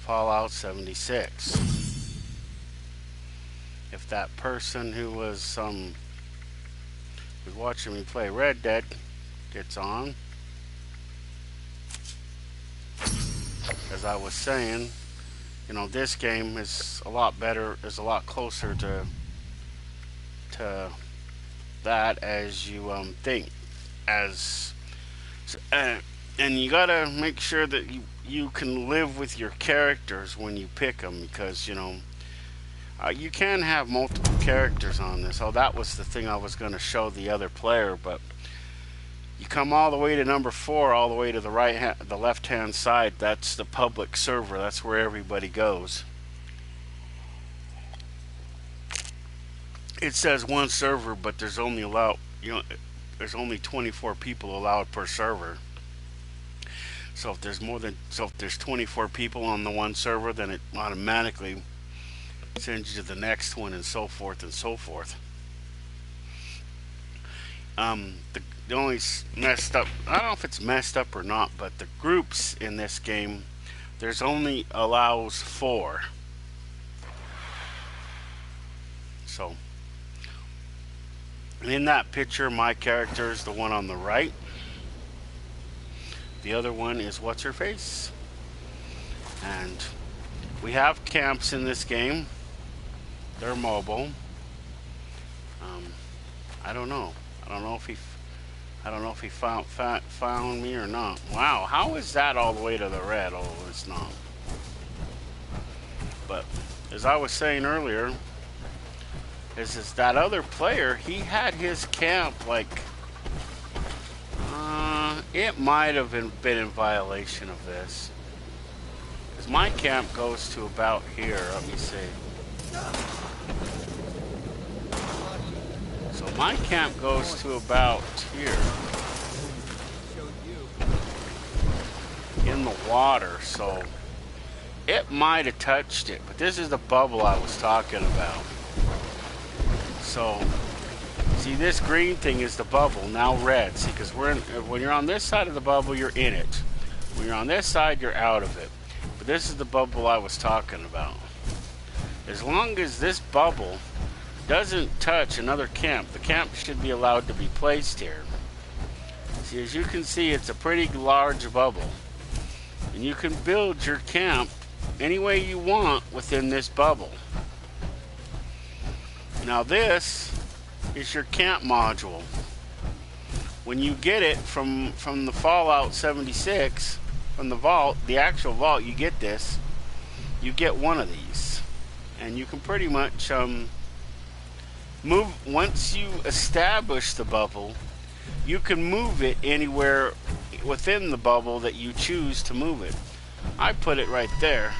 Fallout 76. If that person who was watching me play Red Dead gets on, as I was saying, you know, this game is a lot better, is a lot closer to that as you think. And you gotta make sure that you can live with your characters when you pick them, because you know you can have multiple characters on this. Oh, that was the thing I was going to show the other player, but you come all the way to number 4, all the way to the the left hand side. That's the public server. That's where everybody goes. It says one server, but there's only there's only 24 people allowed per server. So if there's if there's 24 people on the one server, then it automatically sends you to the next one, and so forth and so forth. The only messed up, I don't know if it's messed up or not, but the groups in this game, there's only allows 4. So in that picture, my character is the one on the right. The other one is what's her face. And we have camps in this game. They're mobile. I don't know. I don't know if he found me or not. Wow, how is that all the way to the red? Oh, it's not. But as I was saying earlier, is that other player, he had his camp like it might have been in violation of this, because my camp goes to about here. Let me see. So my camp goes to about here in the water, so it might have touched it, but this is the bubble I was talking about. So see, this green thing is the bubble, now red. See, because when you're on this side of the bubble, you're in it. When you're on this side, you're out of it. But this is the bubble I was talking about. As long as this bubble doesn't touch another camp, the camp should be allowed to be placed here. See, as you can see, it's a pretty large bubble. And you can build your camp any way you want within this bubble. Now this is your camp module. When you get it from the Fallout 76, from the vault, the actual vault, you get this. You get one of these, and you can pretty much move. Once you establish the bubble, you can move it anywhere within the bubble that you choose to move it. I put it right there.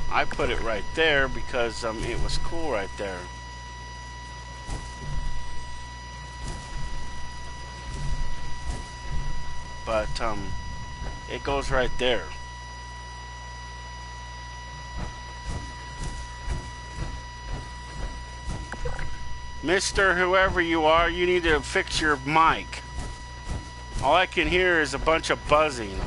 I put it right there because it was cool right there. But it goes right there. Mr. Whoever you are, you need to fix your mic. All I can hear is a bunch of buzzing.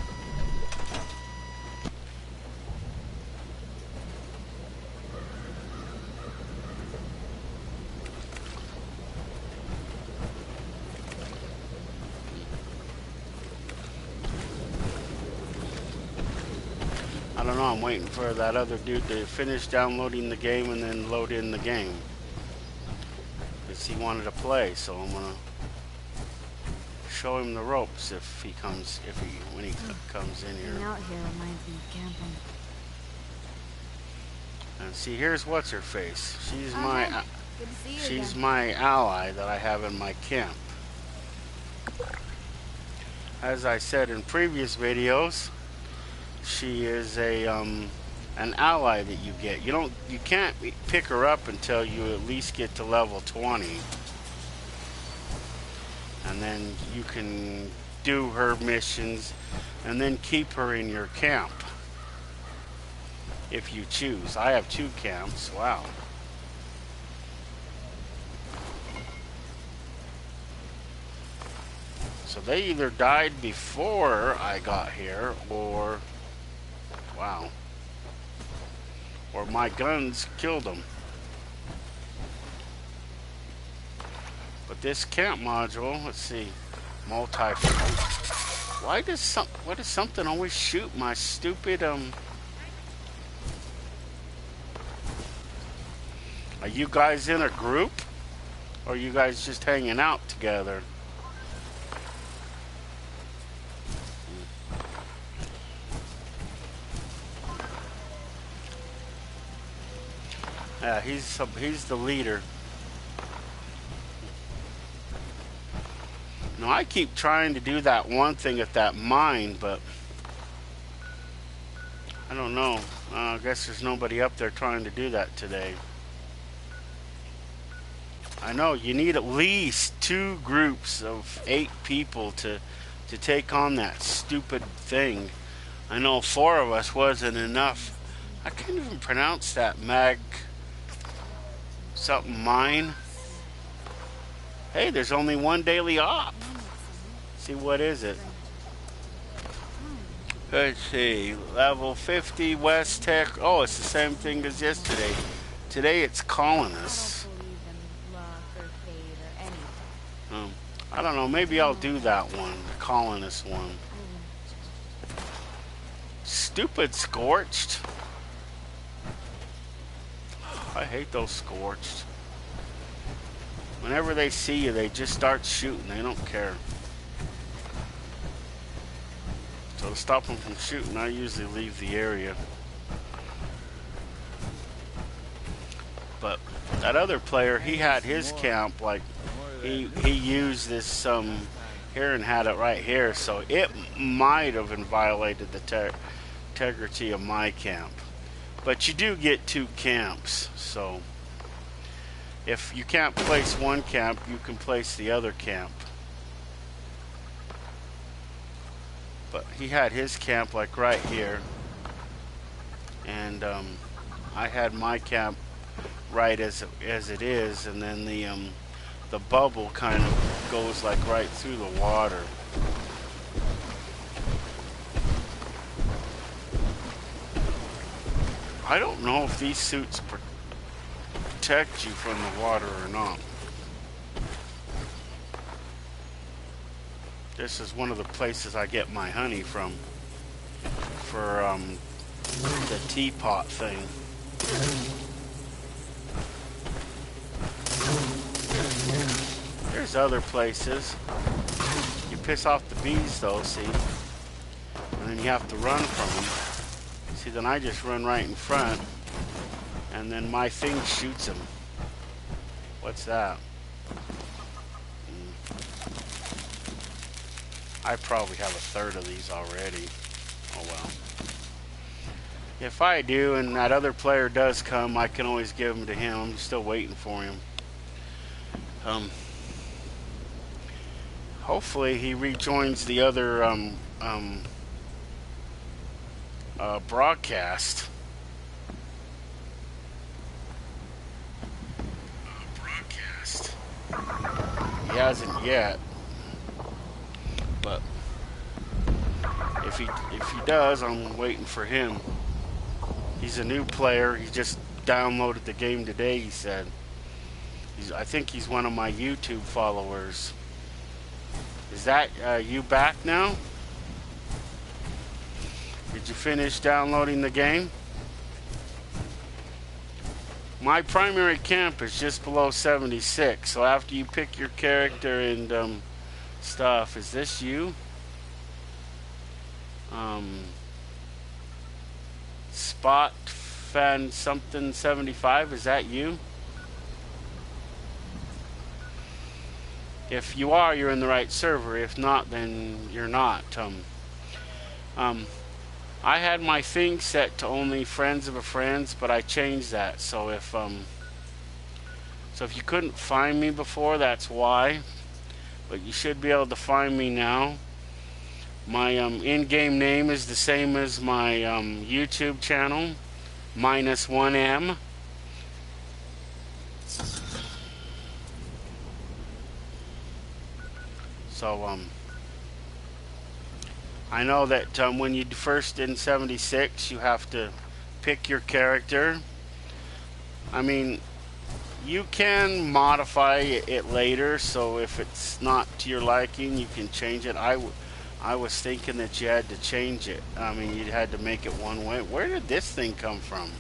I don't know, I'm waiting for that other dude to finish downloading the game and then load in the game. Because he wanted to play, so I'm gonna show him the ropes if he comes, when he comes in here. Being out here reminds me of camping. And see, here's what's her face. She's Good to see you my ally that I have in my camp. As I said in previous videos, she is an ally that you get. You can't pick her up until you at least get to level 20. And then you can do her missions and then keep her in your camp if you choose. I have 2 camps. Wow. So they either died before I got here, or wow, or my guns killed them. But this camp module, let's see, multi. Why does something always shoot my stupid Are you guys in a group? Or are you guys just hanging out together? Yeah, he's the leader. No, I keep trying to do that one thing at that mine, but I don't know. I guess there's nobody up there trying to do that today. I know you need at least 2 groups of 8 people to take on that stupid thing. I know 4 of us wasn't enough. I can't even pronounce that. Something mine. Hey, there's only 1 daily op. See, what is it? Let's see. Level 50 West Tech. Oh, it's the same thing as yesterday. Today it's colonists. I don't know. Maybe I'll do that one. The colonist one. Stupid Scorched. I hate those Scorched. Whenever they see you, they just start shooting. They don't care. So to stop them from shooting, I usually leave the area. But that other player, he had his camp, like, he used this here and had it right here, so it might have violated the integrity of my camp. But you do get 2 camps, so if you can't place one camp, you can place the other camp. But he had his camp like right here, and I had my camp right as it is, and then the bubble kind of goes like right through the water. I don't know if these suits protect you from the water or not. This is one of the places I get my honey from for the teapot thing. There's other places. You piss off the bees though, see? And then you have to run from them. See, then I just run right in front, and then my thing shoots them. What's that? I probably have a third of these already. Oh well. If I do and that other player does come, I can always give them to him. I'm still waiting for him. Hopefully he rejoins the other broadcast. He hasn't yet. But if he does, I'm waiting for him. He's a new player. He just downloaded the game today, he said. I think he's one of my YouTube followers. Is that you back now? Did you finish downloading the game? My primary camp is just below 76, so after you pick your character and stuff, is this you? Spot fan something 75, is that you? If you are, you're in the right server. If not, then you're not. I had my thing set to only friends of a friends, but I changed that. So if you couldn't find me before, that's why. But you should be able to find me now. My in-game name is the same as my YouTube channel, -1M. So I know that when you first in 76, you have to pick your character. I mean, you can modify it later, so if it's not to your liking, you can change it. I was thinking that you had to change it. I mean, you had to make it one way. Where did this thing come from?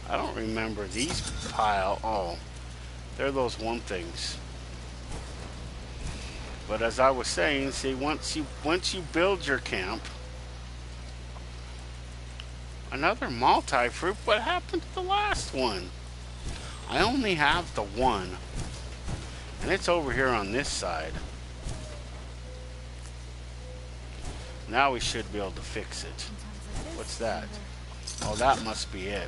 I don't remember these pile. Oh, they're those one things. But as I was saying, see, once you build your camp, another multi-fruit. What happened to the last one? I only have the one, and it's over here on this side. Now we should be able to fix it. What's that? Oh, that must be it.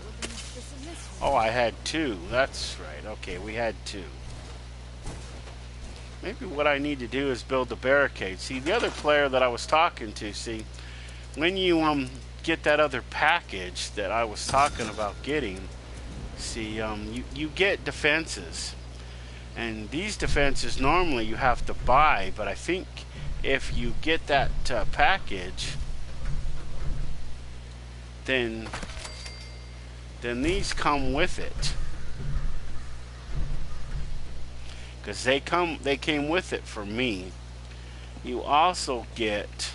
Oh, I had two. That's right. Okay, we had two. Maybe what I need to do is build the barricade. See, the other player that I was talking to, see, when you get that other package that I was talking about getting, see, you get defenses. And these defenses normally you have to buy, but I think if you get that package, then these come with it. Because they came with it for me. You also get,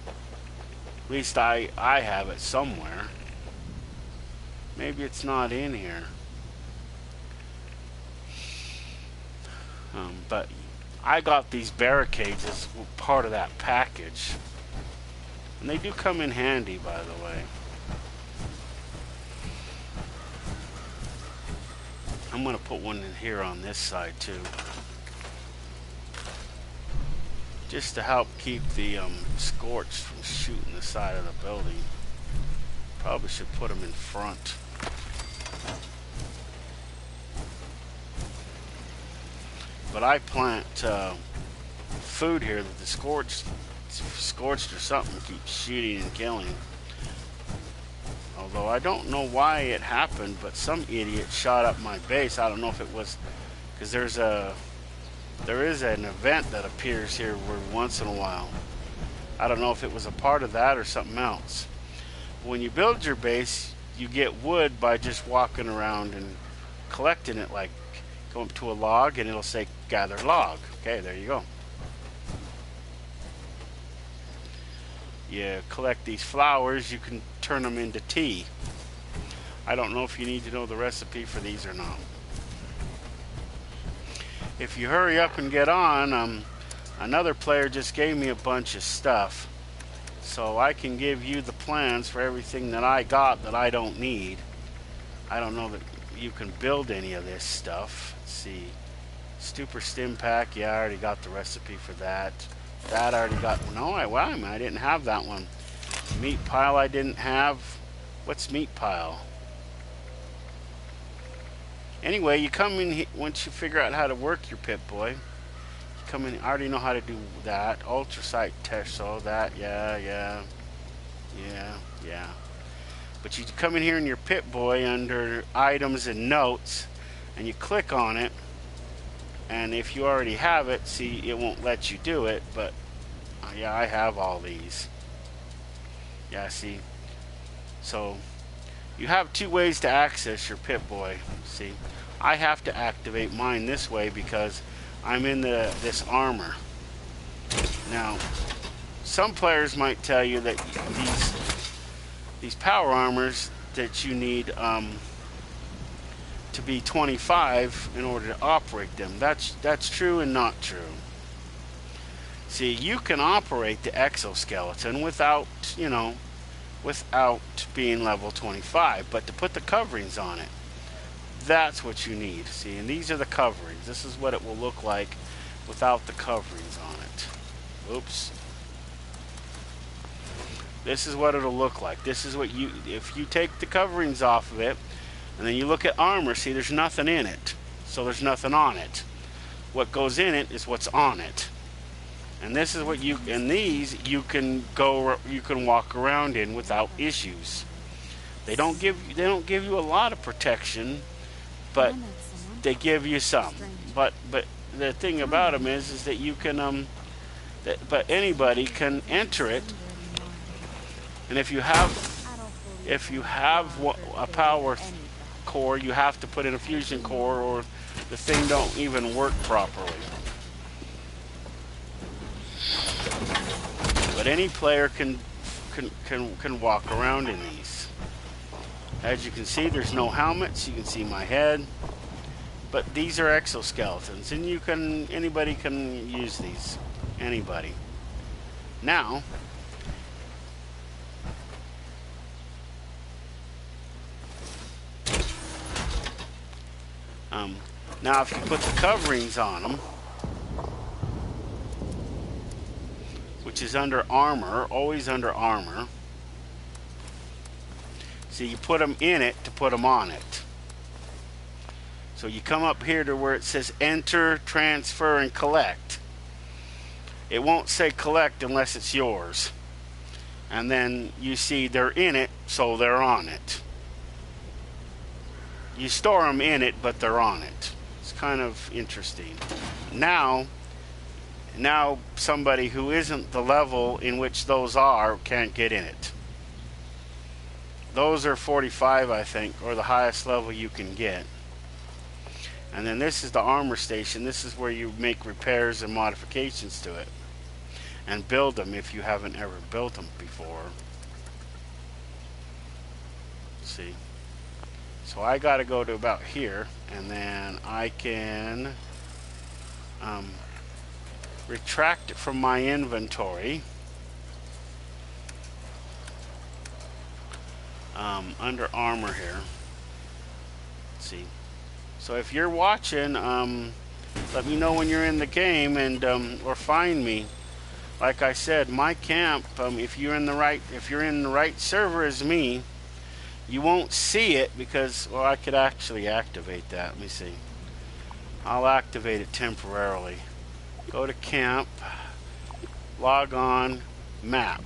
at least I have it somewhere. Maybe it's not in here. But I got these barricades as part of that package. And they do come in handy, by the way. I'm going to put one in here on this side too, just to help keep the Scorch from shooting the side of the building. Probably should put them in front. But I plant food here that the scorched or something keeps shooting and killing. Although I don't know why it happened, but some idiot shot up my base. I don't know if it was because there is an event that appears here once in a while. I don't know if it was a part of that or something else. When you build your base, you get wood by just walking around and collecting it, like going to a log and it'll say gather log. Okay, there you go. You collect these flowers, you can turn them into tea. I don't know if you need to know the recipe for these or not. If you hurry up and get on, another player just gave me a bunch of stuff, so I can give you the plans for everything that I got that I don't need. I don't know that you can build any of this stuff. Let's see. Stupor stim pack, yeah, I already got the recipe for that. That I already got. No, I didn't have that one. Meat pile I didn't have. What's meat pile? Anyway, you come in once you figure out how to work your Pip-Boy. You come in. I already know how to do that. Ultrasight test, so that, yeah. But you come in here in your Pip-Boy under items and notes, and you click on it. And if you already have it, see, it won't let you do it, but yeah, I have all these. Yeah, see. So you have two ways to access your Pip-Boy. See, I have to activate mine this way because I'm in this armor. Now, some players might tell you that these power armors that you need to be 25 in order to operate them. That's true and not true. See, you can operate the exoskeleton without being level 25, but to put the coverings on it, that's what you need. See, and these are the coverings. This is what it will look like without the coverings on it. Oops. This is what it'll look like. This is what if you take the coverings off of it, and then you look at armor, see, there's nothing in it. So there's nothing on it. What goes in it is what's on it. And this is what these you can walk around in without issues. They don't give you a lot of protection, but they give you some. But the thing about them is that you can but anybody can enter it. And if you have a power core, you have to put in a fusion core, or the thing don't even work properly. But any player can walk around in these. As you can see, there's no helmets. You can see my head. But these are exoskeletons, and anybody can use these. Anybody. Now, if you put the coverings on them, which is under armor, always under armor. So you put them in it to put them on it. So you come up here to where it says enter, transfer, and collect. It won't say collect unless it's yours. And then you see they're in it, so they're on it. You store them in it, but they're on it. It's kind of interesting. Now somebody who isn't the level in which those are can't get in it. Those are 45, I think, or the highest level you can get. And then this is the armor station. This is where you make repairs and modifications to it and build them if you haven't ever built them before. Let's see. So I got to go to about here, and then I can retract it from my inventory. Under armor here. Let's see. So if you're watching, let me know when you're in the game, and or find me. Like I said, my camp. If you're in the right server as me, you won't see it because, well, I could actually activate that. Let me see. I'll activate it temporarily. Go to camp, log on, map.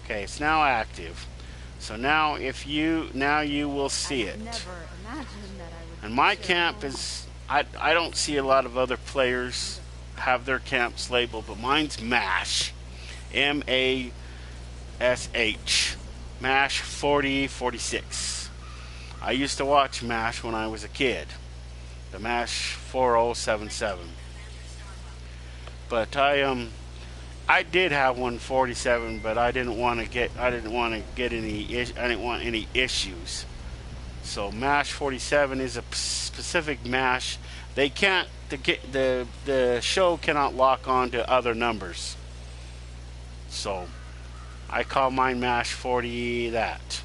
Okay, it's now active. So now you will see it. And my camp is, I don't see a lot of other players have their camps labeled, but mine's MASH. M-A-S-H. MASH 4046. I used to watch MASH when I was a kid. The MASH 4077. But I did have 147, but I didn't want any issues. So MASH 47 is a specific MASH. They can't, the show cannot lock on to other numbers. So I call mine MASH 40 that.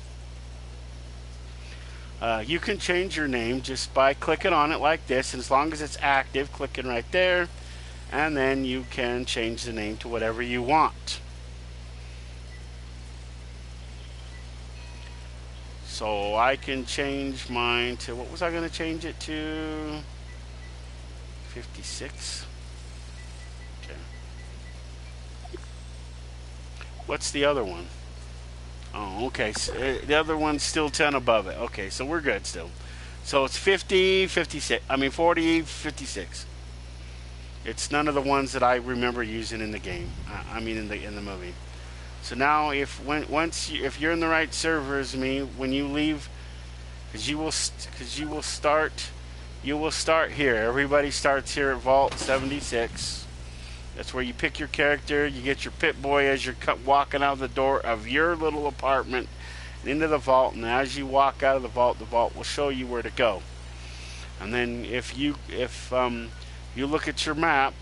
You can change your name just by clicking on it like this, and as long as it's active, clicking right there, and then you can change the name to whatever you want. So I can change mine to, what was I going to change it to? 56. Okay. What's the other one? Oh, okay. So, the other one's still 10 above it. Okay, so we're good still. So it's 50, 56. I mean 40, 56. It's none of the ones that I remember using in the game. I mean in the movie. So now if you're in the right server as me, when you leave, because you will start here. Everybody starts here at Vault 76. That's where you pick your character. You get your Pip-Boy as you're walking out of the door of your little apartment and into the vault. And as you walk out of the vault will show you where to go. And then if you look at your map,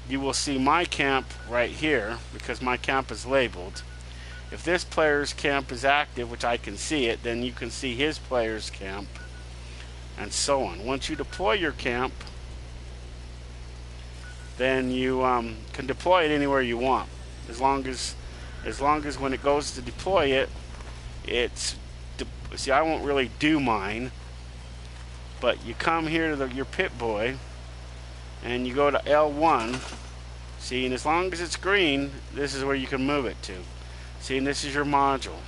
you will see my camp right here because my camp is labeled. If this player's camp is active, which I can see it, then you can see his player's camp, and so on. Once you deploy your camp, then you can deploy it anywhere you want, as long as when it goes to deploy it, see, I won't really do mine, but you come here to your Pip-Boy and you go to L1, see, and as long as it's green, this is where you can move it to. See, and this is your module.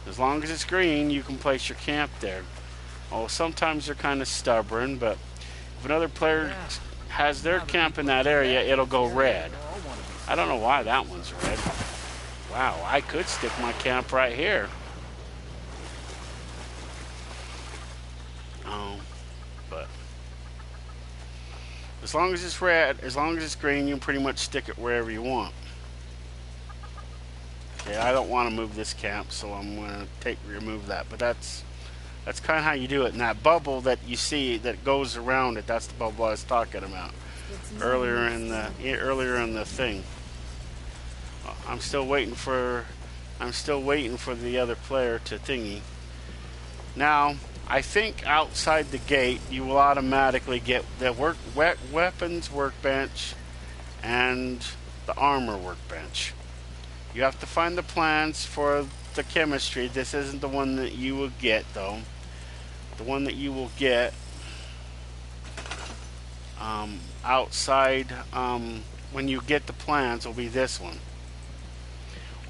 As long as it's green, you can place your camp there. Oh, sometimes they're kind of stubborn, but if another player has their camp in that area, it'll go red. I don't know why that one's red. Wow, I could stick my camp right here. But as long as it's red, as long as it's green, you can pretty much stick it wherever you want. Okay, I don't want to move this camp, so I'm going to remove that. But that's kind of how you do it. And that bubble that you see that goes around it, that's the bubble I was talking about earlier in the thing. I'm still waiting for the other player to thingy. Now, I think outside the gate you will automatically get the weapons workbench and the armor workbench. You have to find the plans for the chemistry. This isn't the one that you will get, though. The one that you will get outside when you get the plans will be this one.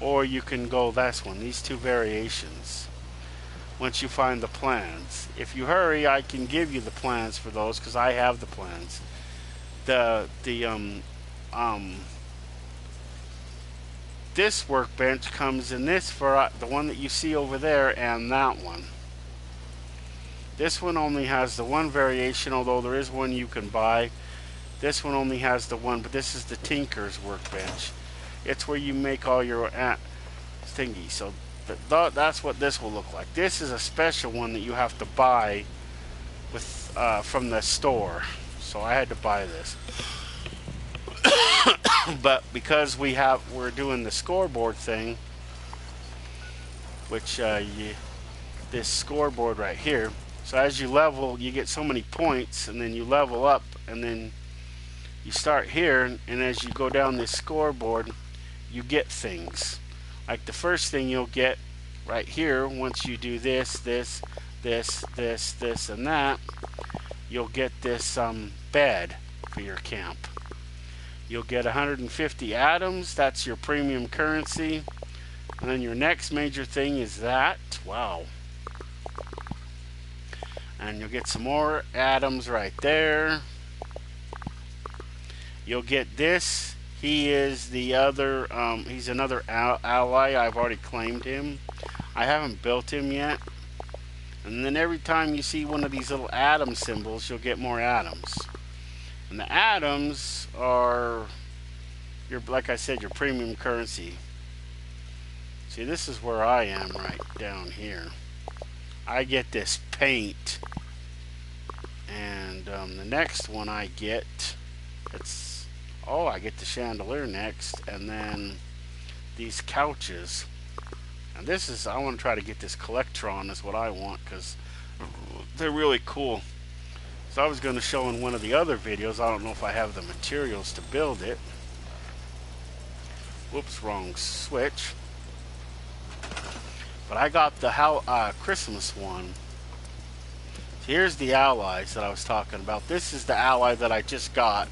Or you can go this one, these two variations, once you find the plans. If you hurry, I can give you the plans for those, because I have the plans. This workbench comes in this for the one that you see over there and that one. This one only has the one variation, although there is one you can buy. This one only has the one, but this is the Tinker's workbench. It's where you make all your thingy. So that's what this will look like. This is a special one that you have to buy with from the store. So I had to buy this. But because we're doing the scoreboard thing, which this scoreboard right here. So as you level, you get so many points, and then you level up, and then you start here, and as you go down this scoreboard, you get things. Like the first thing you'll get right here, once you do this, and that, you'll get this bed for your camp. You'll get 150 atoms. That's your premium currency. And then your next major thing is that. Wow. And you'll get some more atoms right there. You'll get this. He is the other, he's another ally. I've already claimed him. I haven't built him yet. And then every time you see one of these little atom symbols, you'll get more atoms. And the atoms are, like I said, your premium currency. See, this is where I am right down here. I get this paint. And the next one I get, I get the chandelier next. And then these couches. And this is, I want to try to get this Collectron is what I want, because they're really cool. So I was going to show in one of the other videos. I don't know if I have the materials to build it. Whoops, wrong switch. But I got the Christmas one. So here's the allies that I was talking about. This is the ally that I just got,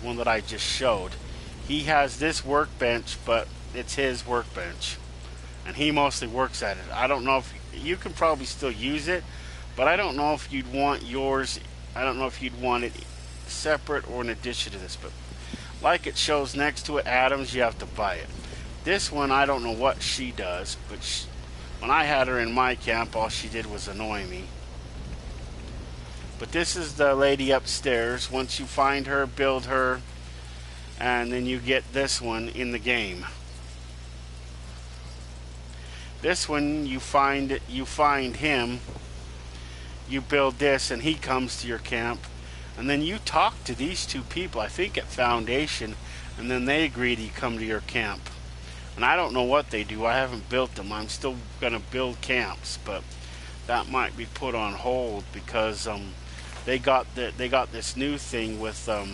the one that I just showed. He has this workbench, but it's his workbench. And he mostly works at it. I don't know if you can probably still use it, but I don't know if you'd want yours. I don't know if you'd want it separate or in addition to this, but like it shows next to it atoms, you have to buy it. This one, I don't know what she does, but when I had her in my camp, all she did was annoy me. But this is the lady upstairs. Once you find her, build her, and then you get this one in the game. This one, you find him. You build this, and he comes to your camp, and then you talk to these two people, I think at Foundation, and then they agree to come to your camp. And I don't know what they do. I haven't built them. I'm still gonna build camps, but that might be put on hold because they got this new thing with a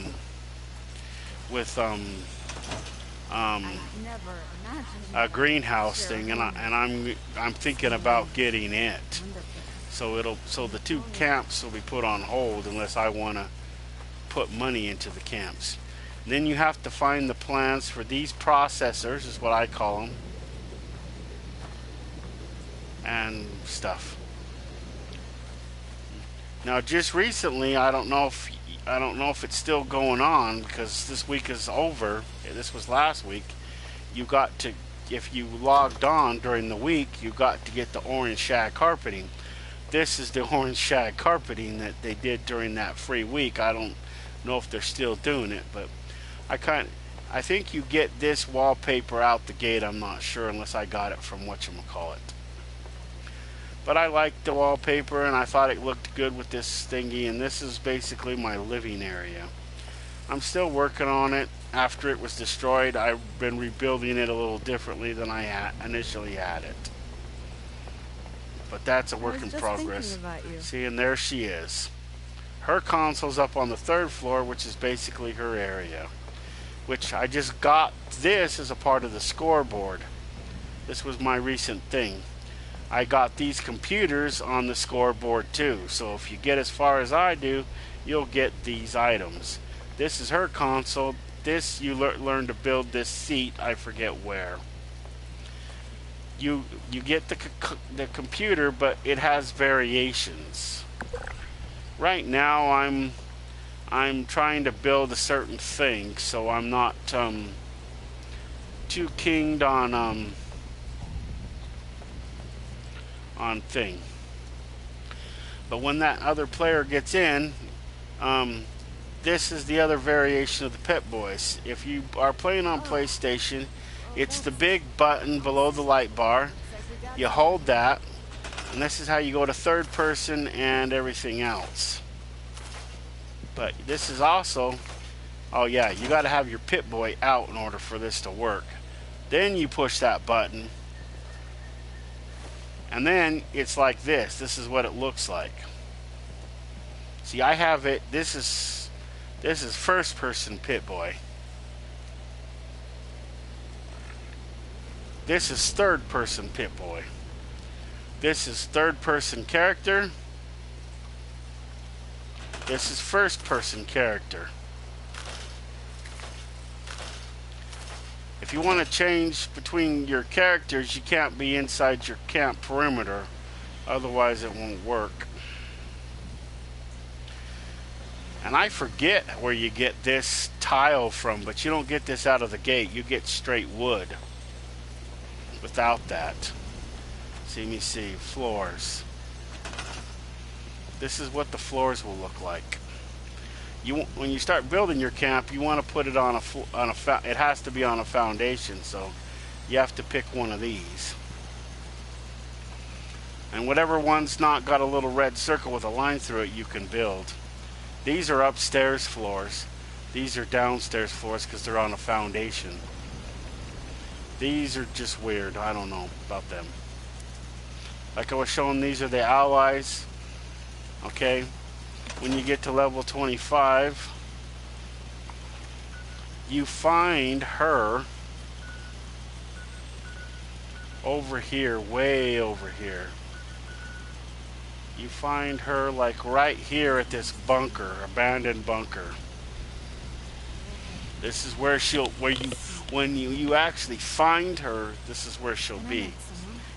greenhouse thing, and I'm thinking about getting it. So the two camps will be put on hold unless I want to put money into the camps. And then you have to find the plans for these processors, is what I call them, and stuff. Now, just recently, I don't know if it's still going on because this week is over. This was last week. You got to, if you logged on during the week, you got to get the orange shag carpeting. This is the orange shag carpeting that they did during that free week. I don't know if they're still doing it, but I think you get this wallpaper out the gate. I'm not sure unless I got it from whatchamacallit. But I liked the wallpaper and I thought it looked good with this thingy, and this is basically my living area. I'm still working on it. After it was destroyed, I've been rebuilding it a little differently than I initially had it. But that's a work in progress. See, and there she is. Her console's up on the 3rd floor, which is basically her area. Which I just got this as a part of the scoreboard. This was my recent thing. I got these computers on the scoreboard too. So if you get as far as I do, you'll get these items. This is her console. This, you learn to build this seat. I forget where. You get the computer, but it has variations. Right now, I'm trying to build a certain thing, so I'm not too kinged on thing. But when that other player gets in, this is the other variation of the Pip Boys. If you are playing on PlayStation, it's the big button below the light bar. You hold that, and this is how you go to 3rd person and everything else. But this is also, oh yeah, you got to have your Pip Boy out in order for this to work. Then you push that button, and then it's like this. This is what it looks like. See, I have it. This is 1st person Pip Boy. This is 3rd person Pip Boy. This is 3rd person character. This is 1st person character. If you want to change between your characters, you can't be inside your camp perimeter. Otherwise it won't work. And I forget where you get this tile from, but you don't get this out of the gate. You get straight wood without that. See me see. Floors. This is what the floors will look like. When you start building your camp, you want to put it on it has to be on a foundation, so you have to pick one of these. And whatever one's not got a little red circle with a line through it, you can build. These are upstairs floors. These are downstairs floors because they're on a foundation. These are just weird. I don't know about them. Like I was showing, these are the allies. Okay. When you get to level 25, you find her over here, way over here. You find her like right here at this bunker, abandoned bunker. This is where when you actually find her, this is where she'll be.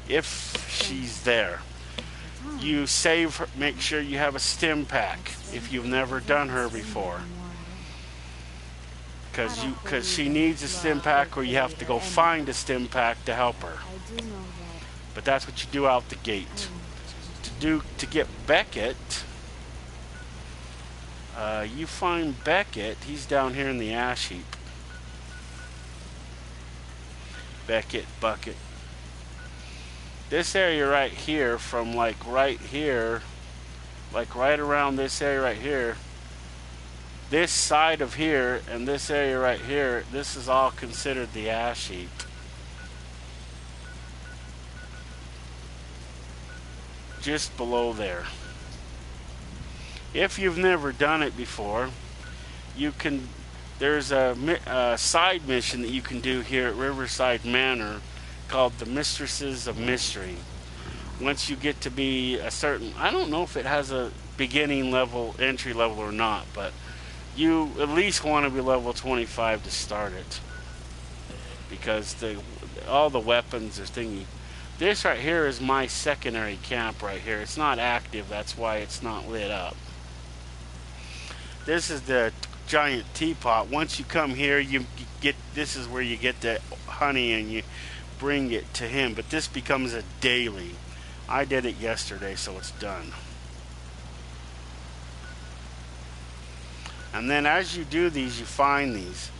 If she's there. You save her, make sure you have a stim pack if you've never done her before. Because she needs a stim pack, or you have to go find a stim pack to help her. But that's what you do out the gate. To get Beckett, you find Beckett. He's down here in the ash heap. Beckett, Bucket. This area right here, from like right here, like right around this area right here, this side of here and this area right here, this is all considered the ash heap. Just below there. If you've never done it before, you can, there's a side mission that you can do here at Riverside Manor called the Mistresses of Mystery. Once you get to be a certain, I don't know if it has a beginning level, entry level or not, but you at least want to be level 25 to start it, because all the weapons are thingy. This right here is my secondary camp right here. It's not active, that's why it's not lit up. This is the giant teapot. Once you come here, you get, this is where you get the honey and you bring it to him. But this becomes a daily. I did it yesterday, so it's done. And then as you do these, you find these.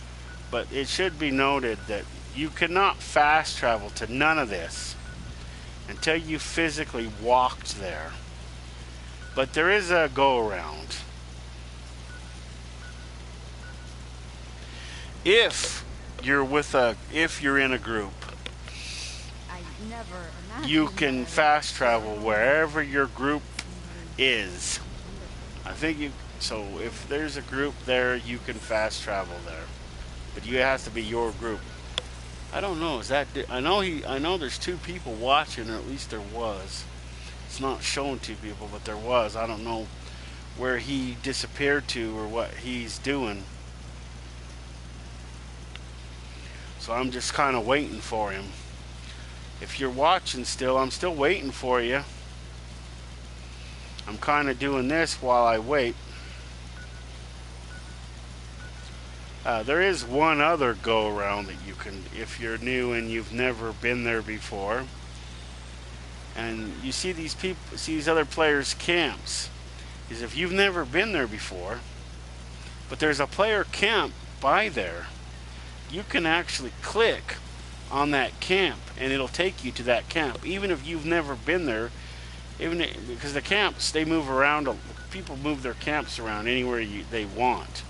But it should be noted that you cannot fast travel to none of this until you physically walked there. But there is a go-around. If you're in a group, I never imagined you can that. fast travel wherever your group is. I think you, so if there's a group there, you can fast travel there. But you have to be your group. I don't know, is that, I know there's 2 people watching, or at least there was. It's not showing 2 people, but there was. I don't know where he disappeared to or what he's doing. So I'm just kind of waiting for him. If you're watching still, I'm still waiting for you. I'm kind of doing this while I wait. There is one other go around that you can, if you're new and you've never been there before, and you see these people, see these other players' camps, is if you've never been there before, but there's a player camp by there, you can actually click on that camp and it'll take you to that camp, even if you've never been there. Because the camps, they move around, people move their camps around anywhere they want.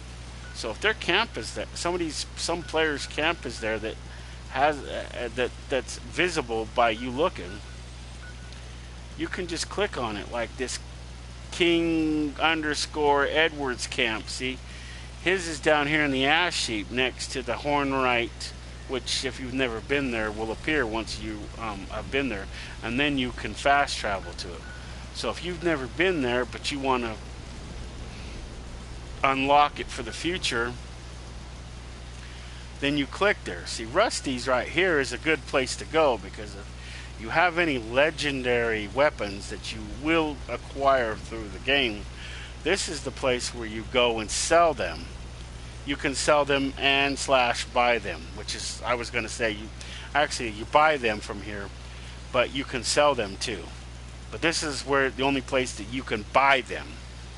So if their camp is there, some player's camp is there that has that's visible by you looking, you can just click on it, like this King_Edwards camp. See, his is down here in the ash heap next to the Hornwright, which if you've never been there will appear once you have been there, and then you can fast travel to it. So if you've never been there but you want to unlock it for the future, then you click there. See, Rusty's right here is a good place to go, because if you have any legendary weapons that you will acquire through the game, this is the place where you go and sell them. You can sell them and / buy them, which is, I was going to say, you buy them from here, but you can sell them too. But this is where the only place that you can buy them,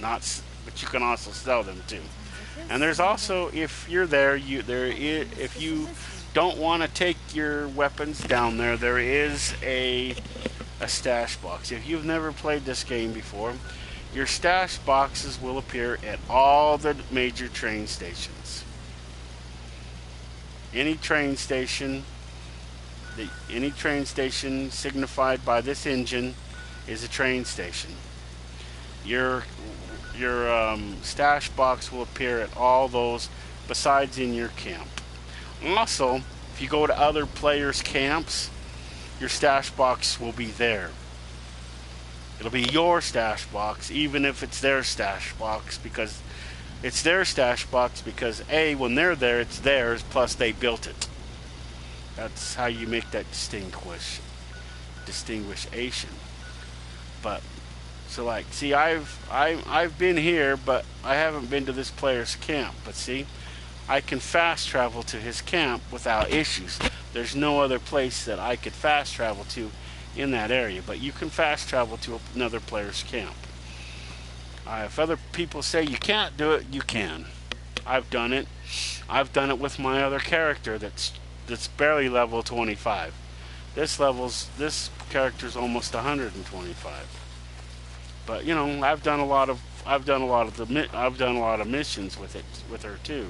but you can also sell them too. And there's also, if you're there, if you don't want to take your weapons down there, there is a stash box. If you've never played this game before, your stash boxes will appear at all the major train stations. Any train station signified by this engine is a train station. Your stash box will appear at all those, besides in your camp. Also, if you go to other players' camps, your stash box will be there. It'll be your stash box, even if it's their stash box, because it's their stash box because A, when they're there, it's theirs, plus they built it. That's how you make that distinguishation. But so, like, see, I've been here, but I haven't been to this player's camp. But see, I can fast travel to his camp without issues. There's no other place that I could fast travel to in that area, but you can fast travel to another player's camp. If other people say you can't do it, you can. I've done it. I've done it with my other character that's barely level 25. This character's almost 125. But you know, I've done a lot of missions with her too.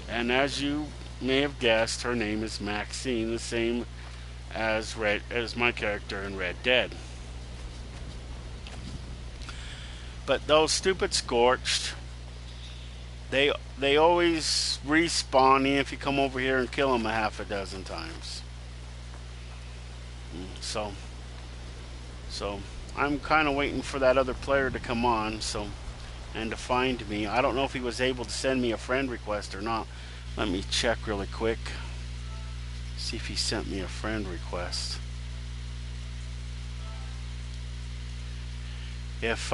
And as you may have guessed, her name is Maxine, the same as my character in Red Dead. But those stupid Scorched, they always respawn if you come over here and kill them a half a dozen times. So I'm kind of waiting for that other player to come on, and to find me. I don't know if he was able to send me a friend request or not. Let me check really quick. See if he sent me a friend request. If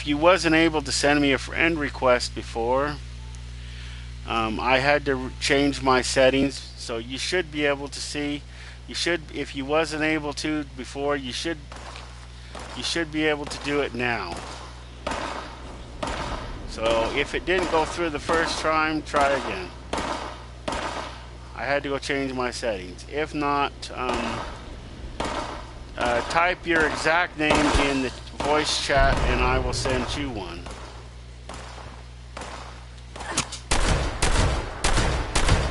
you wasn't able to send me a friend request before, I had to change my settings, so you should be able to see. You should, if you wasn't able to before, you should be able to do it now. So if it didn't go through the first time, try again. I had to go change my settings. If not, type your exact name in the voice chat and I will send you one.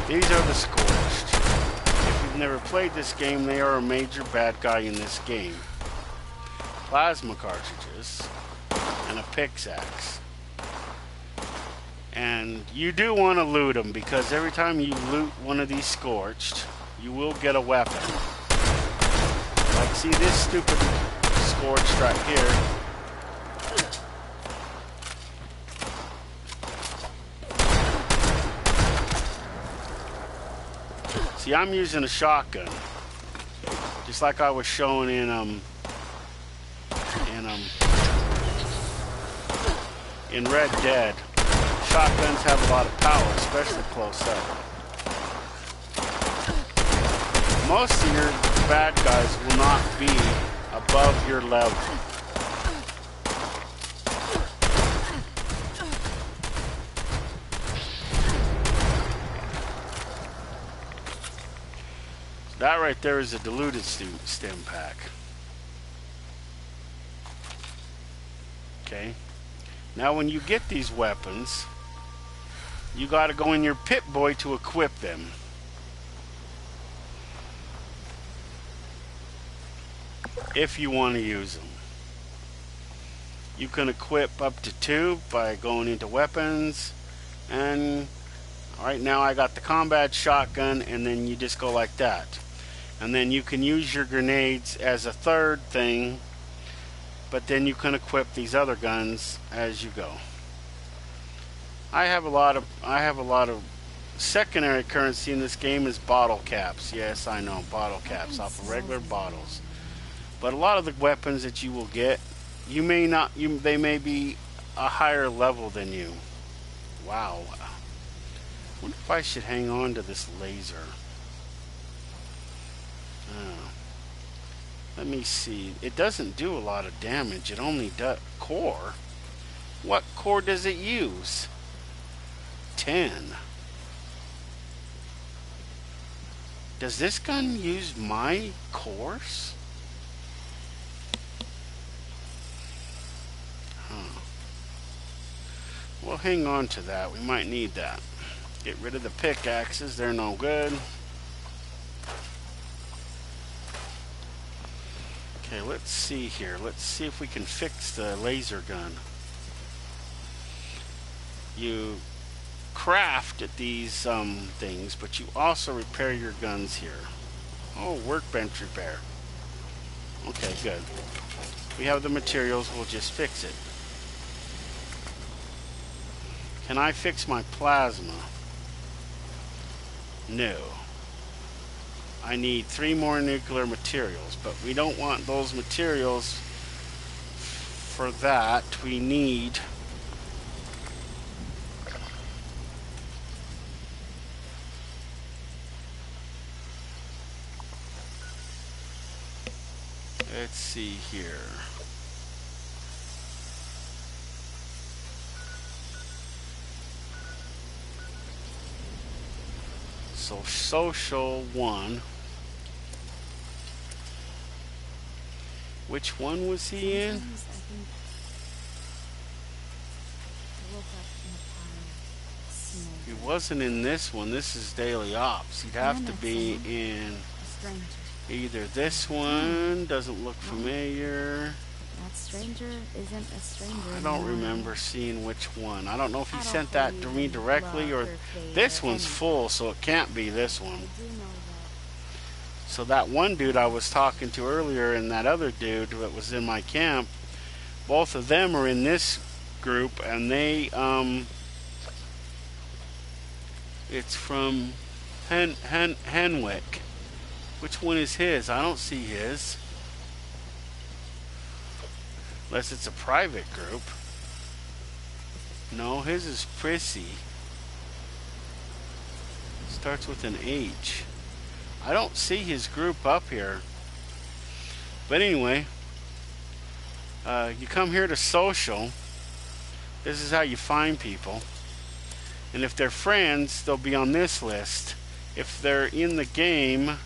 These are the Scorched. If you've never played this game, they are a major bad guy in this game. Plasma cartridges and a pickaxe. And you do want to loot them, because every time you loot one of these Scorched, you will get a weapon. Like, see this stupid Scorched right here. See, I'm using a shotgun, just like I was showing in Red Dead. Shotguns have a lot of power, especially close up. Most of your bad guys will not be above your level. That right there is a diluted stim pack. Okay. Now when you get these weapons, you got to go in your Pip-Boy to equip them. If you want to use them. You can equip up to 2 by going into weapons. And right now I got the combat shotgun, and then you just go like that. And then you can use your grenades as a third thing, but then you can equip these other guns as you go. I have a lot of secondary currency in this game is bottle caps. Yes, I know, bottle caps off of regular bottles. But a lot of the weapons that you will get, they may be a higher level than you. Wow. I wonder if I should hang on to this laser. Let me see. It doesn't do a lot of damage. It only does core. What core does it use? 10. Does this gun use my cores? We'll hang on to that. We might need that. Get rid of the pickaxes. They're no good. Okay, let's see here. Let's see if we can fix the laser gun. You craft at these things, but you also repair your guns here. Oh, workbench repair. Okay, good. We have the materials. We'll just fix it. Can I fix my plasma? No. I need 3 more nuclear materials, but we don't want those materials for that. We need let's see here. So social 1. Which one was he in? He wasn't in this one. This is daily ops. He'd have to be in either this one. Doesn't look familiar. That stranger isn't a stranger. I don't remember seeing which one. I don't know if he sent that to me directly or this one's full, so it can't be this one. So that one dude I was talking to earlier and that other dude that was in my camp, both of them are in this group, and they it's from Henwick. Which one is his? I don't see his. Unless it's a private group. No, his is Prissy. Starts with an H. I don't see his group up here. But anyway, you come here to social. This is how you find people. And if they're friends, they'll be on this list. If they're in the game,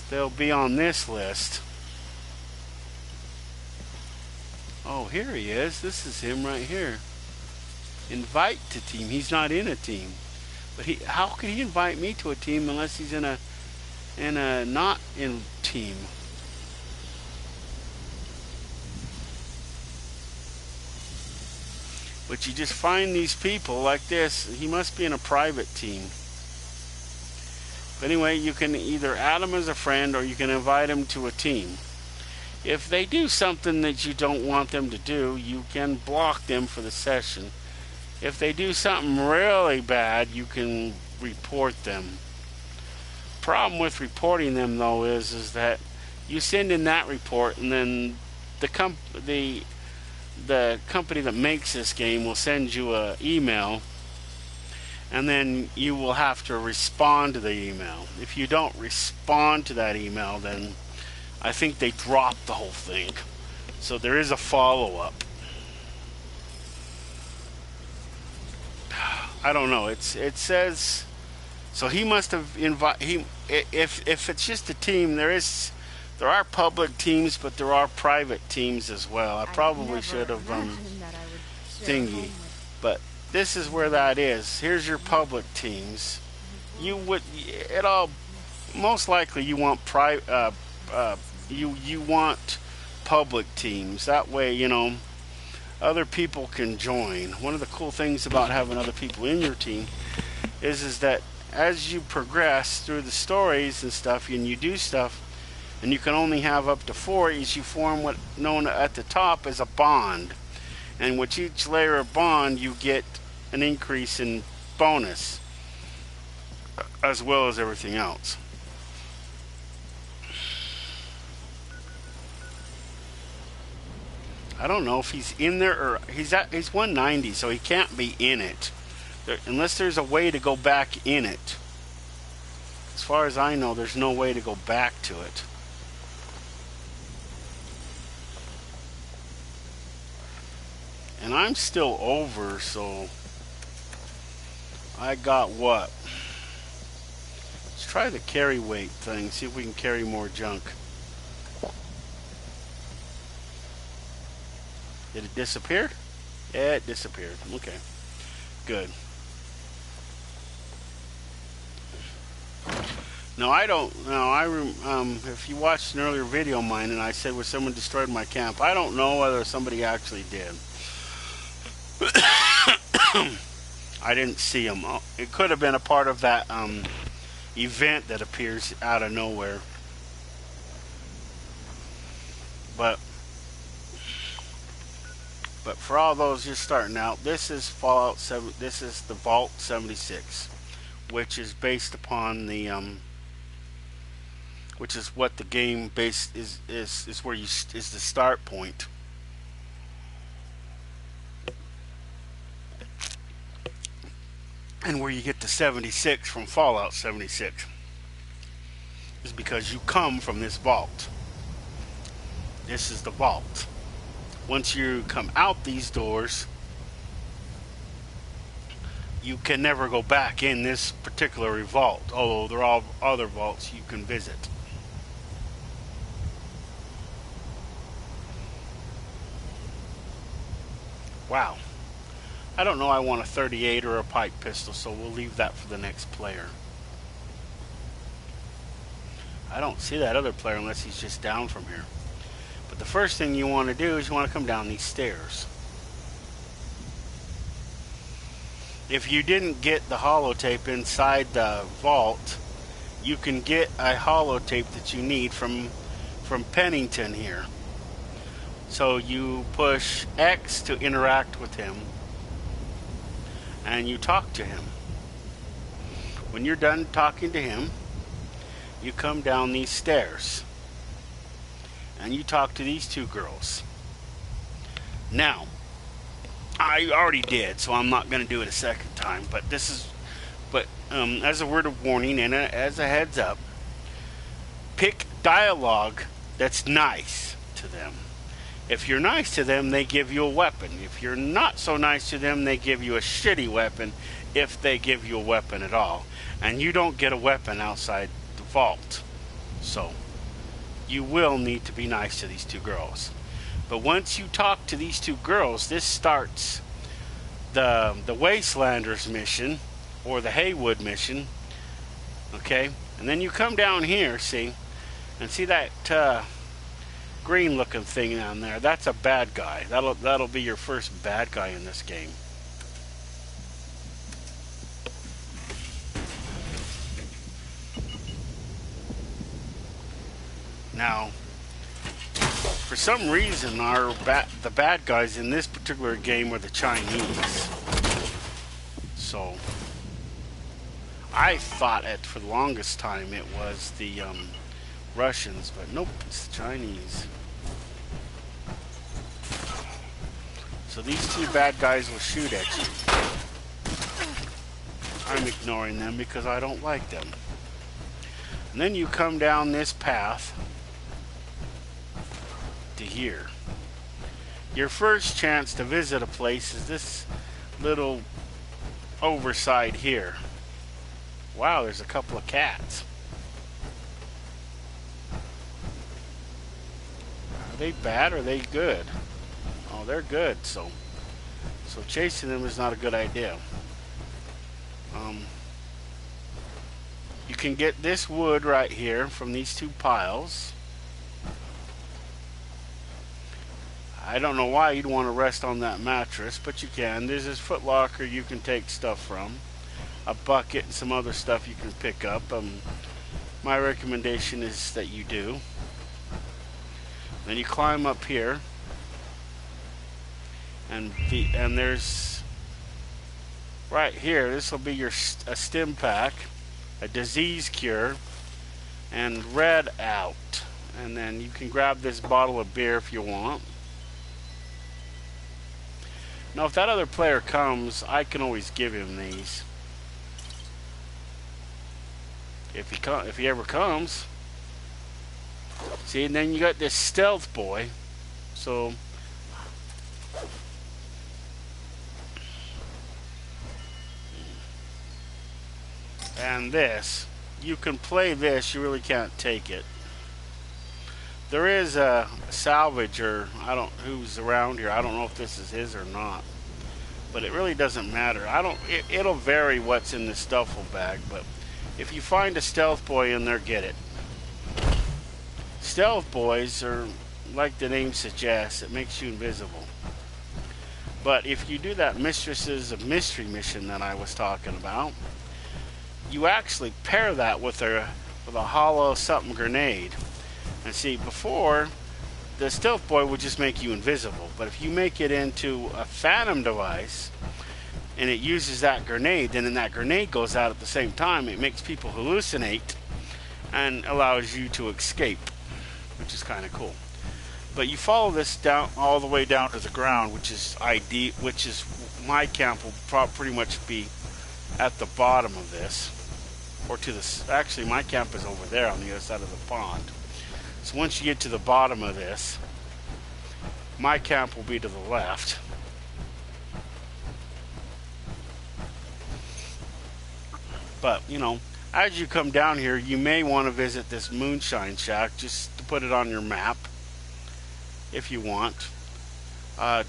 they'll be on this list. Oh, here he is. This is him right here. Invite to team. He's not in a team. But how could he invite me to a team unless he's in a not in team? But you just find these people like this. He must be in a private team. But anyway, you can either add him as a friend or you can invite him to a team. If they do something that you don't want them to do, you can block them for the session. If they do something really bad, you can report them. Problem with reporting them though is that you send in that report, and then the company that makes this game will send you an email, and then you will have to respond to the email. If you don't respond to that email, then I think they drop the whole thing. So there is a follow-up. I don't know. It says, so he must have invited. If it's just a team, there are public teams, but there are private teams as well. I probably should have thingy, but this is where that is. Here's your public teams. You would most likely you want you want public teams. That way, you know, other people can join. One of the cool things about having other people in your team is that as you progress through the stories and stuff, and you do stuff, and you can only have up to 4, is you form what known at the top as a bond. And with each layer of bond, you get an increase in bonus, as well as everything else. I don't know if he's in there or he's 190, so he can't be in it unless there's a way to go back in it. As far as I know, there's no way to go back to it. And I'm still over, so I got what? Let's try the carry weight thing, see if we can carry more junk. Did it disappear? Yeah, it disappeared. Okay, good. No, I don't know. If you watched an earlier video of mine and I said where someone destroyed my camp, I don't know whether somebody actually did. I didn't see him. It could have been a part of that event that appears out of nowhere. But for all those just starting out, this is Fallout 7. This is the Vault 76, which is based upon the which is what the game base is where is the start point. And where you get to 76 from Fallout 76 is because you come from this vault. This is the vault. Once you come out these doors, you can never go back in this particular vault, although there are other vaults you can visit. Wow. I don't know I want a 38 or a pipe pistol, so we'll leave that for the next player. I don't see that other player unless he's just down from here. But the first thing you want to do is you want to come down these stairs. If you didn't get the holotape inside the vault, you can get a holotape that you need from Pennington here. So you push X to interact with him, and you talk to him. When you're done talking to him, you come down these stairs and you talk to these two girls. Now, I already did, so I'm not going to do it a second time. But as a word of warning and as a heads up, pick dialogue that's nice to them. If you're nice to them, they give you a weapon. If you're not so nice to them, they give you a shitty weapon, if they give you a weapon at all. And you don't get a weapon outside the vault. So, you will need to be nice to these two girls. But once you talk to these two girls, this starts the Wastelanders mission, or the Haywood mission. Okay? And then you come down here, see, and see that green looking thing down there. That's a bad guy. That'll be your first bad guy in this game. Now, for some reason, the bad guys in this particular game are the Chinese. So, I thought for the longest time it was the Russians, but nope, it's the Chinese. So these two bad guys will shoot at you. I'm ignoring them because I don't like them. And then you come down this path to here. Your first chance to visit a place is this little overside here. Wow, there's a couple of cats. Are they bad or are they good? Oh, they're good, so chasing them is not a good idea. You can get this wood right here from these two piles. I don't know why you'd want to rest on that mattress, but you can. There's this footlocker you can take stuff from. A bucket and some other stuff you can pick up. My recommendation is that you do. Then you climb up here. And there's right here, this will be a stim pack, a disease cure, and red out. And then you can grab this bottle of beer if you want. Now if that other player comes, I can always give him these. If he ever comes. See, and then you got this stealth boy. So and this, you can play this, you really can't take it. There is a salvager, who's around here. I don't know if this is his or not, but it really doesn't matter. It'll vary what's in this duffel bag, but if you find a stealth boy in there, get it. Stealth boys are, like the name suggests, it makes you invisible. But if you do that Mistresses of Mystery mission that I was talking about, you actually pair that with a hollow something grenade. And see, before, the stealth boy would just make you invisible, but if you make it into a phantom device and it uses that grenade, then that grenade goes out at the same time. It makes people hallucinate and allows you to escape, which is kind of cool. But you follow this down all the way down to the ground, which is my camp will pretty much be at the bottom of this, or actually my camp is over there on the other side of the pond. So once you get to the bottom of this, my camp will be to the left. But, as you come down here, you may want to visit this moonshine shack just to put it on your map, if you want.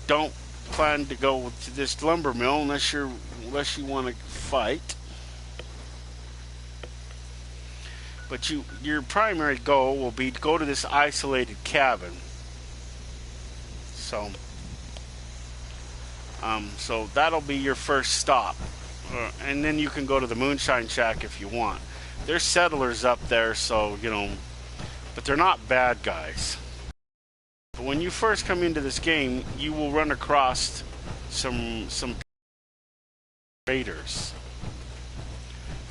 Don't plan to go to this lumber mill unless you want to fight. But your primary goal will be to go to this isolated cabin. So that'll be your first stop. And then you can go to the Moonshine Shack if you want. There's settlers up there, so, but they're not bad guys. But when you first come into this game, you will run across some raiders.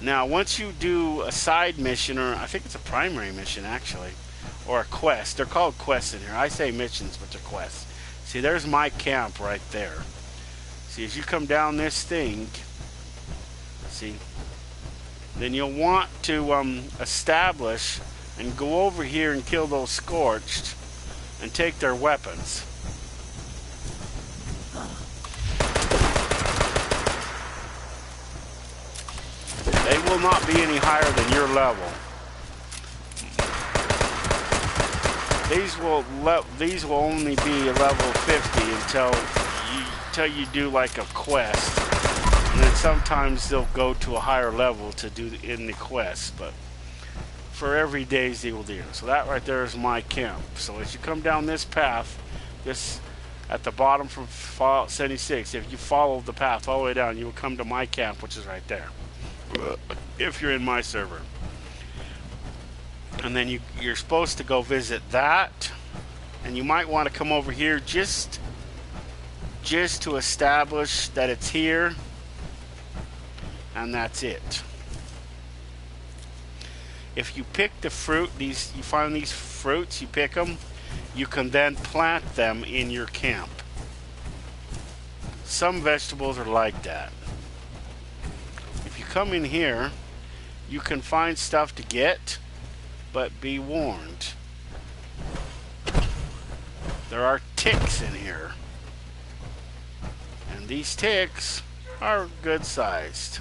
Now, once you do a side mission, or I think it's a primary mission actually, or a quest, they're called quests in here. I say missions, but they're quests. See, there's my camp right there. See, as you come down this thing, see, then you'll want to establish and go over here and kill those scorched and take their weapons. They will not be any higher than your level. These will only be level 50 until you do like a quest, and then sometimes they'll go to a higher level to do in the quest. But for every day's they will do. So that right there is my camp. So as you come down this path, this at the bottom from Fallout 76, if you follow the path all the way down, you will come to my camp, which is right there. If you're in my server. And then you're supposed to go visit that, and you might want to come over here just to establish that it's here, and that's it. If you pick the fruit, you find these fruits, you pick them, you can then plant them in your camp. Some vegetables are like that. If you come in here, you can find stuff to get, but be warned, there are ticks in here, and these ticks are good sized.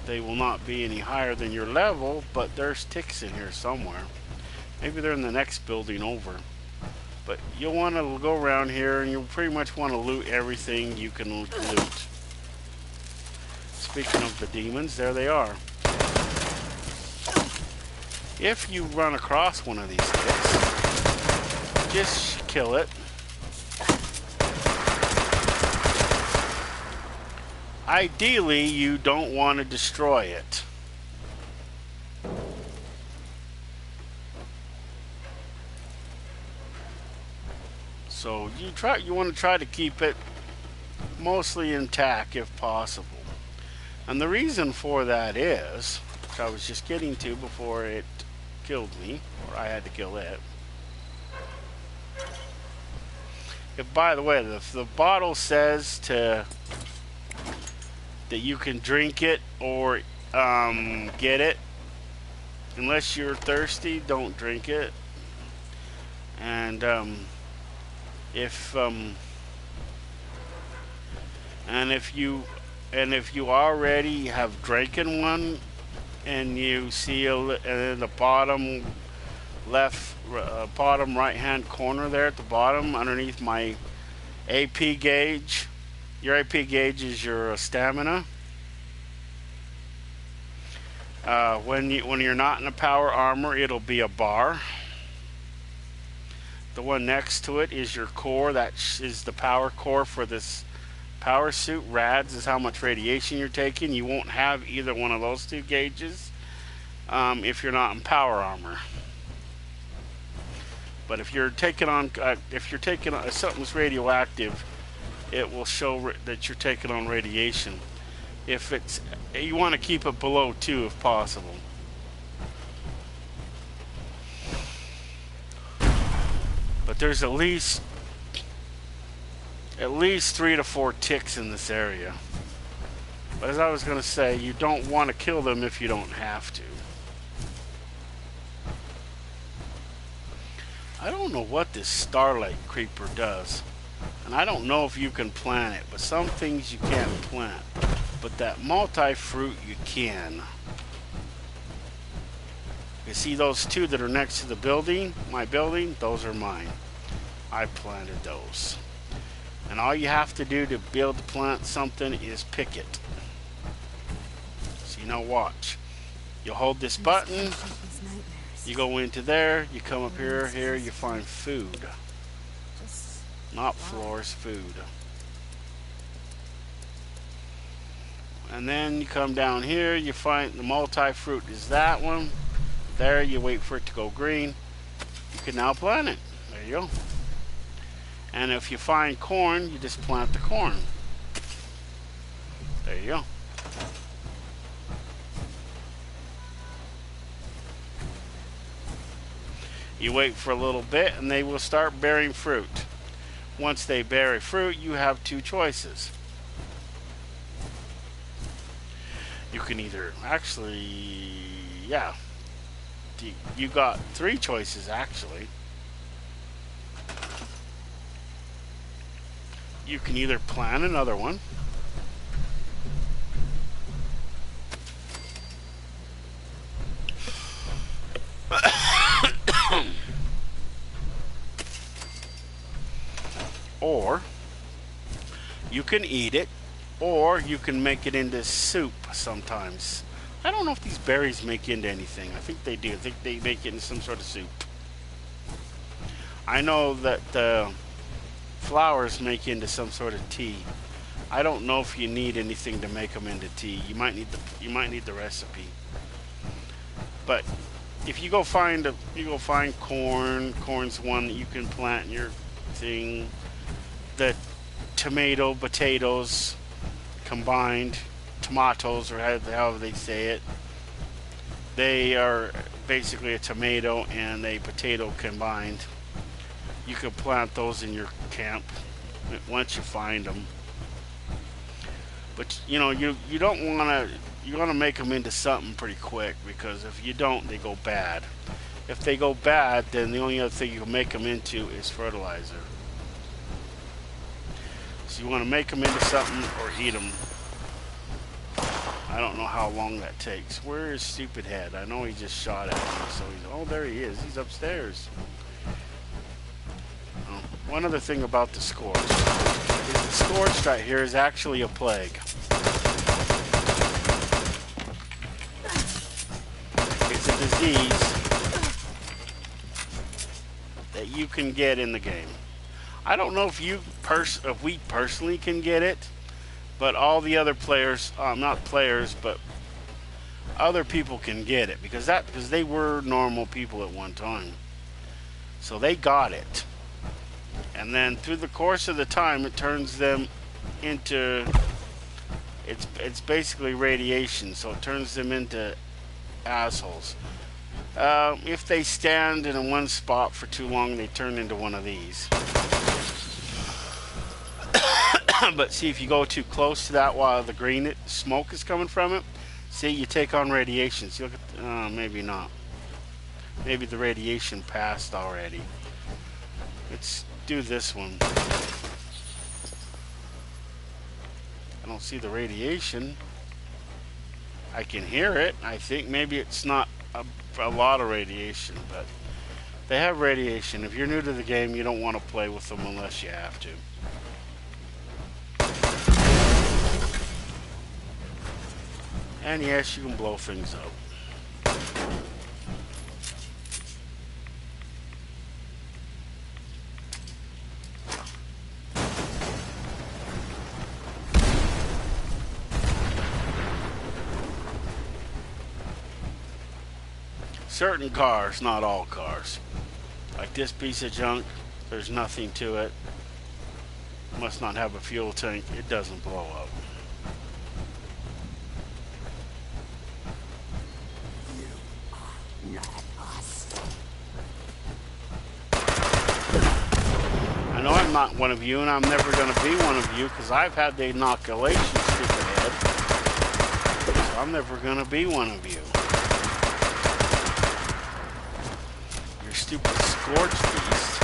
They will not be any higher than your level, but there's ticks in here somewhere. Maybe they're in the next building over. But you'll want to go around here, and you'll pretty much want to loot everything you can loot. Speaking of the demons, there they are. If you run across one of these ticks, just kill it. Ideally, you don't want to destroy it. So you want to try to keep it mostly intact if possible. And the reason for that is, which I was just getting to before it killed me, or I had to kill it. If, by the way, the bottle says that you can drink it or get it, unless you're thirsty, don't drink it. And if you already have drinking one, and you see in the bottom left, bottom right hand corner there at the bottom underneath my AP gauge, your AP gauge is your stamina. When you're not in a power armor, it'll be a bar. The one next to it is your core. That is the power core for this power suit. Rads is how much radiation you're taking. You won't have either one of those two gauges if you're not in power armor. But if you're taking on, if something's radioactive, it will show that you're taking on radiation. If it's, you want to keep it below 2 if possible. But there's at least 3 to 4 ticks in this area. But as I was going to say, you don't want to kill them if you don't have to. I don't know what this starlight creeper does. And I don't know if you can plant it, but some things you can't plant. But that multi-fruit you can. You see those 2 that are next to the building, my building? Those are mine. I planted those. And all you have to do to be able to plant something is pick it. So now watch. You hold this button, you go into there, you come up here, you find food. Not floors, food. And then you come down here, you find the multi-fruit is that one. There, you wait for it to go green. You can now plant it. There you go. And if you find corn, you just plant the corn. There you go. You wait for a little bit and they will start bearing fruit. once they bear a fruit, you have two choices. You can either actually, yeah, you got three choices actually. You can either plant another one, or you can eat it, or you can make it into soup sometimes. I don't know if these berries make into anything. I think they do. I think they make it into some sort of soup. I know that the flowers make into some sort of tea. I don't know if you need anything to make them into tea. You might need the recipe. But if you go find corn. Corn's one that you can plant in your thing. The potatoes combined, tomatoes, or however they say it. They are basically a tomato and a potato combined. You can plant those in your camp once you find them. But you know, you don't want to. You want to make them into something pretty quick, because if you don't, they go bad. If they go bad, then the only other thing you can make them into is fertilizer. So you want to make them into something or eat them. I don't know how long that takes. Where is Stupid Head? I know he just shot at me, so he's... Oh, there he is. He's upstairs. Oh, one other thing about the Scorch is the Scorch right here is actually a plague. It's a disease that you can get in the game. I don't know if we personally can get it, but all the other players, not players, but other people can get it, because they were normal people at one time. So they got it. And then through the course of the time, it turns them into, it's basically radiation, so it turns them into assholes. If they stand in one spot for too long, they turn into one of these. But see, if you go too close to that while the green smoke is coming from it, see, you take on radiation. See, look at, maybe not. Maybe the radiation passed already. Let's do this one. I don't see the radiation. I can hear it. I think maybe it's not a lot of radiation, but they have radiation. If you're new to the game, you don't want to play with them unless you have to. And yes, you can blow things up. Certain cars, not all cars. Like this piece of junk, there's nothing to it. Must not have a fuel tank. It doesn't blow up. I know I'm not one of you, and I'm never going to be one of you, because I've had the inoculation, Stupid Head. So I'm never going to be one of you. Your stupid Scorch Beast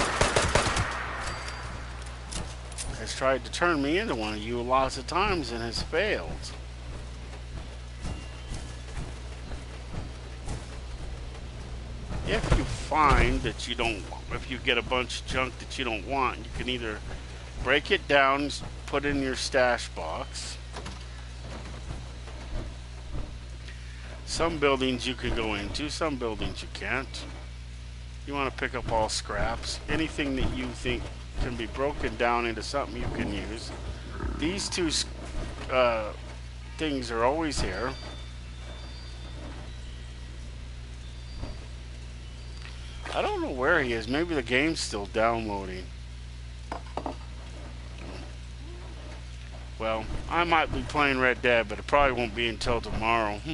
has tried to turn me into one of you lots of times and has failed. If you find that you don't, if you get a bunch of junk that you don't want, you can either break it down, put it in your stash box. Some buildings you can go into, some buildings you can't. You want to pick up all scraps. Anything that you think can be broken down into something you can use. These two things are always here. I don't know where he is. Maybe the game's still downloading. Well, I might be playing Red Dead, but it probably won't be until tomorrow. Do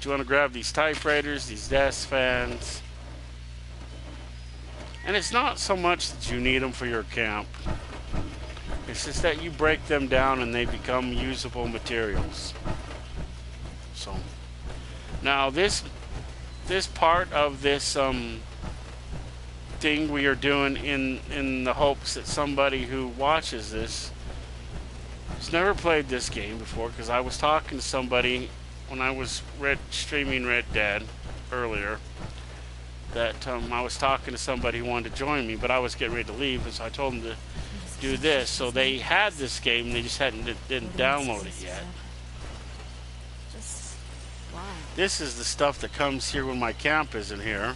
you want to grab these typewriters, these desk fans? And it's not so much that you need them for your camp. It's just that you break them down and they become usable materials. So now this part of this thing we are doing in the hopes that somebody who watches this has never played this game before, because I was talking to somebody when I was streaming Red Dead earlier, that I was talking to somebody who wanted to join me, but I was getting ready to leave, and so I told them to do this. So they had this game, they just didn't download it yet. Just why? This is the stuff that comes here when my camp isn't here.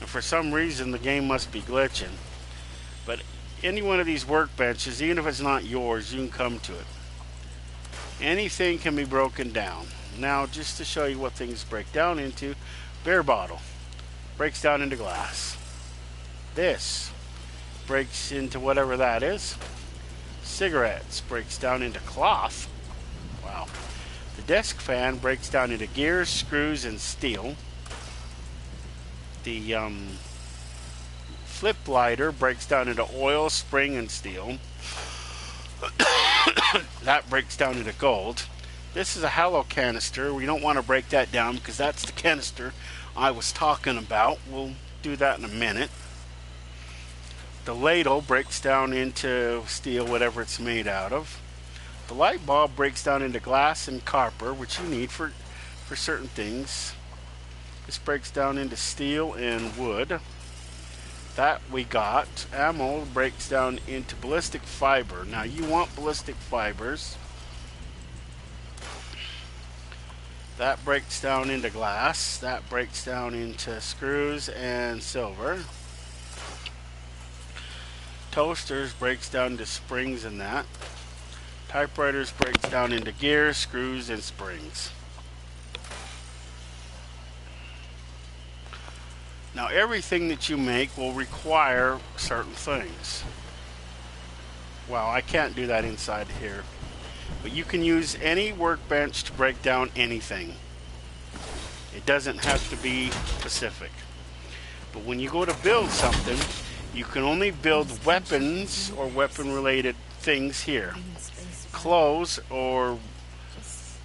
And for some reason the game must be glitching. But any one of these workbenches, even if it's not yours, you can come to it. Anything can be broken down. Now, just to show you what things break down into, beer bottle breaks down into glass. This breaks into whatever that is. Cigarettes breaks down into cloth. Wow. The desk fan breaks down into gears, screws, and steel. The flip lighter breaks down into oil, spring, and steel. That breaks down into gold. This is a hollow canister. We don't want to break that down because that's the canister I was talking about. We'll do that in a minute. The ladle breaks down into steel, whatever it's made out of. The light bulb breaks down into glass and copper, which you need for certain things. This breaks down into steel and wood. That we got. Ammo breaks down into ballistic fiber. Now you want ballistic fibers. That breaks down into glass. That breaks down into screws and silver. Toasters breaks down into springs and that. Typewriters breaks down into gears, screws, and springs. Now everything that you make will require certain things. Well, I can't do that inside here. But you can use any workbench to break down anything. It doesn't have to be specific. But when you go to build something, you can only build weapons or weapon-related things here. Clothes or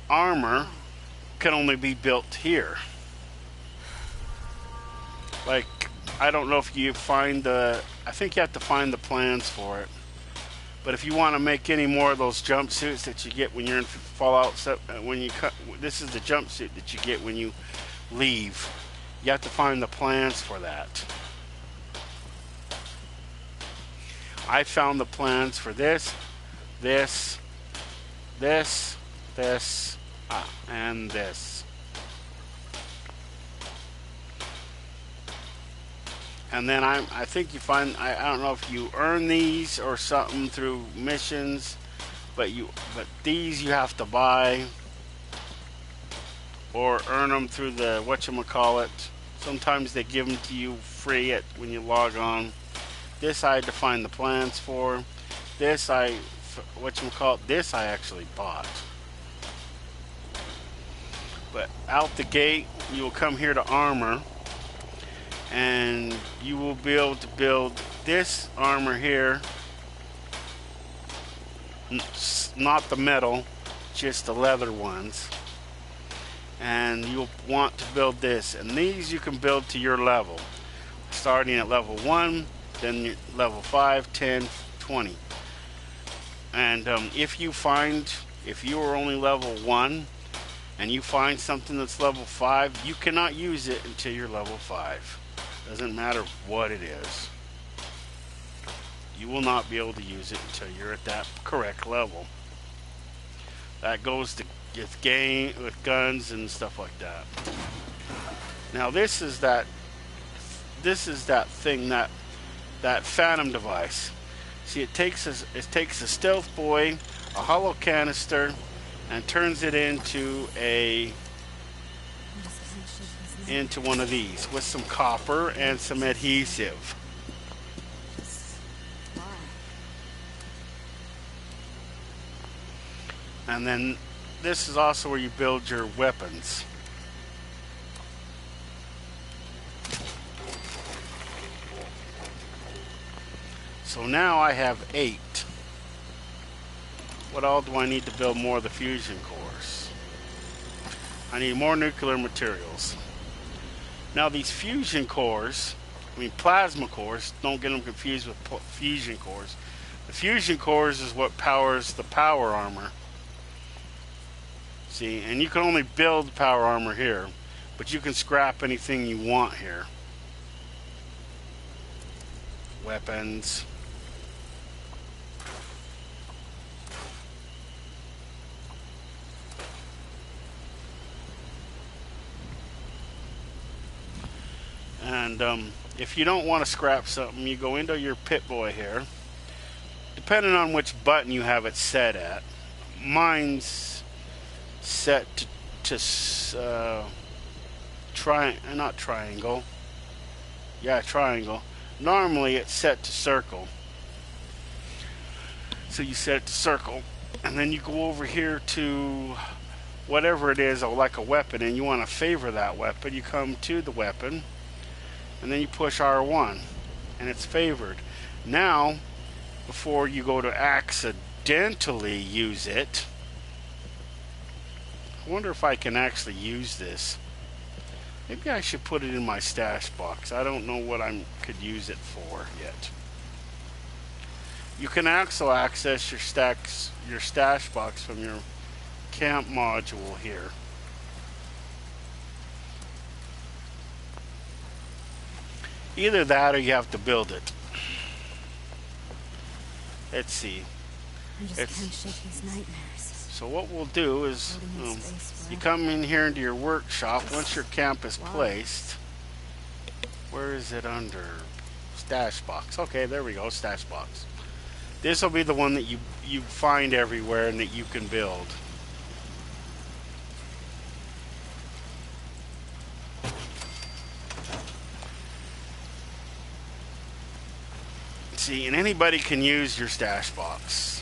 armor can only be built here. Like, I don't know if you find I think you have to find the plans for it. But if you want to make any more of those jumpsuits that you get when you're in Fallout, this is the jumpsuit that you get when you leave. You have to find the plans for that. I found the plans for this, and this. And then I think you find, I don't know if you earn these or something through missions, but these you have to buy or earn them through the whatchamacallit. Sometimes they give them to you free when you log on. This I had to find the plans for. This this I actually bought. But out the gate, you'll come here to armor. And you will be able to build this armor here, not the metal, just the leather ones. And you'll want to build this, and these you can build to your level, starting at level 1, then level 5, 10, 20. And if you are only level 1 and you find something that's level 5, you cannot use it until you're level 5. Doesn't matter what it is. You will not be able to use it until you're at that correct level. That goes to with guns and stuff like that. Now this is that thing, that phantom device. See, it takes a stealth boy, a hollow canister, and turns it into one of these with some copper and some adhesive. And then this is also where you build your weapons. So now I have 8. What all do I need to build more of the fusion cores? I need more nuclear materials. Now these fusion cores, I mean plasma cores, don't get them confused with fusion cores. The fusion cores is what powers the power armor. See, and you can only build power armor here, but you can scrap anything you want here. Weapons. And if you don't want to scrap something, you go into your Pip-Boy here. Depending on which button you have it set at. Mine's set to not triangle. Yeah, triangle. Normally it's set to circle. So you set it to circle, and then you go over here to whatever it is, like a weapon, and you want to favor that weapon. You come to the weapon, and then you push R1, and it's favored. Now, before you go to accidentally use it, I wonder if I can actually use this. Maybe I should put it in my stash box. I don't know what I could use it for yet. You can also access your stash box from your camp module here. Either that or you have to build it. Let's see. I just can't shake these nightmares. So what we'll do is you come in here into your workshop. Once your camp is placed, where is it under? Stash box. Okay, there we go, stash box. This will be the one that you find everywhere and that you can build. See, and anybody can use your stash box.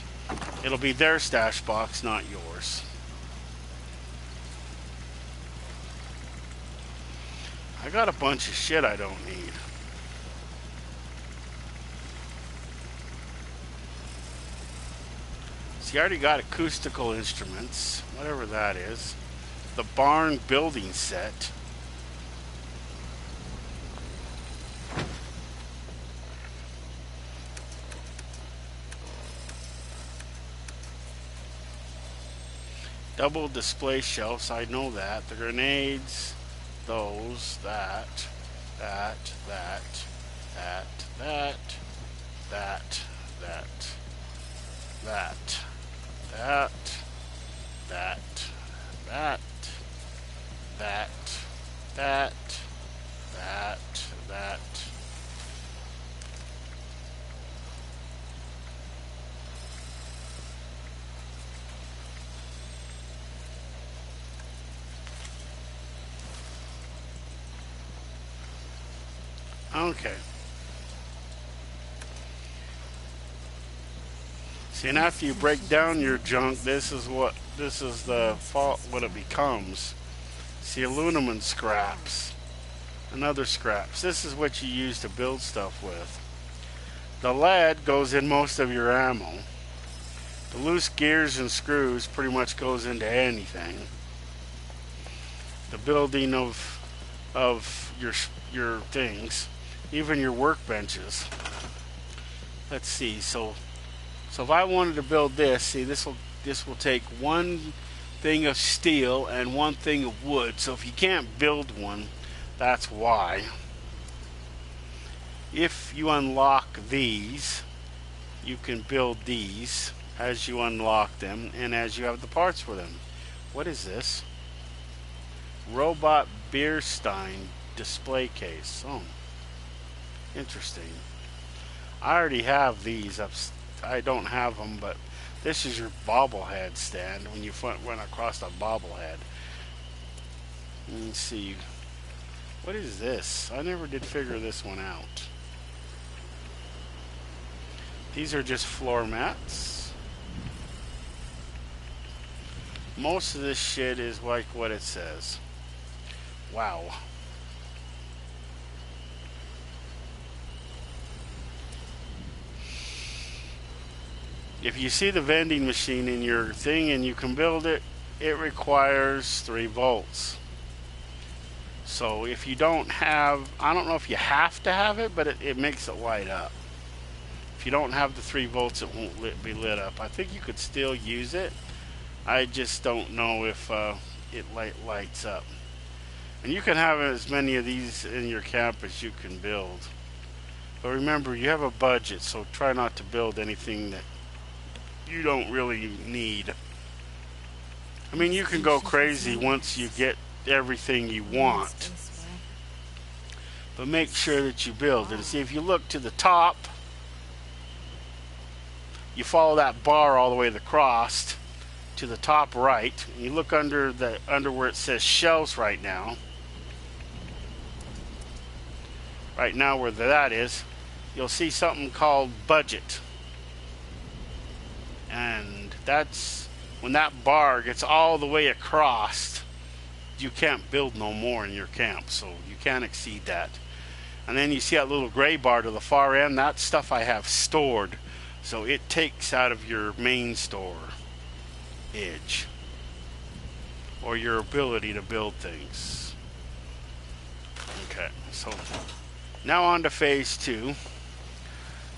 It'll be their stash box, not yours. I got a bunch of shit I don't need. See, I already got acoustical instruments, whatever that is. The barn building set. Double display shelves, I know that. The grenades, those, that, that, that, that, that, that, that, that, that, that, that, that, that, that. Okay. See, and after you break down your junk, this is the fault what it becomes. See, aluminum scraps and other scraps. This is what you use to build stuff with. The lead goes in most of your ammo. The loose gears and screws pretty much goes into anything. The building of your things. Even your workbenches. Let's see. So if I wanted to build this, see, this will take one thing of steel and one thing of wood. So if you can't build one, that's why. If you unlock these, you can build these as you unlock them and as you have the parts for them. What is this? Robot beer stein display case. Oh. Interesting. I already have these. I don't have them, but this is your bobblehead stand when you run across a bobblehead. Let me see. What is this? I never did figure this one out. These are just floor mats. Most of this shit is like what it says. Wow. if you see the vending machine in your thing and you can build it, it requires 3 volts. So if you don't have, I don't know if you have to have it, but it makes it light up. If you don't have the 3 volts, it won't be lit up. I think you could still use it. I just don't know if it lights up. And you can have as many of these in your camp as you can build. But remember, you have a budget, so try not to build anything that you don't really need. I mean, you can go crazy once you get everything you want. But make sure that you build. And see, if you look to the top, you follow that bar all the way across to the top right. And you look under where it says shelves right now. Right now where that is, you'll see something called budget. And that's when that bar gets all the way across, you can't build no more in your camp, so you can't exceed that. And then you see that little gray bar to the far end, that stuff I have stored, so it takes out of your main store edge or your ability to build things. Okay, so now on to phase 2.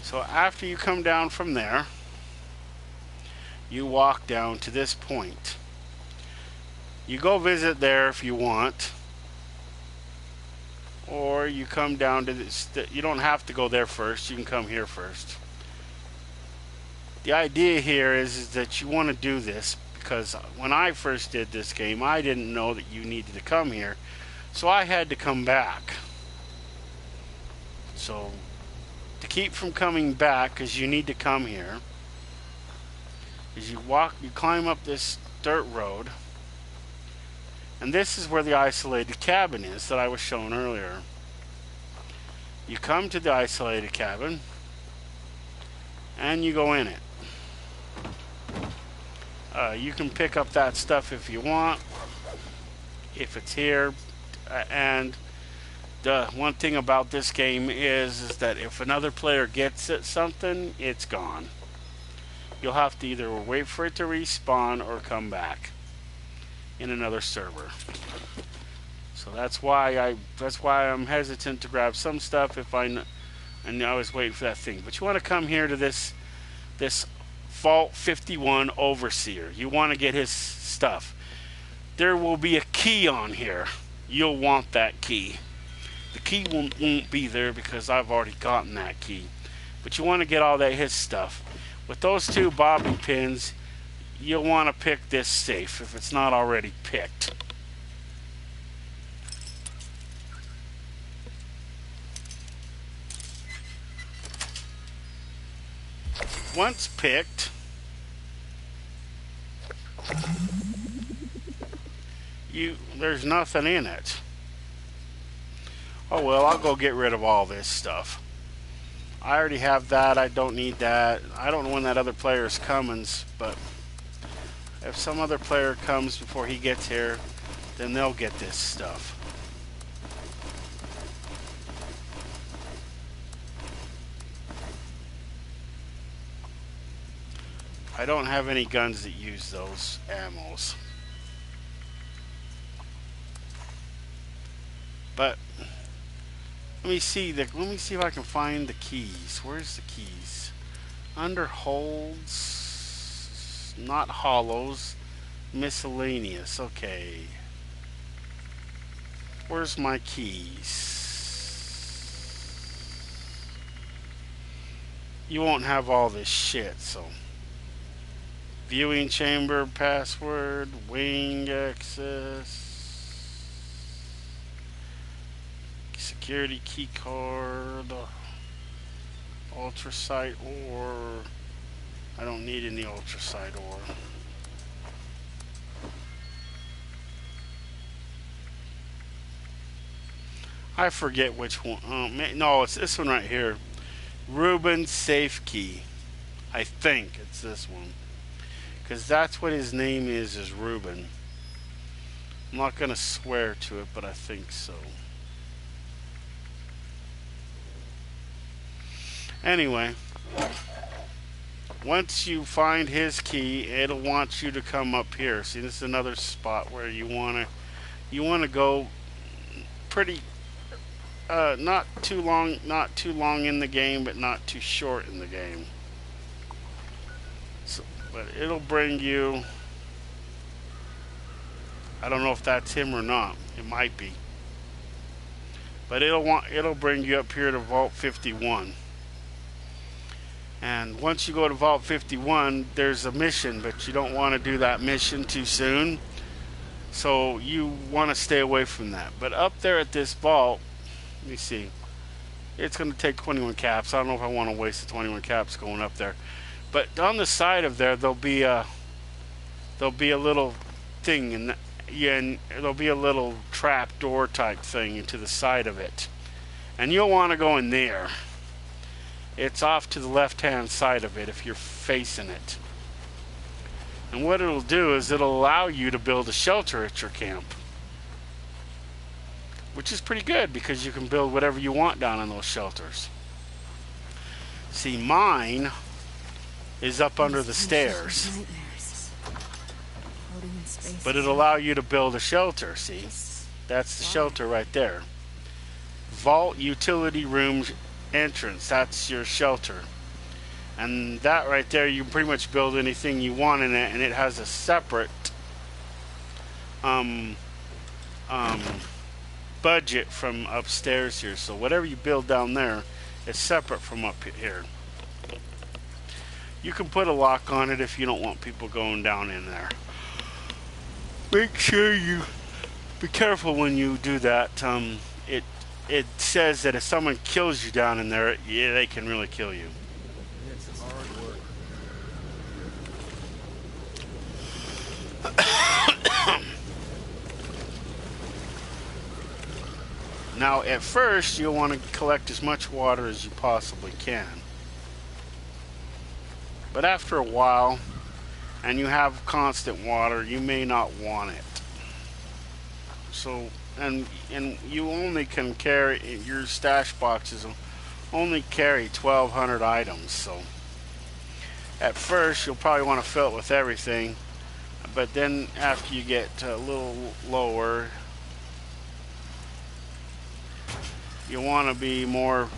So after you come down from there, you walk down to this point. You go visit there if you want, or you come down to this. You don't have to go there first, you can come here first. The idea here is that you want to do this because when I first did this game, I didn't know that you needed to come here, so I had to come back. So to keep from coming back, because you need to come here, is you climb up this dirt road, and this is where the isolated cabin is that I was shown earlier. You come to the isolated cabin and you go in it. You can pick up that stuff if you want, if it's here. And the one thing about this game is that if another player gets it something, it's gone. You'll have to either wait for it to respawn or come back in another server. So that's why I'm hesitant to grab some stuff if I was waiting for that thing. But you want to come here to this Vault 51 Overseer. You want to get his stuff. There will be a key on here. You'll want that key. The key won't be there because I've already gotten that key. But you want to get all his stuff. With those 2 bobby pins, you'll want to pick this safe if it's not already picked. Once picked, there's nothing in it. Oh well, I'll go get rid of all this stuff. I already have that. I don't need that. I don't know when that other player is coming, but if some other player comes before he gets here, then they'll get this stuff. I don't have any guns that use those ammos. But let me see if I can find the keys. Where's the keys? Under holds, not hollows, miscellaneous. Okay. Where's my keys? You won't have all this shit, so. Viewing chamber password, wing access. Security key card, ultrasite ore. I don't need any ultrasite ore. I forget which one. No, it's this one right here. Ruben safe key. I think it's this one. Because that's what his name is Ruben. I'm not going to swear to it, but I think so. Anyway, once you find his key, it'll want you to come up here. See, this is another spot where you wanna go pretty not too long in the game, but not too short in the game. So, but it'll bring you. I don't know if that's him or not. It might be. But it'll bring you up here to Vault 51. And once you go to Vault 51, there's a mission, but you don't want to do that mission too soon. So you want to stay away from that. But up there at this vault, let me see. It's going to take 21 caps. I don't know if I want to waste the 21 caps going up there. But on the side of there, there'll be a little thing, and there'll be a little trap door type thing into the side of it. And you'll want to go in there. It's off to the left-hand side of it if you're facing it. And what it'll do is it'll allow you to build a shelter at your camp. Which is pretty good because you can build whatever you want down in those shelters. See, mine is up under the stairs. But it'll allow you to build a shelter, see? That's the shelter right there. Vault utility room entrance, that's your shelter. And that right there, you can pretty much build anything you want in it, and it has a separate budget from upstairs here. So whatever you build down there is separate from up here. You can put a lock on it if you don't want people going down in there. Make sure you be careful when you do that. It says that if someone kills you down in there, yeah, they can really kill you. It's hard work. Now, at first, you'll want to collect as much water as you possibly can. But after a while, and you have constant water, you may not want it. So, and you only can carry, your stash boxes will only carry 1,200 items. So, at first, you'll probably want to fill it with everything. But then, after you get a little lower, you want to be more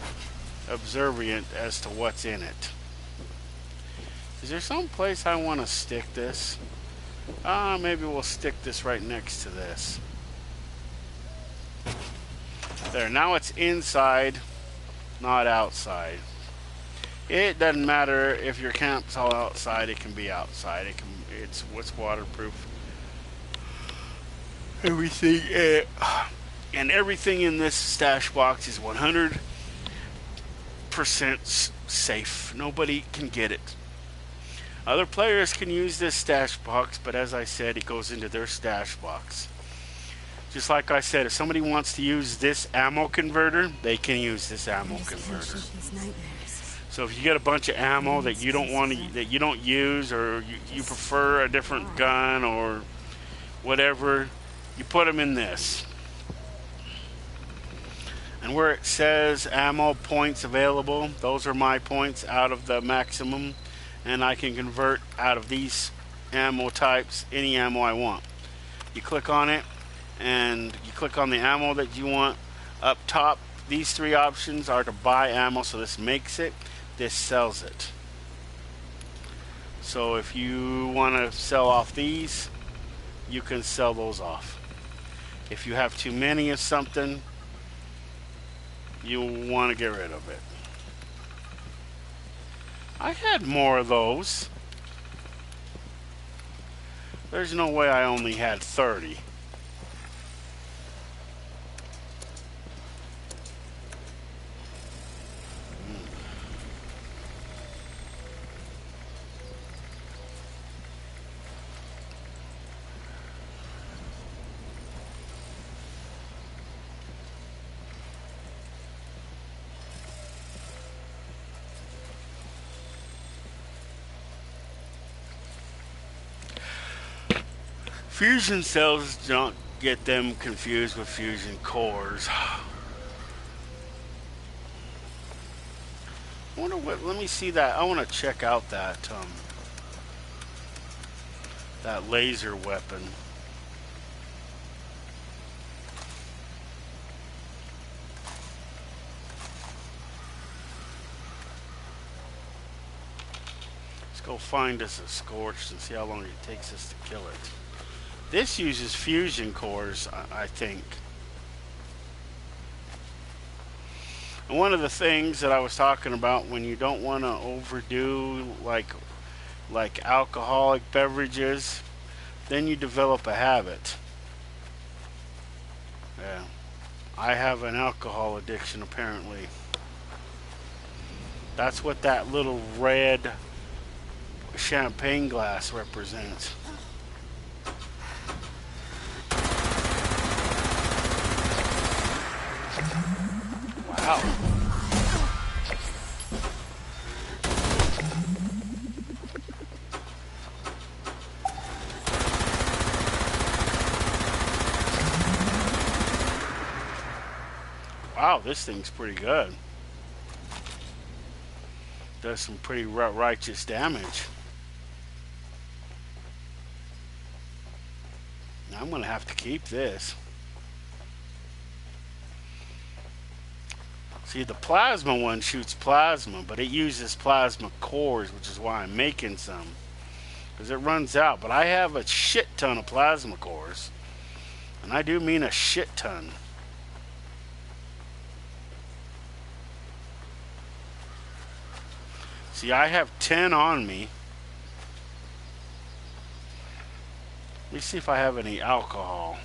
observant as to what's in it. Is there some place I want to stick this? Maybe we'll stick this right next to this. There, now it's inside, not outside. It doesn't matter if your camp's all outside, it can be outside. It's waterproof. Everything, and everything in this stash box is 100% safe. Nobody can get it. Other players can use this stash box, but as I said, it goes into their stash box. Just like I said, if somebody wants to use this ammo converter, they can use this ammo converter. So if you get a bunch of ammo that you don't want to, that you don't use, or you prefer a different gun or whatever, you put them in this. And where it says ammo points available, those are my points out of the maximum. And I can convert out of these ammo types any ammo I want. You click on it, and you click on the ammo that you want. Up top, these three options are to buy ammo, so this makes it, this sells it. So if you want to sell off these, you can sell those off. If you have too many of something, you'll want to get rid of it. I had more of those. There's no way I only had 30. Fusion cells, don't get them confused with fusion cores. I wonder what. Let me see that. I want to check out that that laser weapon. Let's go find us a Scorch and see how long it takes us to kill it. This uses fusion cores, I think. And one of the things that I was talking about, when you don't want to overdo like alcoholic beverages, then you develop a habit. Yeah, I have an alcohol addiction apparently. That's what that little red champagne glass represents. Wow. Wow, this thing's pretty good. Does some pretty righteous damage. Now I'm gonna have to keep this. See, the plasma one shoots plasma, but it uses plasma cores, which is why I'm making some. Because it runs out. But I have a shit ton of plasma cores. And I do mean a shit ton. See, I have 10 on me. Let me see if I have any alcohol.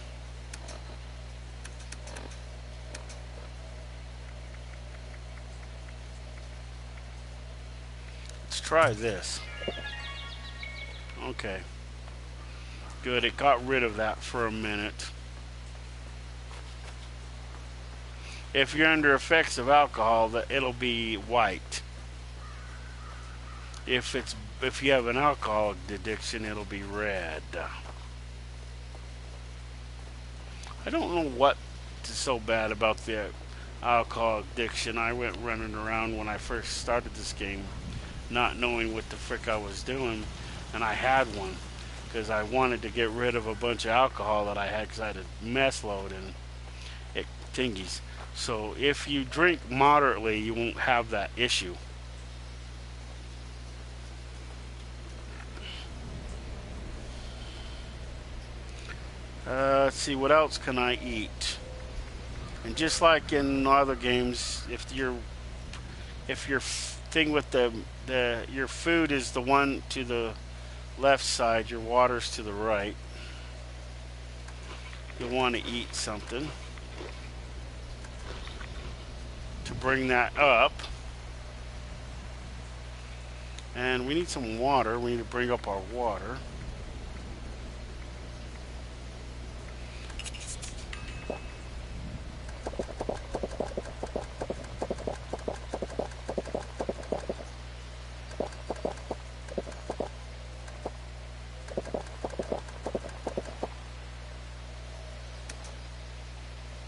Try this. Okay. Good, it got rid of that for a minute. If you're under effects of alcohol, it'll be white. If you have an alcohol addiction, it'll be red. I don't know what is so bad about the alcohol addiction. I went running around when I first started this game, not knowing what the frick I was doing, and I had one because I wanted to get rid of a bunch of alcohol that I had because I had a mess load and it tingies. So if you drink moderately, you won't have that issue. Let's see, what else can I eat? And just like in other games, if your thing with your food is the one to the left side, your water's to the right, you'll want to eat something to bring that up. And we need some water. We need to bring up our water.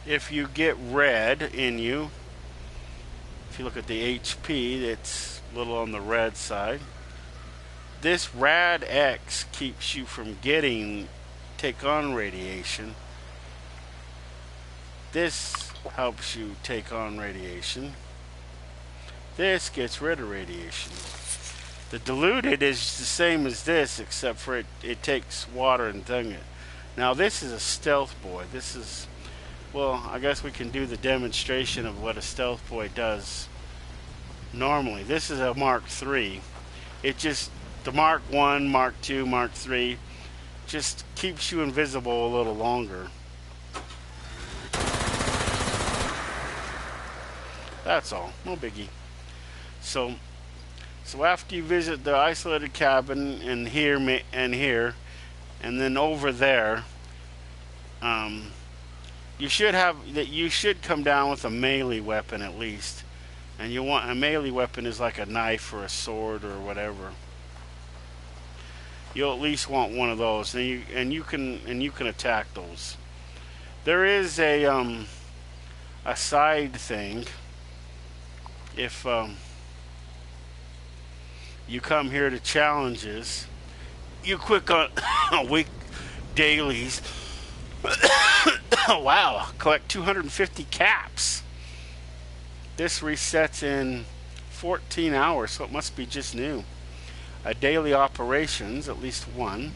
If you get red in you, if you look at the HP, it's a little on the red side. This rad X keeps you from take on radiation. This helps you take on radiation. This gets rid of radiation. The diluted is the same as this, except for it takes water and thing it. Now this is a stealth boy. This is, well, I guess we can do the demonstration of what a stealth boy does normally. This is a Mark III. It just, the Mark 1, Mark 2, Mark 3 just keeps you invisible a little longer. That's all, no biggie. So after you visit the isolated cabin and here and then over there, you should come down with a melee weapon at least. And you want a melee weapon is like a knife or a sword or whatever. You'll at least want one of those, and you can attack those. There is a side thing. If You come here to challenges. You click on week dailies. Wow, collect 250 caps. This resets in 14 hours, so it must be just new. A daily operations, at least one.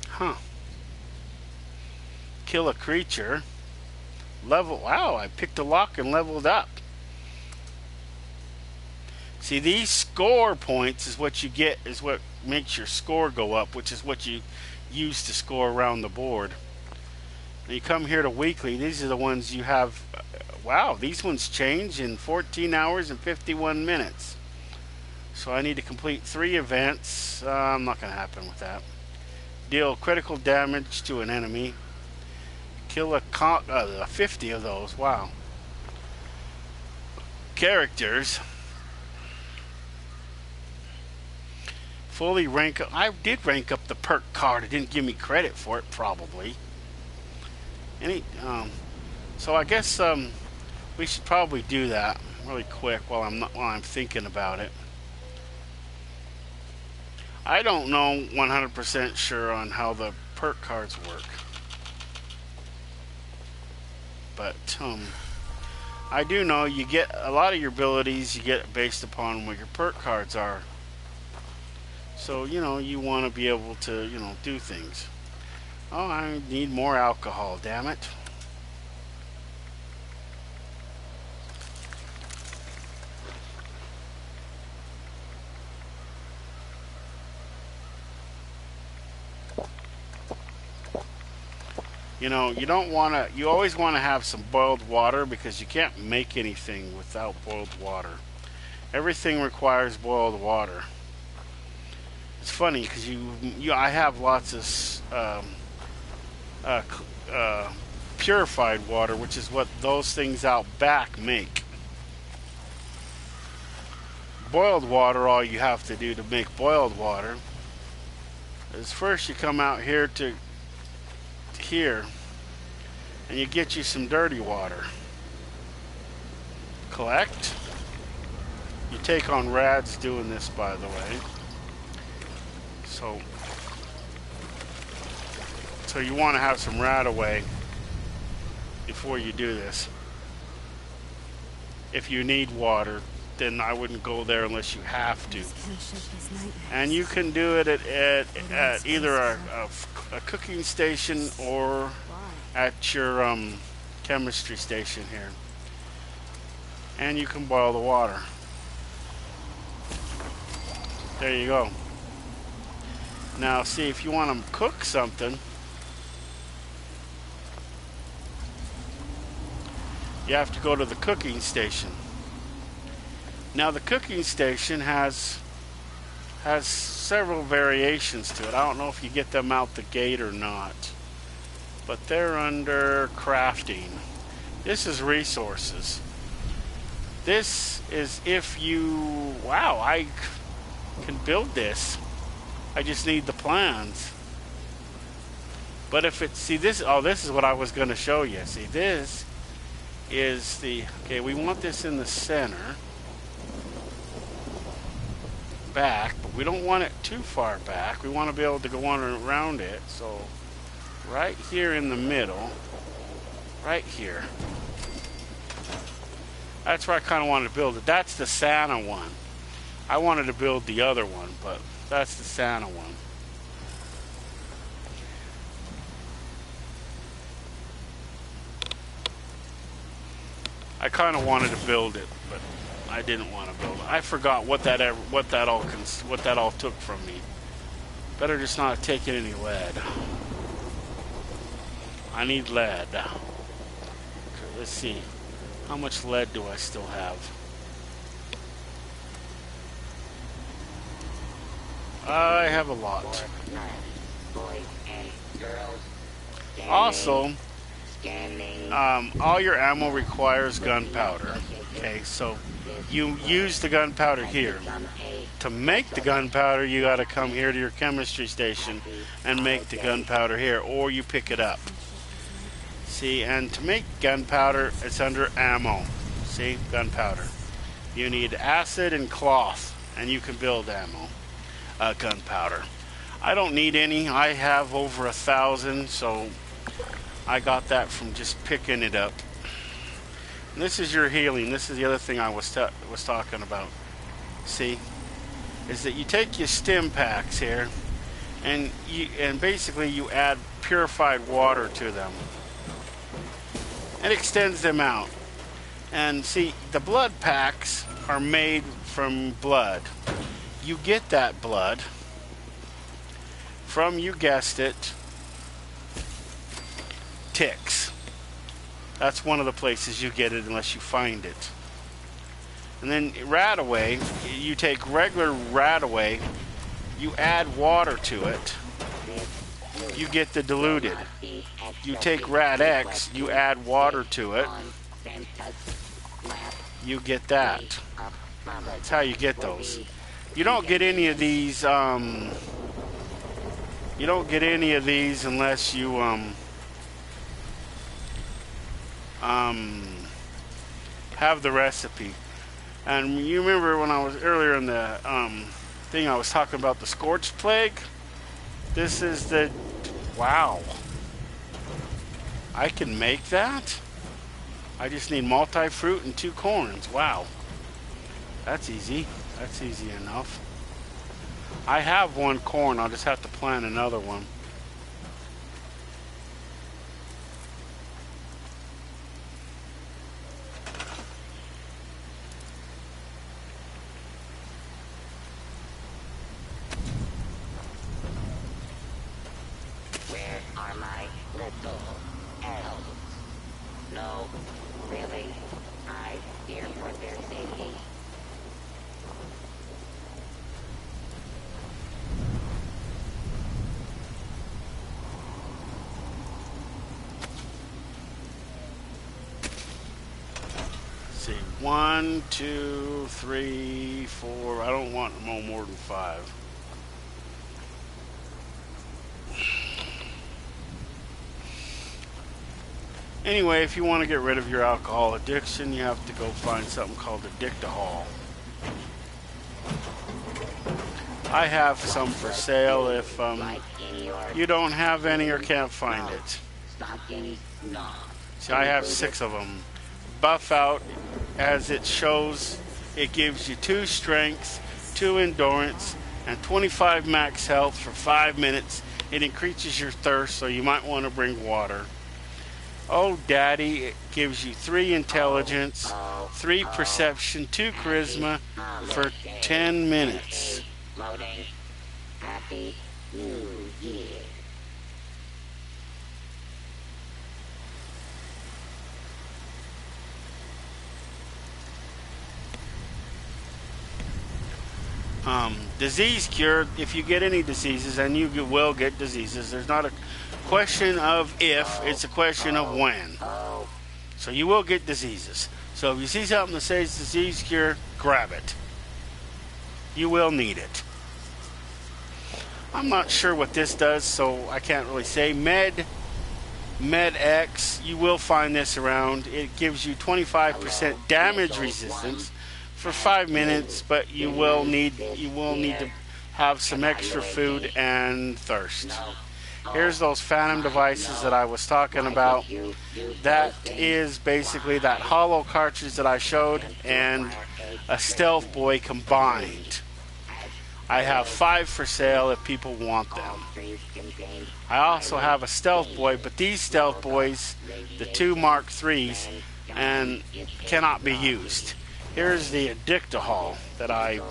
Huh. Kill a creature. Level, wow, I picked a lock and leveled up. See, these score points is what you get, is what makes your score go up, which is what you use to score around the board. And you come here to weekly, these are the ones you have. Wow, these ones change in 14 hours and 51 minutes. So I need to complete 3 events. I'm not going to happen with that. Deal critical damage to an enemy. Kill a 50 of those. Wow. Characters. Fully rank up. I did rank up the perk card. It didn't give me credit for it, probably. So I guess we should probably do that really quick while I'm thinking about it. I don't know 100% sure on how the perk cards work, but I do know you get a lot of your abilities you get based upon what your perk cards are. So you want to be able to do things. Oh, I need more alcohol, damn it. You always want to have some boiled water, because you can't make anything without boiled water. Everything requires boiled water. It's funny because I have lots of purified water, which is what those things out back make. Boiled water, all you have to do to make boiled water is first you come out here to here and you get you some dirty water. Collect. You take on rads doing this, by the way. So you want to have some rad away before you do this. If you need water, then I wouldn't go there unless you have to. And you can do it at either a cooking station or at your chemistry station here. And you can boil the water. There you go. Now see, if you want to cook something, you have to go to the cooking station. Now the cooking station has several variations to it. I don't know if you get them out the gate or not, but they're under crafting. This is resources. This is if you, wow, I can build this. I just need the plans. But if it's, see this, oh, this is what I was going to show you. See, this is the, okay, we want this in the center. Back, but we don't want it too far back. We want to be able to go on around it. So right here in the middle, right here, that's where I kind of wanted to build it. That's the Santa one. I wanted to build the other one, but that's the Santa one. I kind of wanted to build it, but I didn't want to build it. I forgot what that all took from me. Better just not have taken any lead. I need lead. Okay, let's see. How much lead do I still have? I have a lot. Also, all your ammo requires gunpowder. Okay, so you use the gunpowder here. To make the gunpowder, you got to come here to your chemistry station and make the gunpowder here, or you pick it up. See, and to make gunpowder, it's under ammo. See, gunpowder. You need acid and cloth. and you can build ammo, gunpowder. I don't need any. I have over 1,000, so I got that from just picking it up. And this is your healing. This is the other thing I was talking about. See, is that you take your stim packs here, and basically you add purified water to them. It extends them out. And see, the blood packs are made from blood. You get that blood from, you guessed it, ticks. That's one of the places you get it unless you find it. And then Radaway, you take regular Radaway, you add water to it, you get the diluted. You take Rad-X, you add water to it, you get that. That's how you get those. You don't get any of these, unless you, have the recipe. And you remember when I was earlier in the thing, I was talking about the Scorch Plague? This is the, wow. I can make that? I just need multi-fruit and 2 corns. Wow. That's easy. That's easy enough. I have 1 corn. I'll just have to plant another one. Where are my little elves? No, really. I fear for their safety. See, 1, 2, 3, 4. I don't want no more than 5. Anyway, if you want to get rid of your alcohol addiction, you have to go find something called Addictahol. I have some for sale if you don't have any or can't find it. See, I have 6 of them. Buff out, as it shows, it gives you 2 strength, 2 endurance, and 25 max health for 5 minutes. It increases your thirst, so you might want to bring water. Oh Daddy, it gives you 3 intelligence, 3 perception, 2 charisma for 10 minutes. Happy New Year. Disease cure, if you get any diseases, and you will get diseases, there's not a question of if, it's a question of when. So you will get diseases. So if you see something that says disease cure, grab it. You will need it. I'm not sure what this does, so I can't really say. Med-X, you will find this around. It gives you 25% damage resistance for 5 minutes, but you will need to have some extra food and thirst. Here's those phantom devices that I was talking about. That is basically that hollow cartridge that I showed and a stealth boy combined. I have 5 for sale if people want them. I also have a stealth boy, but these stealth boys, the 2 Mark IIIs, and cannot be used. Here's the Addictahol that I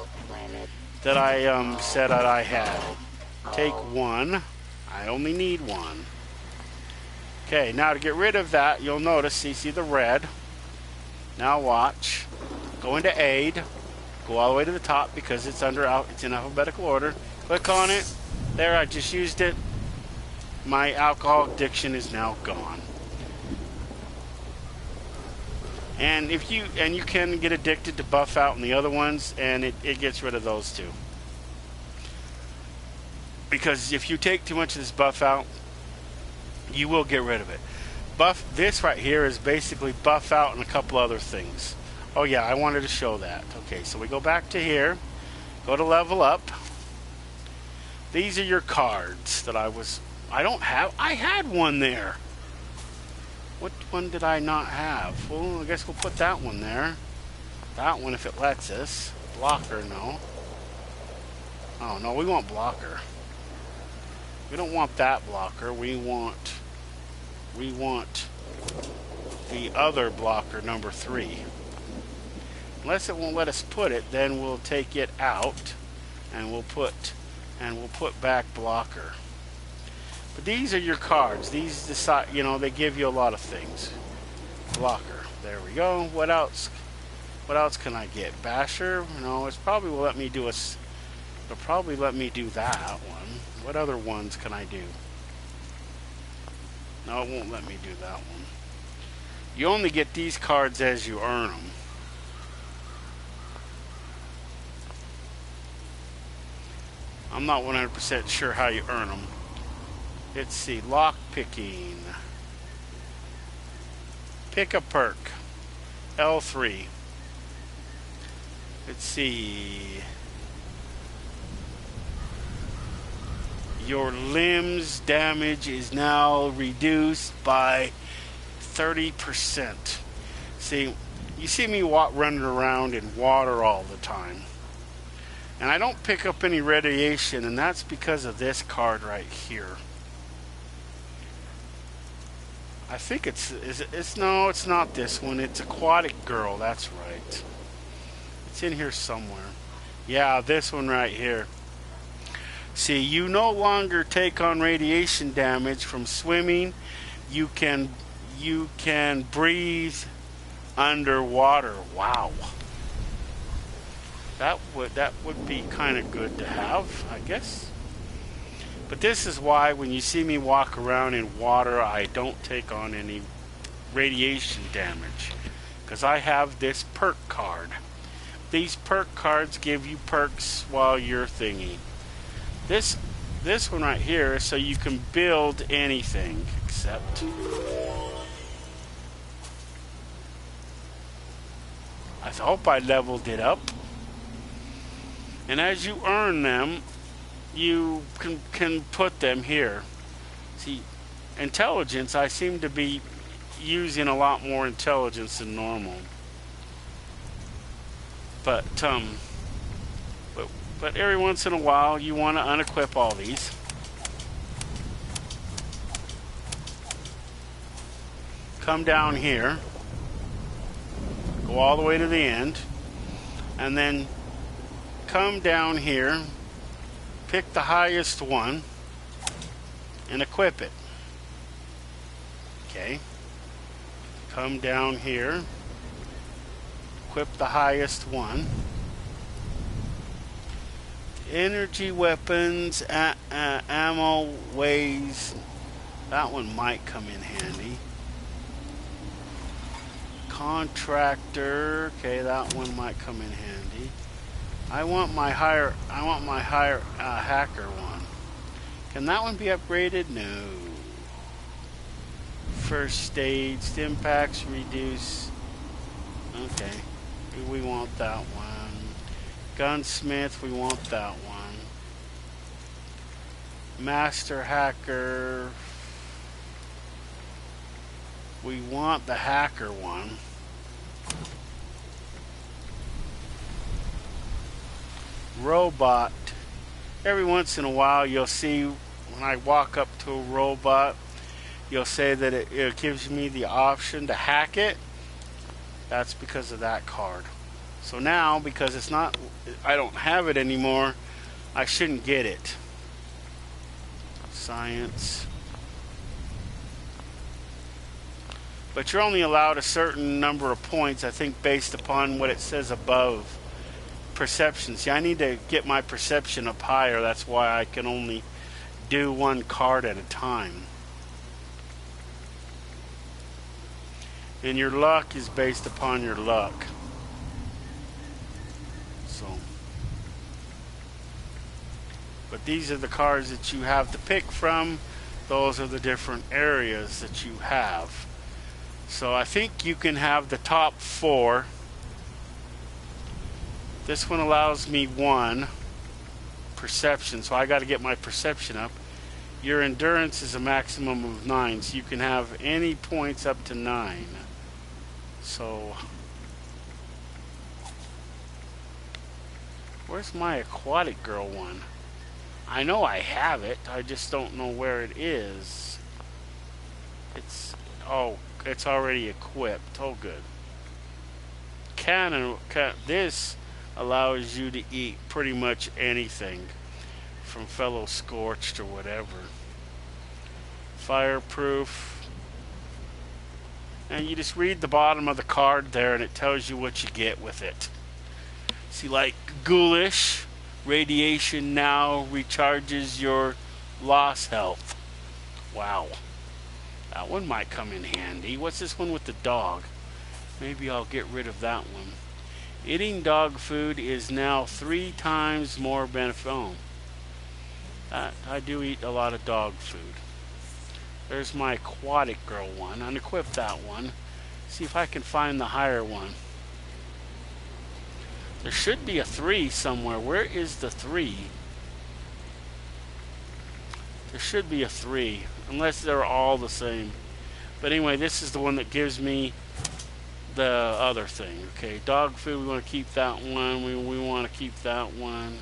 said that I had. Take 1. I only need 1. Okay, now to get rid of that, you'll notice, you see the red. Now watch. Go into aid. Go all the way to the top because it's in alphabetical order. Click on it. There, I just used it. My alcohol addiction is now gone. And you can get addicted to buff out and the other ones, and it gets rid of those too. Because if you take too much of this buff out, you will get rid of it. This right here is basically buff out and a couple other things. Oh yeah, I wanted to show that. Okay, so we go back to here. Go to level up. These are your cards that I don't have. I had one there. What one did I not have? Well, I guess we'll put that one there. That one if it lets us. Blocker, no. Oh, no, we want blocker. We don't want that blocker. We want the other blocker, number 3. Unless it won't let us put it, then we'll take it out and we'll put back blocker. But these are your cards. These decide, they give you a lot of things. Blocker. There we go. What else? What else can I get? Basher? No, it's probably will let me do it'll probably let me do that one. What other ones can I do? No, it won't let me do that one. You only get these cards as you earn them. I'm not 100% sure how you earn them. Let's see, lock picking. Pick a perk. L3. Let's see. Your limbs damage is now reduced by 30%. See, you see me running around in water all the time. And I don't pick up any radiation, and that's because of this card right here. I think no, it's not this one. It's Aquatic Girl, that's right. It's in here somewhere. Yeah, this one right here. See, you no longer take on radiation damage from swimming. You can breathe underwater. Wow. That would be kind of good to have, I guess. But this is why when you see me walk around in water, I don't take on any radiation damage, because I have this perk card. These perk cards give you perks while you're thingy. This one right here is so you can build anything, except I hope I leveled it up. And as you earn them, you can put them here. See, intelligence, I seem to be using a lot more intelligence than normal. But every once in a while, you want to unequip all these. Come down here. Go all the way to the end. And then come down here. Pick the highest one. And equip it. Okay. Come down here. Equip the highest one. Energy weapons, ammo, ways. That one might come in handy. Contractor. Okay, that one might come in handy. I want my hacker one. Can that one be upgraded? No. First aid, stim packs, reduce. Okay, we want that one. Gunsmith, we want that one. Master hacker. We want the hacker one. Robot. Every once in a while you'll see when I walk up to a robot, you'll say that it gives me the option to hack it. That's because of that card. So now, because I don't have it anymore, I shouldn't get it. Science. But you're only allowed a certain number of points, I think, based upon what it says above. Perception. See, I need to get my perception up higher. That's why I can only do one card at a time. And your luck is based upon your luck. So, but these are the cards that you have to pick from. Those are the different areas that you have. So I think you can have the top 4 This one allows me 1 perception, so I got to get my perception up. Your endurance is a maximum of 9, so you can have any points up to 9. So, where's my aquatic girl one? I know I have it, I just don't know where it is. It's already equipped. Oh, good. This allows you to eat pretty much anything from fellow Scorched or whatever. Fireproof. And you just read the bottom of the card there and it tells you what you get with it. See, like ghoulish, radiation now recharges your lost health. Wow. That one might come in handy. What's this one with the dog? Maybe I'll get rid of that one. Eating dog food is now 3 times more beneficial. I do eat a lot of dog food. There's my aquatic girl one. Unequip that one. See if I can find the higher one. There should be a 3 somewhere. Where is the 3? There should be a 3. Unless they're all the same. But anyway, this is the one that gives me the other thing. Okay, dog food, we want to keep that one. We want to keep that one.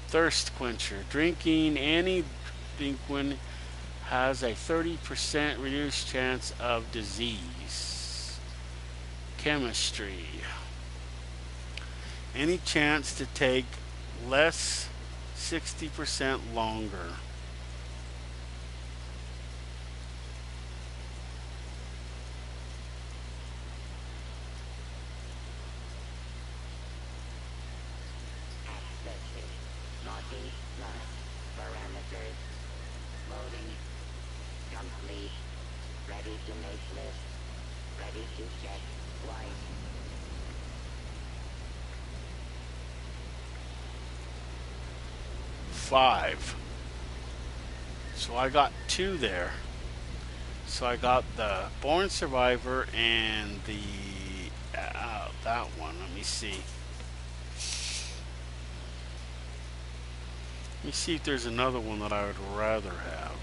Thirst quencher. Drinking any liquid has a 30% reduced chance of disease. Chemistry. Any chance to take less 60% longer. Five. So I got 2 there. So I got the Born Survivor and the that one. Let me see. Let me see if there's another one that I would rather have.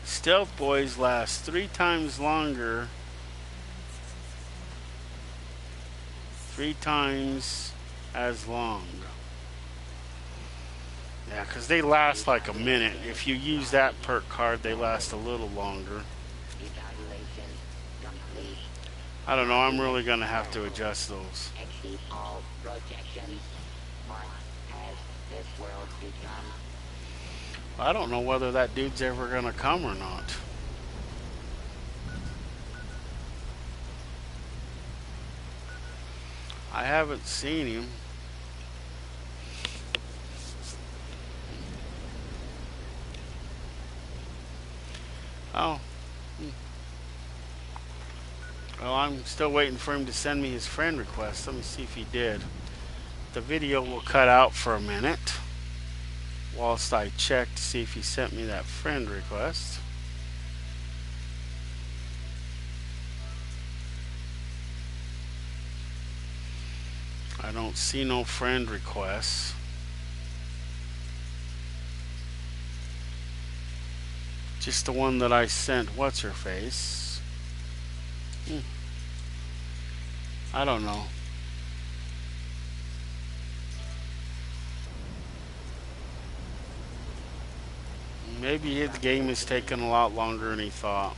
Stealth boys last 3 times longer. 3 times as long. Yeah, because they last like a minute. If you use that perk card, they last a little longer. I don't know, I'm really going to have to adjust those. I don't know whether that dude's ever going to come or not. I haven't seen him. Oh. Well, I'm still waiting for him to send me his friend request. Let me see if he did. The video will cut out for a minute whilst I check to see if he sent me that friend request. I don't see no friend requests. Just the one that I sent. What's her face? I don't know. Maybe the game is taking a lot longer than he thought.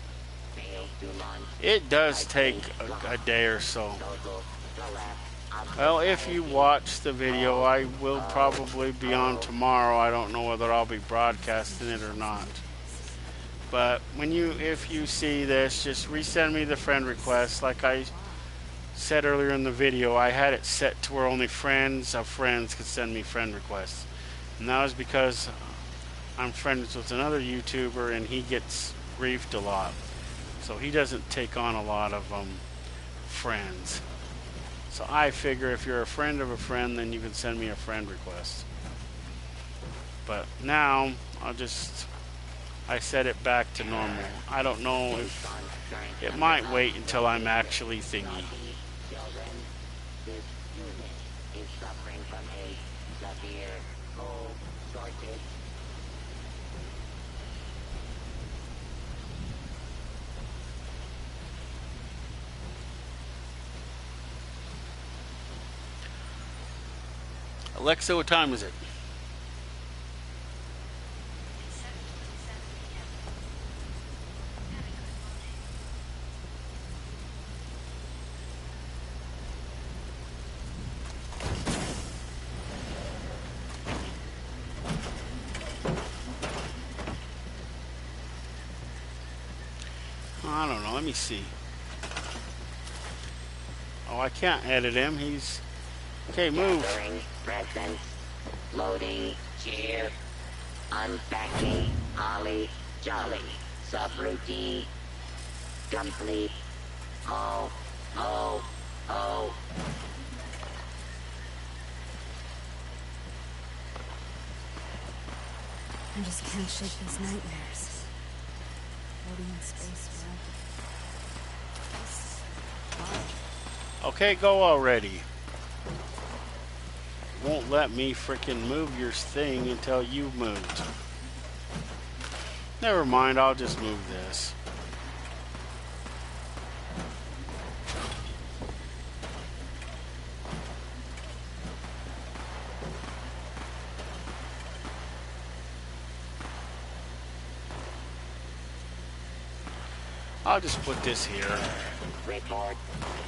It does take a day or so. Well, if you watch the video, I will probably be on tomorrow. I don't know whether I'll be broadcasting it or not. But if you see this, just resend me the friend request. Like I said earlier in the video, I had it set to where only friends of friends could send me friend requests. And that was because I'm friends with another YouTuber and he gets griefed a lot. So he doesn't take on a lot of friends. So I figure if you're a friend of a friend, then you can send me a friend request. But now, I'll just I set it back to normal. I don't know if it might wait until I'm actually thingy. Children, this unit is suffering from a severe coal shortage. Alexa, what time is it? I don't know. Let me see. Oh, I can't edit him. He's... Okay, move. Gathering presents, loading, cheer, unpacking, holly, jolly, subroutine, complete, oh, oh, oh. I just can't shake these nightmares. Floating in space forever. Okay, go already. Won't let me frickin' move your thing until you've moved. Never mind, I'll just move this. I'll just put this here. Report,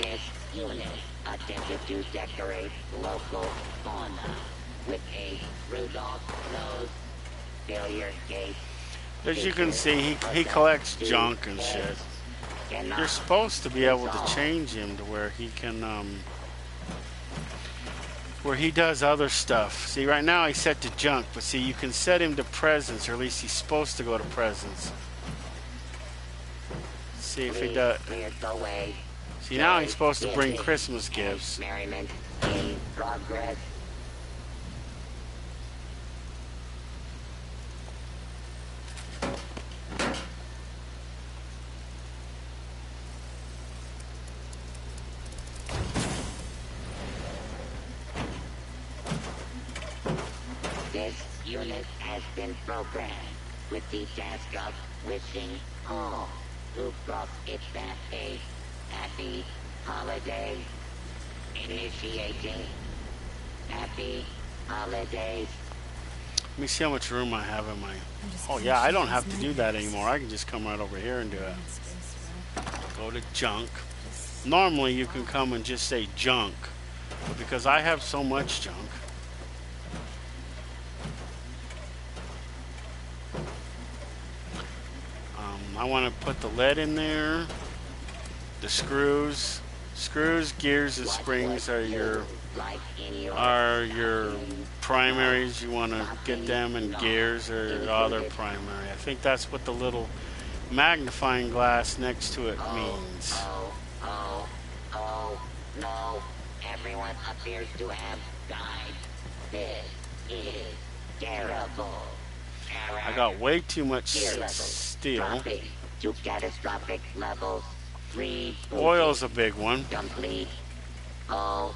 this unit attempted to decorate local fauna with a Rudolph nose, failure case. As you can see, he collects junk and shit. You're supposed to be able to change him to where he can, where he does other stuff. See, right now he's set to junk, but see, you can set him to presents, or at least he's supposed to go to presents. See if he does. See, now he's supposed to bring Christmas gifts. Merriment in progress. This unit has been programmed with the task of wishing all who cross its path a happy holiday. Initiating happy holidays. Let me see how much room I have in my... Oh yeah, I don't have to do that anymore. I can just come right over here and do it. Go to junk. Normally you can come and just say junk, but because I have so much junk, I want to put the lead in there. The screws, gears, and springs are your primaries. You want to get them, and gears are other primary. I think that's what the little magnifying glass next to it means. Oh, no. Everyone appears to have died. This is terrible. I got way too much steel. To catastrophic levels. Oil's a big one. Complete. Oh.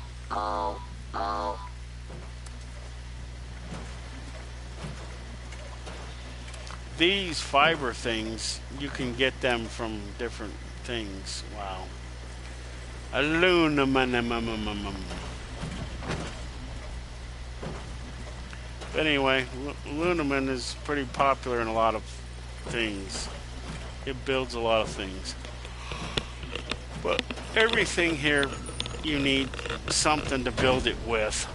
These fiber things, you can get them from different things. Wow. Aluminum. But anyway, aluminum is pretty popular in a lot of things. It builds a lot of things. But everything here, you need something to build it with.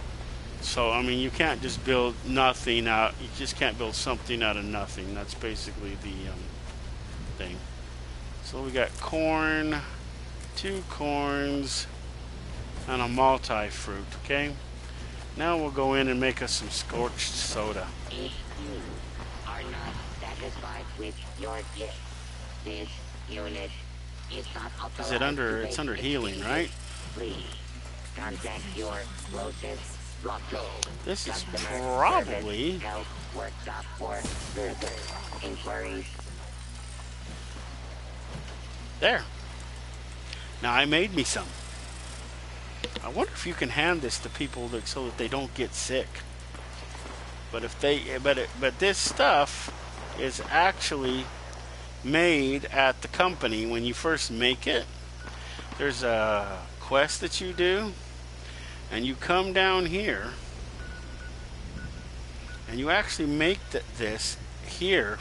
So, I mean, you can't just build nothing out. You just can't build something out of nothing. That's basically the thing. So we got corn, 2 corns, and a multi-fruit, okay? Now we'll go in and make us some scorched soda. If you are not satisfied with your gift, this unit is not authorized. Is it under, it's under healing, right? Please contact your closest This is probably... Health workshop for further inquiries. There. Now I made me some. I wonder if you can hand this to people so that they don't get sick. But if they, but this stuff is actually made at the company when you first make it. There's a quest that you do, and you come down here, and you actually make this here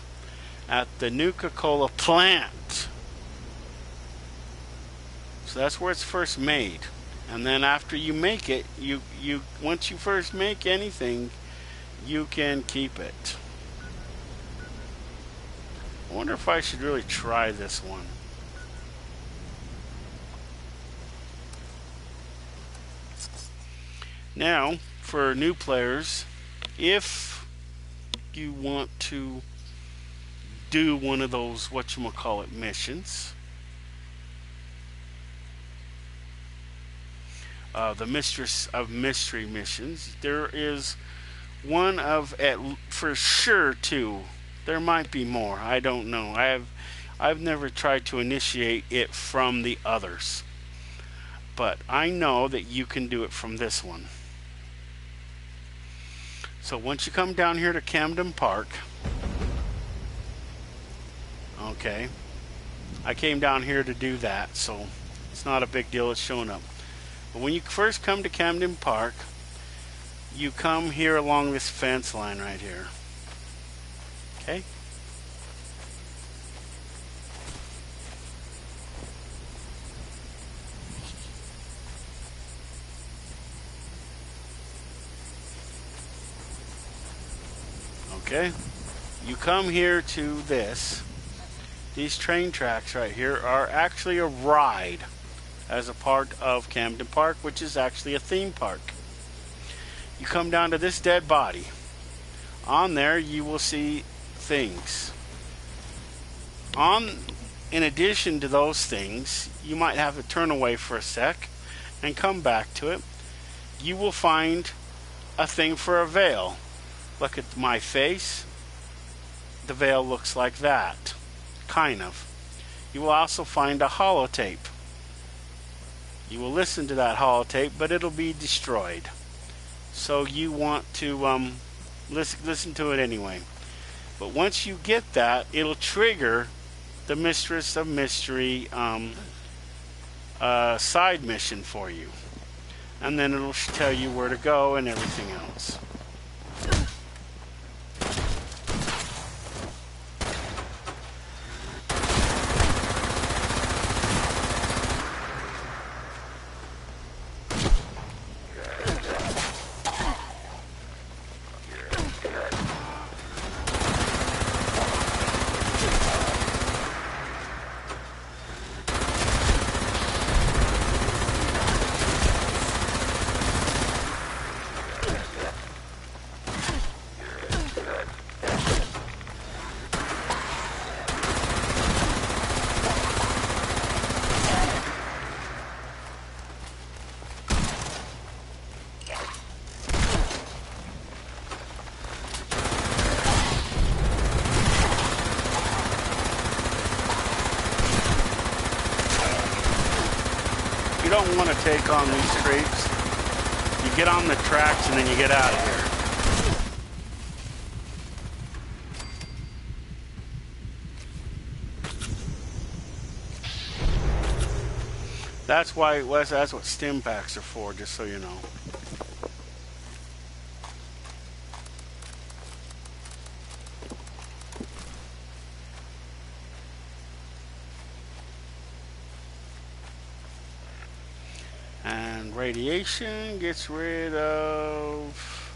at the Nuka-Cola plant. So that's where it's first made. And then after you make it, once you first make anything, you can keep it. I wonder if I should really try this one. Now, for new players, if you want to do one of those whatchamacallit missions, the Mistress of Mystery missions, there is one of, for sure, two. There might be more. I don't know. I've never tried to initiate it from the others, but I know that you can do it from this one. So once you come down here to Camden Park, okay, I came down here to do that, so it's not a big deal. It's showing up. But when you first come to Camden Park, you come here along this fence line right here. Okay? Okay? You come here to this. These train tracks right here are actually a ride as a part of Camden Park, which is actually a theme park. You come down to this dead body. On there you will see things. In addition to those things, you might have to turn away for a sec and come back to it. You will find a thing for a veil. Look at my face. The veil looks like that. Kind of. You will also find a holotape. You will listen to that holotape, but it'll be destroyed. So you want to listen to it anyway. But once you get that, it'll trigger the Mistress of Mystery side mission for you. And then it'll tell you where to go and everything else. You don't want to take on these streets. You get on the tracks and then you get out of here. That's what stim packs are for, just so you know. And radiation gets rid of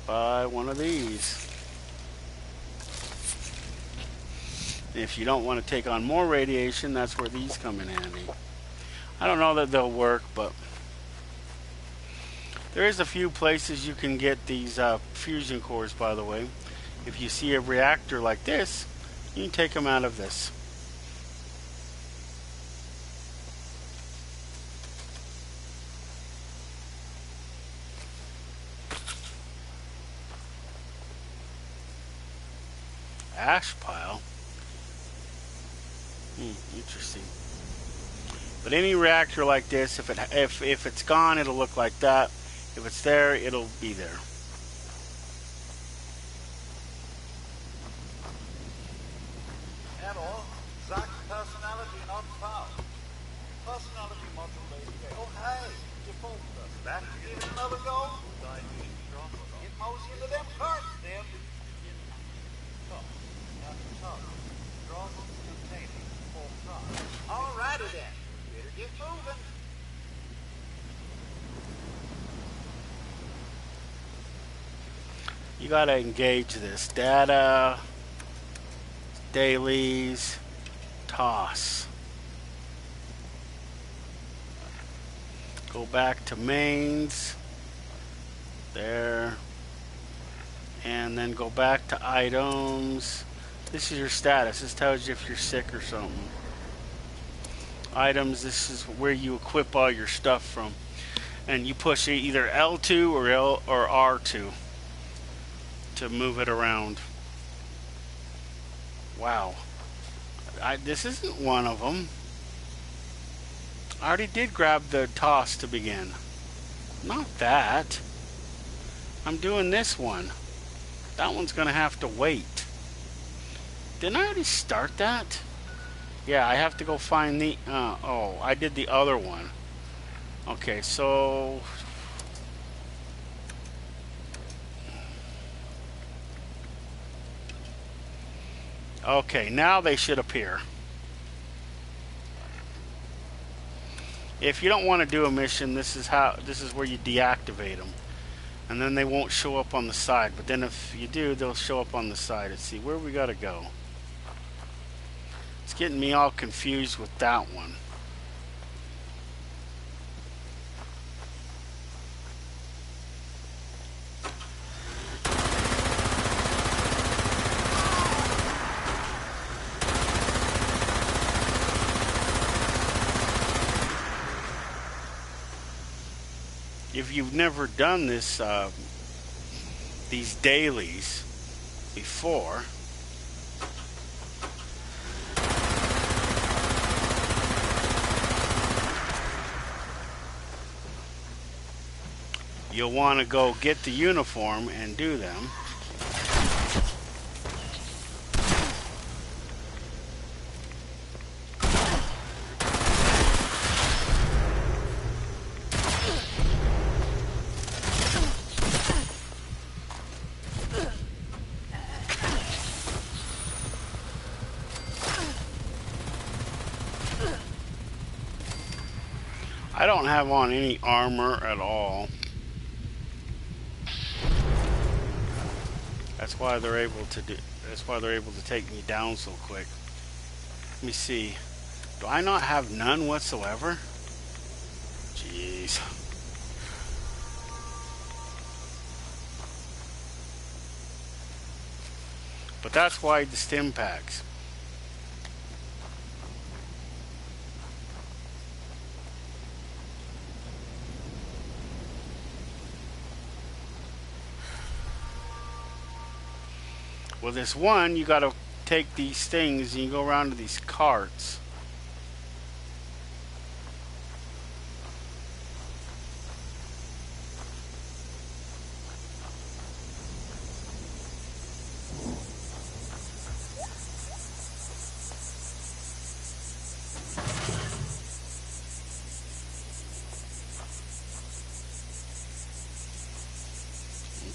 by one of these. If you don't want to take on more radiation, that's where these come in handy. I don't know that they'll work, but there is a few places you can get these fusion cores, by the way. If you see a reactor like this, you can take them out of this. ash pile. Interesting. But any reactor like this, if it's gone, it'll look like that. If it's there, it'll be there. Hello, Zach personality not found. Personality module APK. Oh hey, default us. Back to give it another go. Get most into them cards, then. Draw containing full cards. Alrighty then. Better get moving. You gotta engage this. Data, dailies, toss. Go back to mains. There. And then go back to items. This is your status. This tells you if you're sick or something. Items, this is where you equip all your stuff from. And you push either L2 or R2 to move it around. Wow. This isn't one of them. I already did grab the toss to begin. Not that. I'm doing this one. That one's gonna have to wait. Didn't I already start that? Yeah, I have to go find the... oh, I did the other one. Okay, so... Okay, now they should appear. If you don't want to do a mission, this is where you deactivate them. And then they won't show up on the side. But then if you do, they'll show up on the side. Let's see, where we gotta go? It's getting me all confused with that one. If you've never done this, these dailies before, you'll want to go get the uniform and do them. I don't have on any armor at all. That's why they're able to take me down so quick. Let me see. Do I not have none whatsoever? Jeez. But that's why the stim packs. Well, this one, you gotta take these things and you go around to these carts.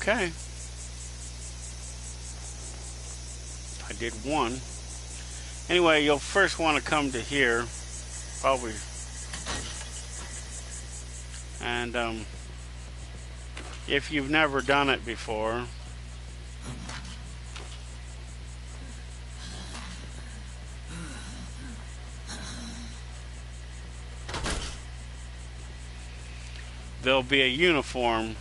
Okay. I did one. Anyway, you'll first want to come to here, probably, and if you've never done it before, there'll be a uniform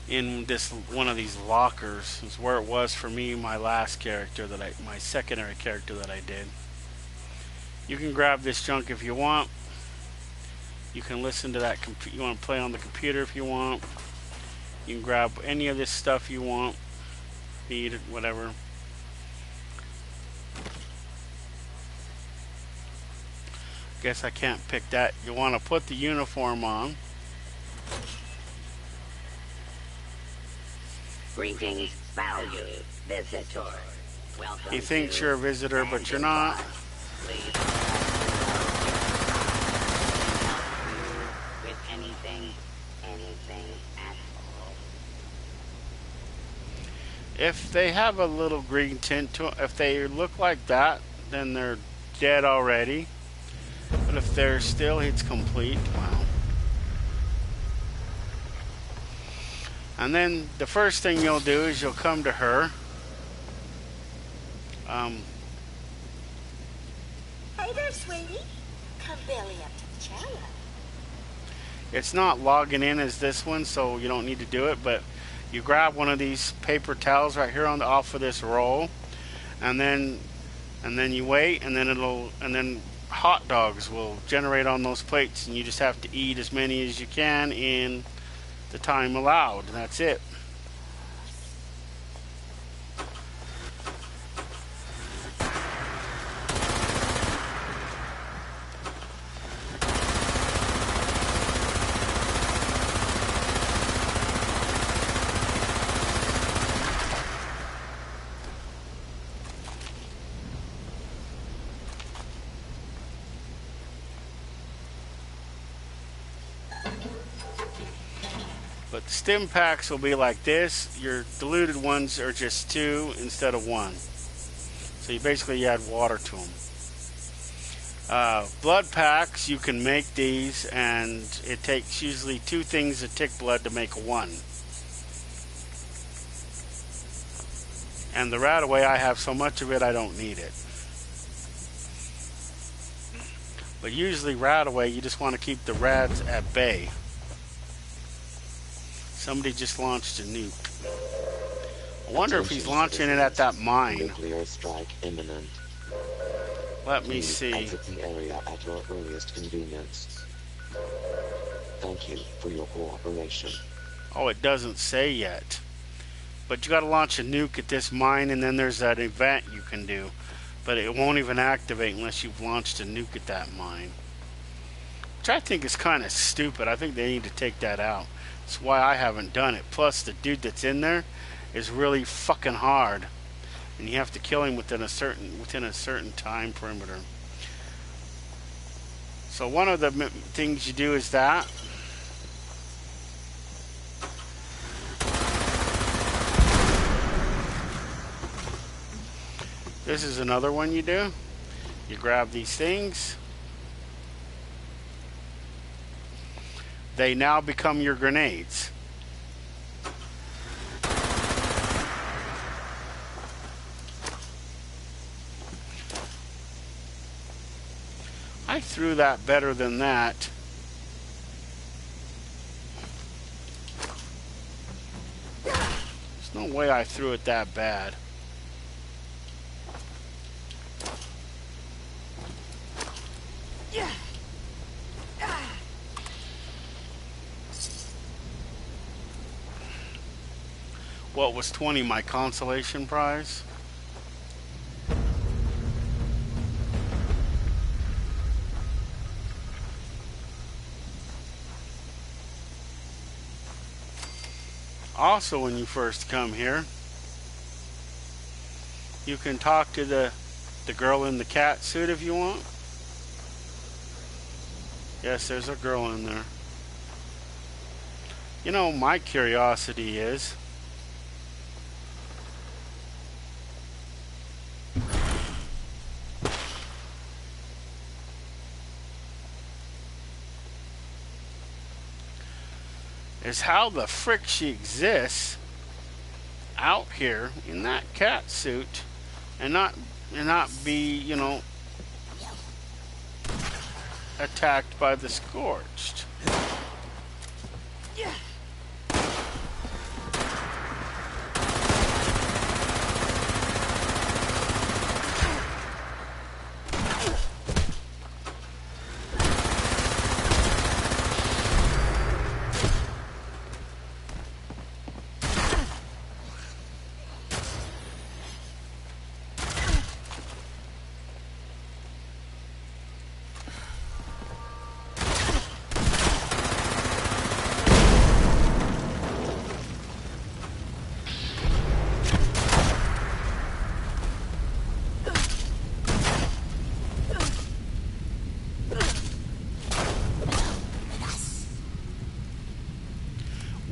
in this one of these lockers. Is where it was for me, my last character my secondary character that I did. You can grab this junk if you want. You can listen to that. You want to play on the computer if you want. You can grab any of this stuff you want, need it, whatever. Guess I can't pick that. You want to put the uniform on. Greetings, valued visitor. Welcome. He thinks to you're a visitor, but you're not. Please. With anything at all. If they have a little green tint to, if they look like that, then they're dead already. But if they're still, it's complete. Wow. And then the first thing you'll do is you'll come to her. Hey there, sweetie. Come belly up to the cello. It's not logging in as this one, so you don't need to do it. But you grab one of these paper towels right here on the off of this roll, and then you wait, and then hot dogs will generate on those plates, and you just have to eat as many as you can in the time allowed. That's it. But the stim packs will be like this. Your diluted ones are just 2 instead of 1. So you basically add water to them. Blood packs, you can make these, and it takes usually 2 things of tick blood to make 1. And the rat away, I have so much of it I don't need it. But usually rat away, you just want to keep the rats at bay. Somebody just launched a nuke. I wonder if he's launching it at that mine. Nuclear strike imminent. Let me Please see. exit the area at your earliest convenience. Thank you for your cooperation. Oh, it doesn't say yet. But you got to launch a nuke at this mine, and then there's that event you can do. But it won't even activate unless you've launched a nuke at that mine. Which I think is kind of stupid. I think they need to take that out. That's why I haven't done it. Plus, the dude that's in there is really fucking hard, and you have to kill him within a certain time perimeter. So one of the things you do is that. This is another one you do. You grab these things. They now become your grenades. I threw that better than that. There's no way I threw it that bad. What was 20 my consolation prize? Also, when you first come here, you can talk to the girl in the cat suit if you want. Yes, there's a girl in there. You know, my curiosity is, how the frick she exists out here in that cat suit and not be, you know, attacked by the Scorched.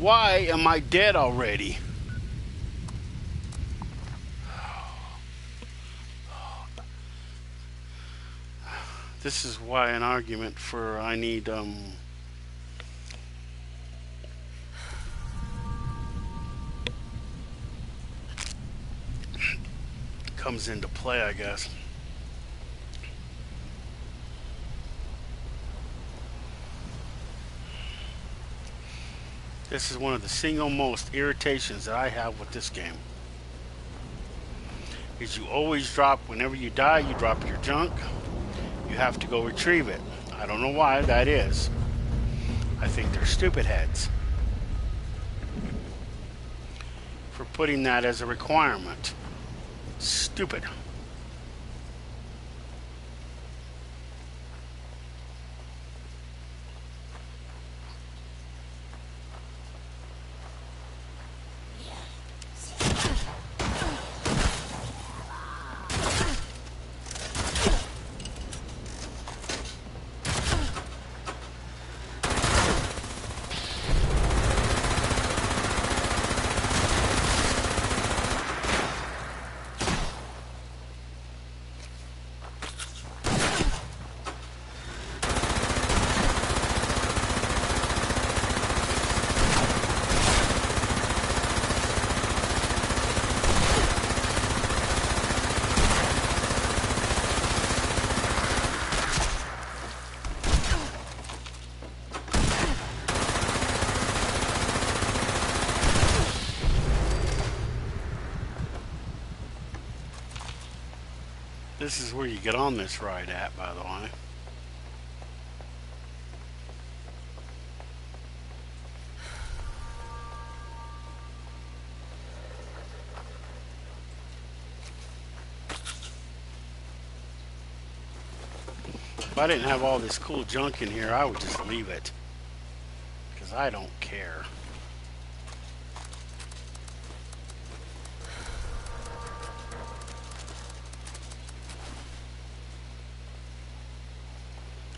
Why am I dead already? This is why an argument for I need comes into play, I guess. This is one of the single most irritations that I have with this game. Is you always drop, whenever you die, you drop your junk. You have to go retrieve it. I don't know why that is. I think they're stupid heads for putting that as a requirement. Stupid. This is where you get on this ride at, by the way. If I didn't have all this cool junk in here, I would just leave it. Because I don't care.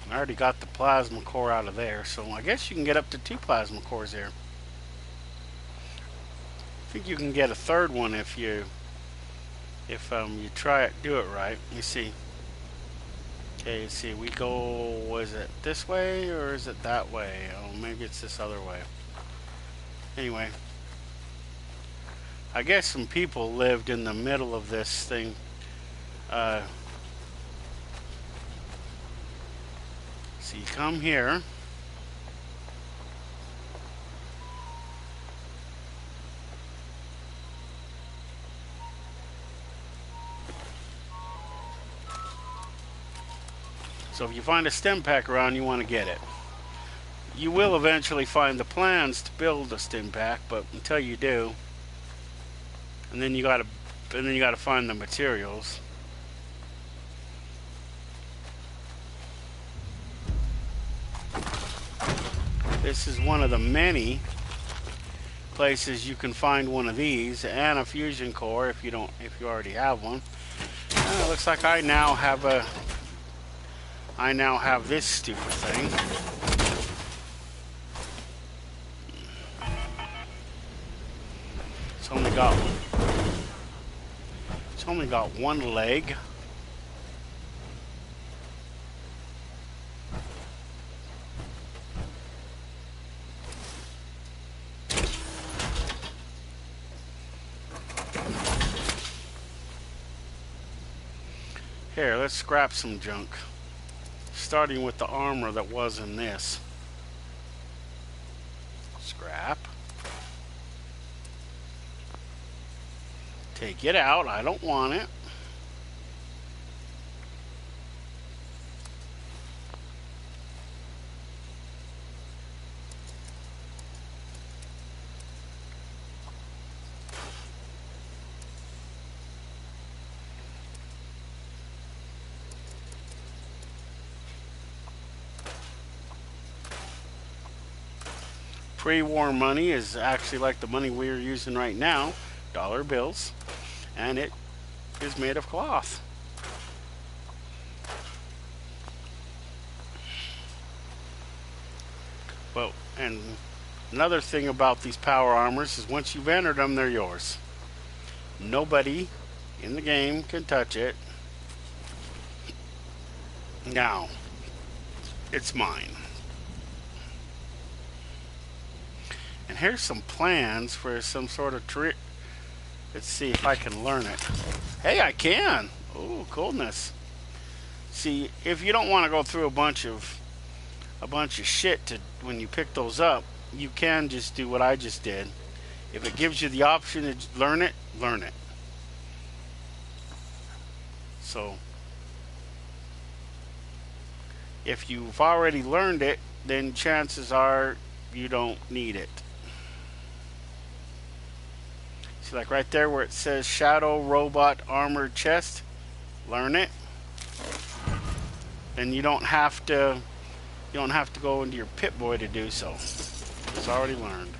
I already got the plasma core out of there, so I guess you can get up to 2 plasma cores here. I think you can get a third one if you try it, do it right. Let me see. Okay, let's see. We go. Was it this way or is it that way? Oh, maybe it's this other way. Anyway, I guess some people lived in the middle of this thing. So you come here. So if you find a stim pack around, you want to get it. You will eventually find the plans to build a stim pack, but until you do, and then you gotta find the materials. This is one of the many places you can find one of these and a fusion core if you already have one. It looks like I now have this stupid thing. It's only got one leg. Here, let's scrap some junk. Starting with the armor that was in this. Scrap. Take it out. I don't want it. Pre-war money is actually like the money we're using right now, dollar bills, and it is made of cloth. Well, and Another thing about these power armors is once you've entered them, they're yours. Nobody in the game can touch it. Now, it's mine. And here's some plans for some sort of trick. Let's see if I can learn it. Hey, I can! Oh, coolness. See, if you don't want to go through a bunch of shit to when you pick those up, you can just do what I just did. If it gives you the option to learn it, learn it. So, if you've already learned it, then chances are you don't need it. See, like right there where it says Shadow Robot Armored Chest, learn it. Then you don't have to go into your Pip-Boy to do so. It's already learned.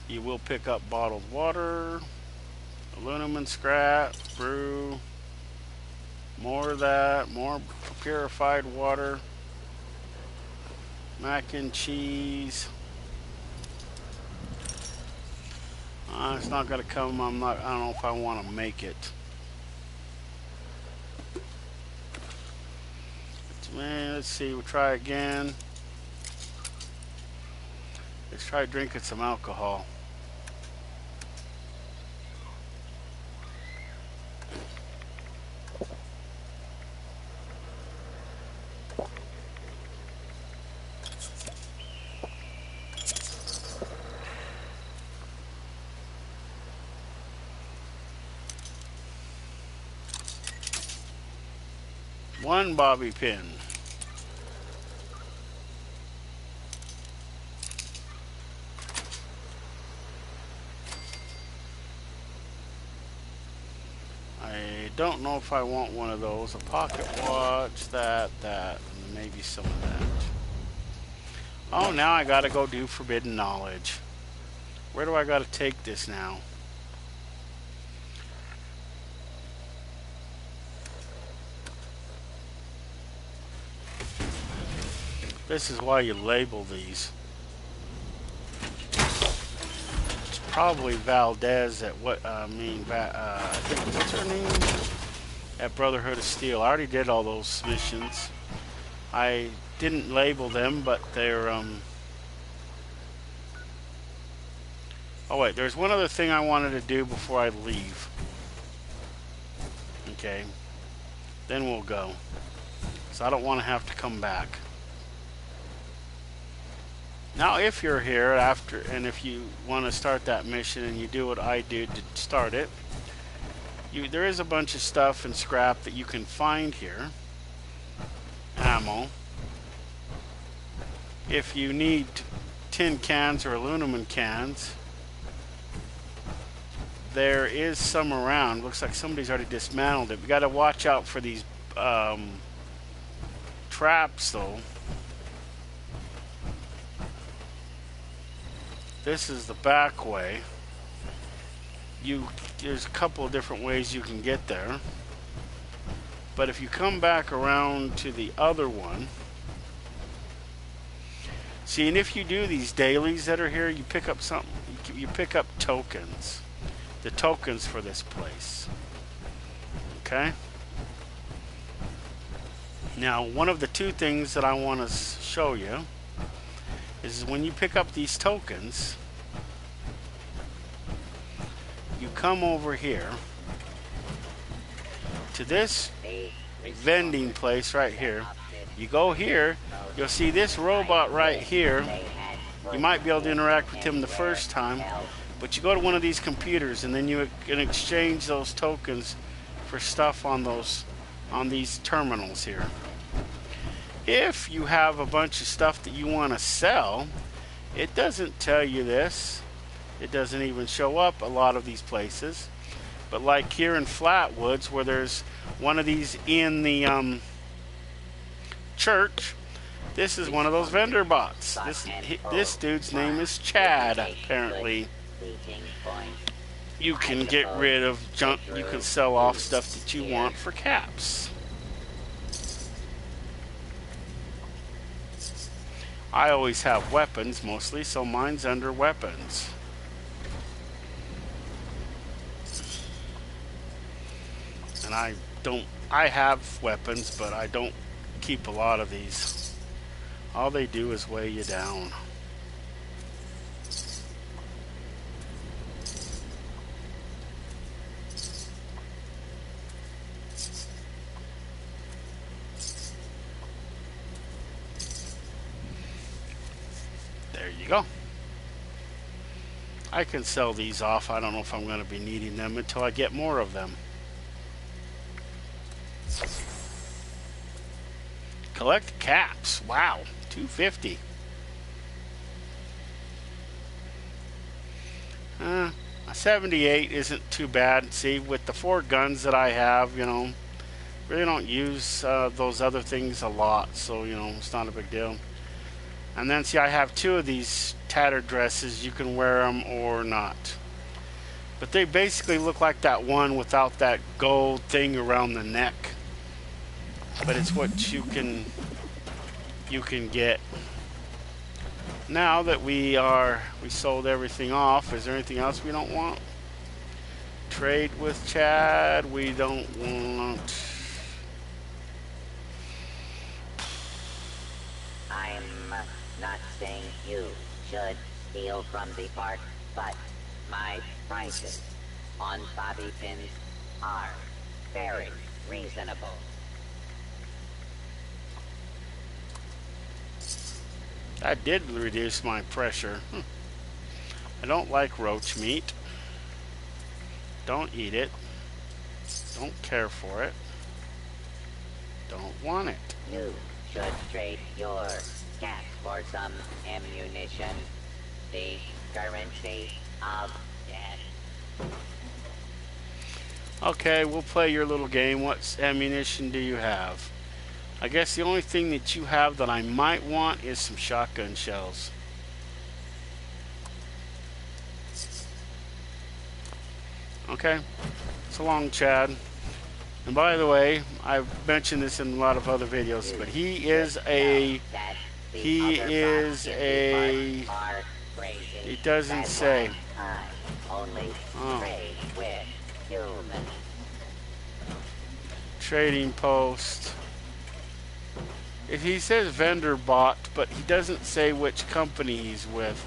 You will pick up bottled water, aluminum scrap, brew, more of that, more purified water, mac and cheese. It's not gonna come. I don't know if I want to make it. Man, let's see. We'll try again. Let's try drinking some alcohol. One bobby pin. I don't know if I want one of those. A pocket watch, that, and maybe some of that. Oh, now I gotta go do forbidden knowledge. Where do I gotta take this now? This is why you label these. It's probably Valdez at what I think what's her name? At Brotherhood of Steel. I already did all those missions. I didn't label them, but they're oh wait, there's one other thing I wanted to do before I leave. Okay. Then we'll go. So I don't want to have to come back. Now, if you're here after, and if you want to start that mission and you do what I did to start it, there is a bunch of stuff and scrap that you can find here. Ammo. If you need tin cans or aluminum cans, there is some around. Looks like somebody's already dismantled it. We got to watch out for these traps, though. This is the back way. There's a couple of different ways you can get there. But if you come back around to the other one, see, and if you do these dailies that are here, you pick up something. You pick up tokens. The tokens for this place. Okay? Now, one of the two things that I want to show you is when you pick up these tokens, you come over here to this vending place right here. You go here, you'll see this robot right here. You might be able to interact with him the first time, but you go to one of these computers and then you can exchange those tokens for stuff on these terminals here. If you have a bunch of stuff that you want to sell, it doesn't tell you this. It doesn't even show up a lot of these places. But like here in Flatwoods, where there's one of these in the church, This is one of those vendor bots. This dude's name is Chad, apparently. You can get rid of junk. You can sell off stuff that you want for caps. I always have weapons, mostly, so mine's under weapons. And I have weapons, but I don't keep a lot of these. All they do is weigh you down. There you go. I can sell these off. I don't know if I'm going to be needing them until I get more of them. Collect caps. Wow, 250. A 78 isn't too bad. See, with the 4 guns that I have, you know, really don't use those other things a lot, so you know, it's not a big deal. And then see, I have 2 of these tattered dresses. You can wear them or not, but they basically look like that one without that gold thing around the neck. But it's what you can get. Now that we sold everything off, is there anything else we don't want? Trade with Chad, we don't want. I'm not saying you should steal from the park, but my prices on bobby pins are very reasonable. That did reduce my pressure. I don't like roach meat. Don't eat it. Don't care for it. Don't want it. You should trade your cat for some ammunition. The currency of death. Okay, we'll play your little game. What ammunition do you have? I guess the only thing that you have that I might want is some shotgun shells. Okay. So long, Chad. And by the way, I've mentioned this in a lot of other videos, but he is a... It doesn't say. Oh. Trading post. If he says vendor bot, but he doesn't say which company he's with.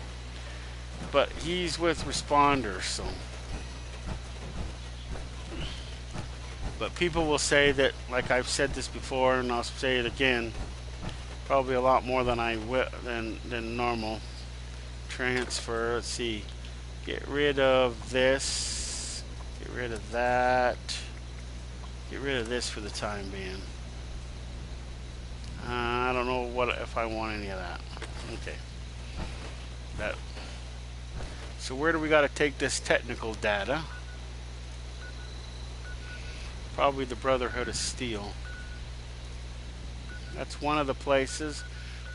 But he's with Responder, so. But people will say that, like I've said this before, and I'll say it again, probably a lot more than than normal. Transfer. Let's see. Get rid of this. Get rid of that. Get rid of this for the time being. I don't know if I want any of that. Okay. So where do we got to take this technical data? Probably the Brotherhood of Steel. That's one of the places.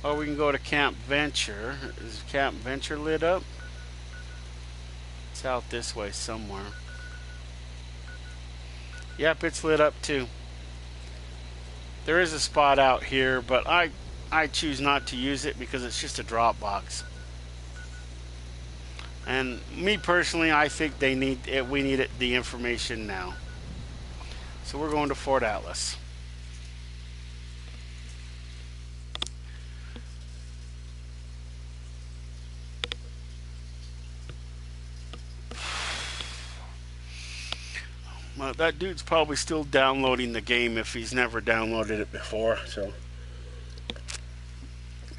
Or we can go to Camp Venture. Is Camp Venture lit up? It's out this way somewhere. Yep, it's lit up too. There is a spot out here, but I choose not to use it because it's just a drop box. And me personally, I think they need it. We need it, the information now. So we're going to Fort Atlas. Well, that dude's probably still downloading the game if he's never downloaded it before, so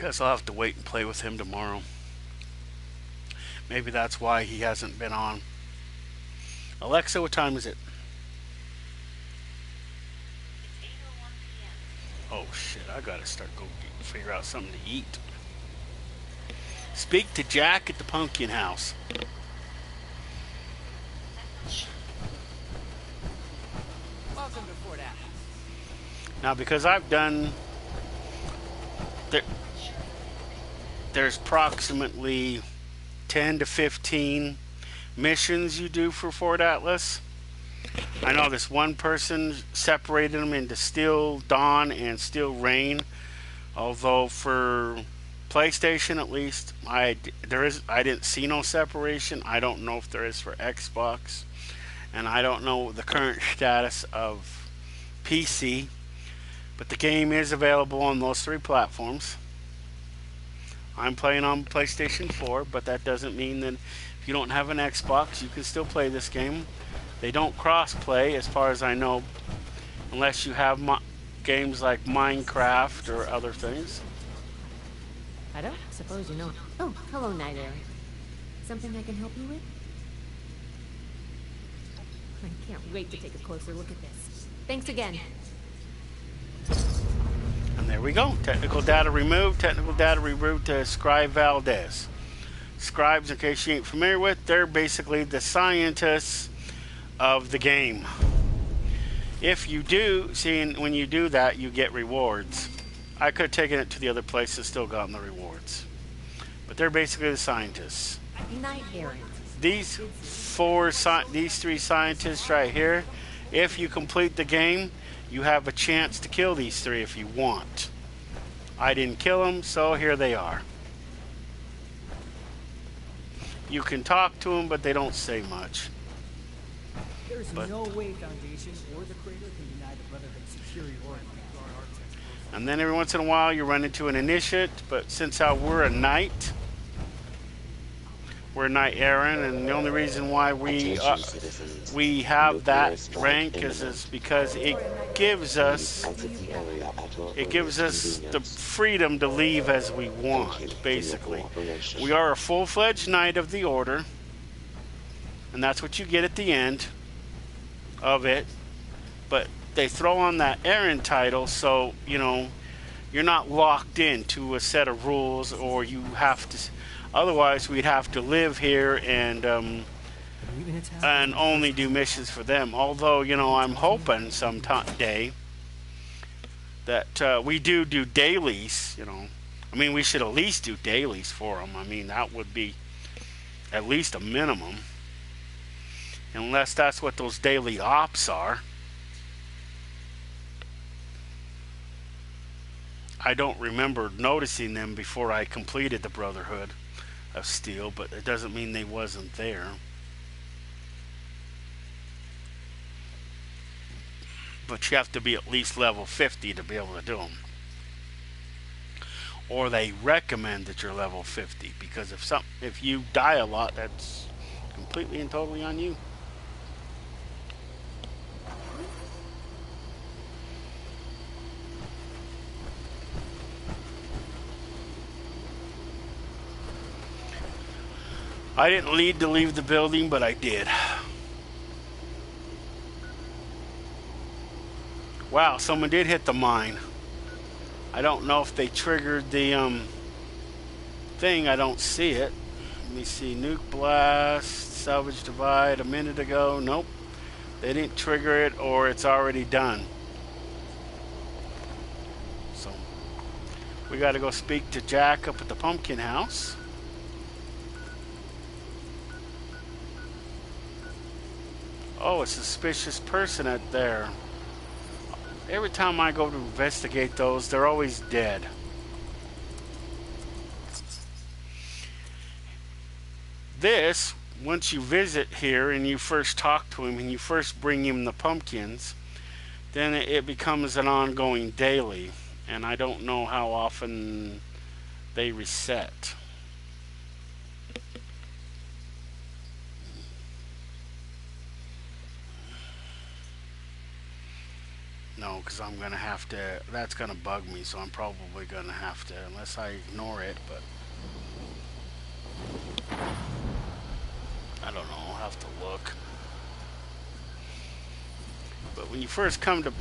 guess I'll have to wait and play with him tomorrow. Maybe that's why he hasn't been on. Alexa, what time is it? It's 8:01 p.m. Oh shit, I gotta start figure out something to eat. Speak to Jack at the Pumpkin House. Welcome to Fort Atlas. Now, because I've done there, there's approximately 10 to 15 missions you do for Fort Atlas. I know this one person separated them into Still Dawn and Still Rain. Although for PlayStation at least, I didn't see no separation. I don't know if there is for Xbox, and I don't know the current status of PC. But the game is available on those 3 platforms. I'm playing on PlayStation 4, but that doesn't mean that if you don't have an Xbox, you can still play this game. They don't cross-play, as far as I know, unless you have games like Minecraft or other things. I don't suppose you know. Oh, hello, Night Air. Something I can help you with? I can't wait to take a closer look at this. Thanks again. And there we go. Technical data removed. Technical data removed to Scribe Valdez. Scribes, in case you ain't familiar with, they're basically the scientists of the game. If you do, when you do that, you get rewards. I could have taken it to the other place and still gotten the rewards. But they're basically the scientists. Night Errant. These 3 scientists right here, if you complete the game, you have a chance to kill these 3 if you want. I didn't kill them, so here they are. You can talk to them, but they don't say much. There's no way Foundation or the Creator can deny the Brotherhood's superiority. And then every once in a while you run into an initiate, but since we're a knight, we're Knight Errant, and the only reason why we have that rank is because it gives us the freedom to leave as we want. Basically, we are a full-fledged Knight of the Order, and that's what you get at the end of it. But they throw on that Errant title, so you're not locked into a set of rules, or you have to. Otherwise, we'd have to live here and only do missions for them. Although, I'm hoping someday that we do dailies. I mean, we should at least do dailies for them. I mean, that would be at least a minimum, unless that's what those daily ops are. I don't remember noticing them before I completed the Brotherhood of Steel, but it doesn't mean they wasn't there. But you have to be at least level 50 to be able to do them. Or they recommend that you're level 50, because if you die a lot, that's completely and totally on you. I didn't need to leave the building, but I did. Wow, someone did hit the mine. I don't know if they triggered the thing. I don't see it. Let me see. Nuke blast, salvage divide a minute ago. Nope. They didn't trigger it, or it's already done. So we got to go speak to Jack up at the pumpkin house. Oh, a suspicious person out there. Every time I go to investigate those, they're always dead. This, once you visit here and you first talk to him and you first bring him the pumpkins, then it becomes an ongoing daily. And I don't know how often they reset. No, because I'm going to have to, that's going to bug me, so I'm probably going to have to, unless I ignore it, but I don't know, I'll have to look. But when you first come to,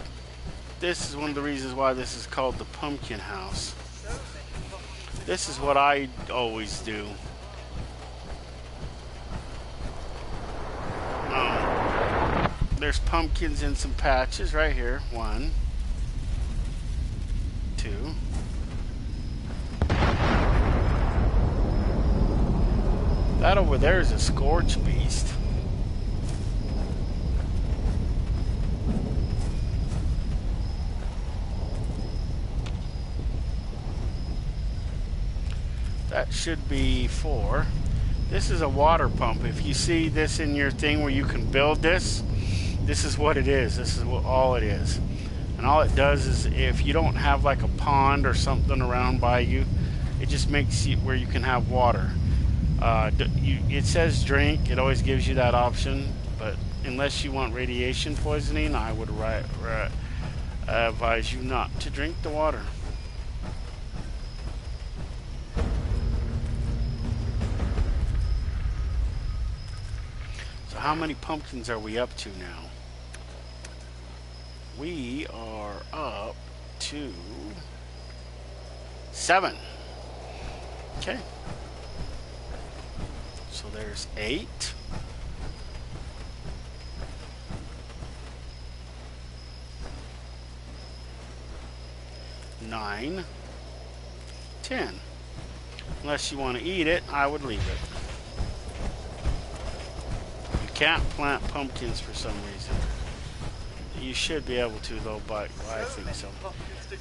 this is one of the reasons why this is called the Pumpkin House. This is what I always do. There's pumpkins in some patches right here. 1, 2, That over there is a Scorch Beast. That should be 4. This is a water pump. If you see this in your thing where you can build this, this is what it is. This is what all it is. And all it does is if you don't have like a pond or something around by you, it just makes it where you can have water. It says drink. It always gives you that option. But unless you want radiation poisoning, I would advise you not to drink the water. So how many pumpkins are we up to now? We are up to 7. Okay. So there's 8. 9, 10. Unless you want to eat it, I would leave it. You can't plant pumpkins for some reason. You should be able to though, but I think so.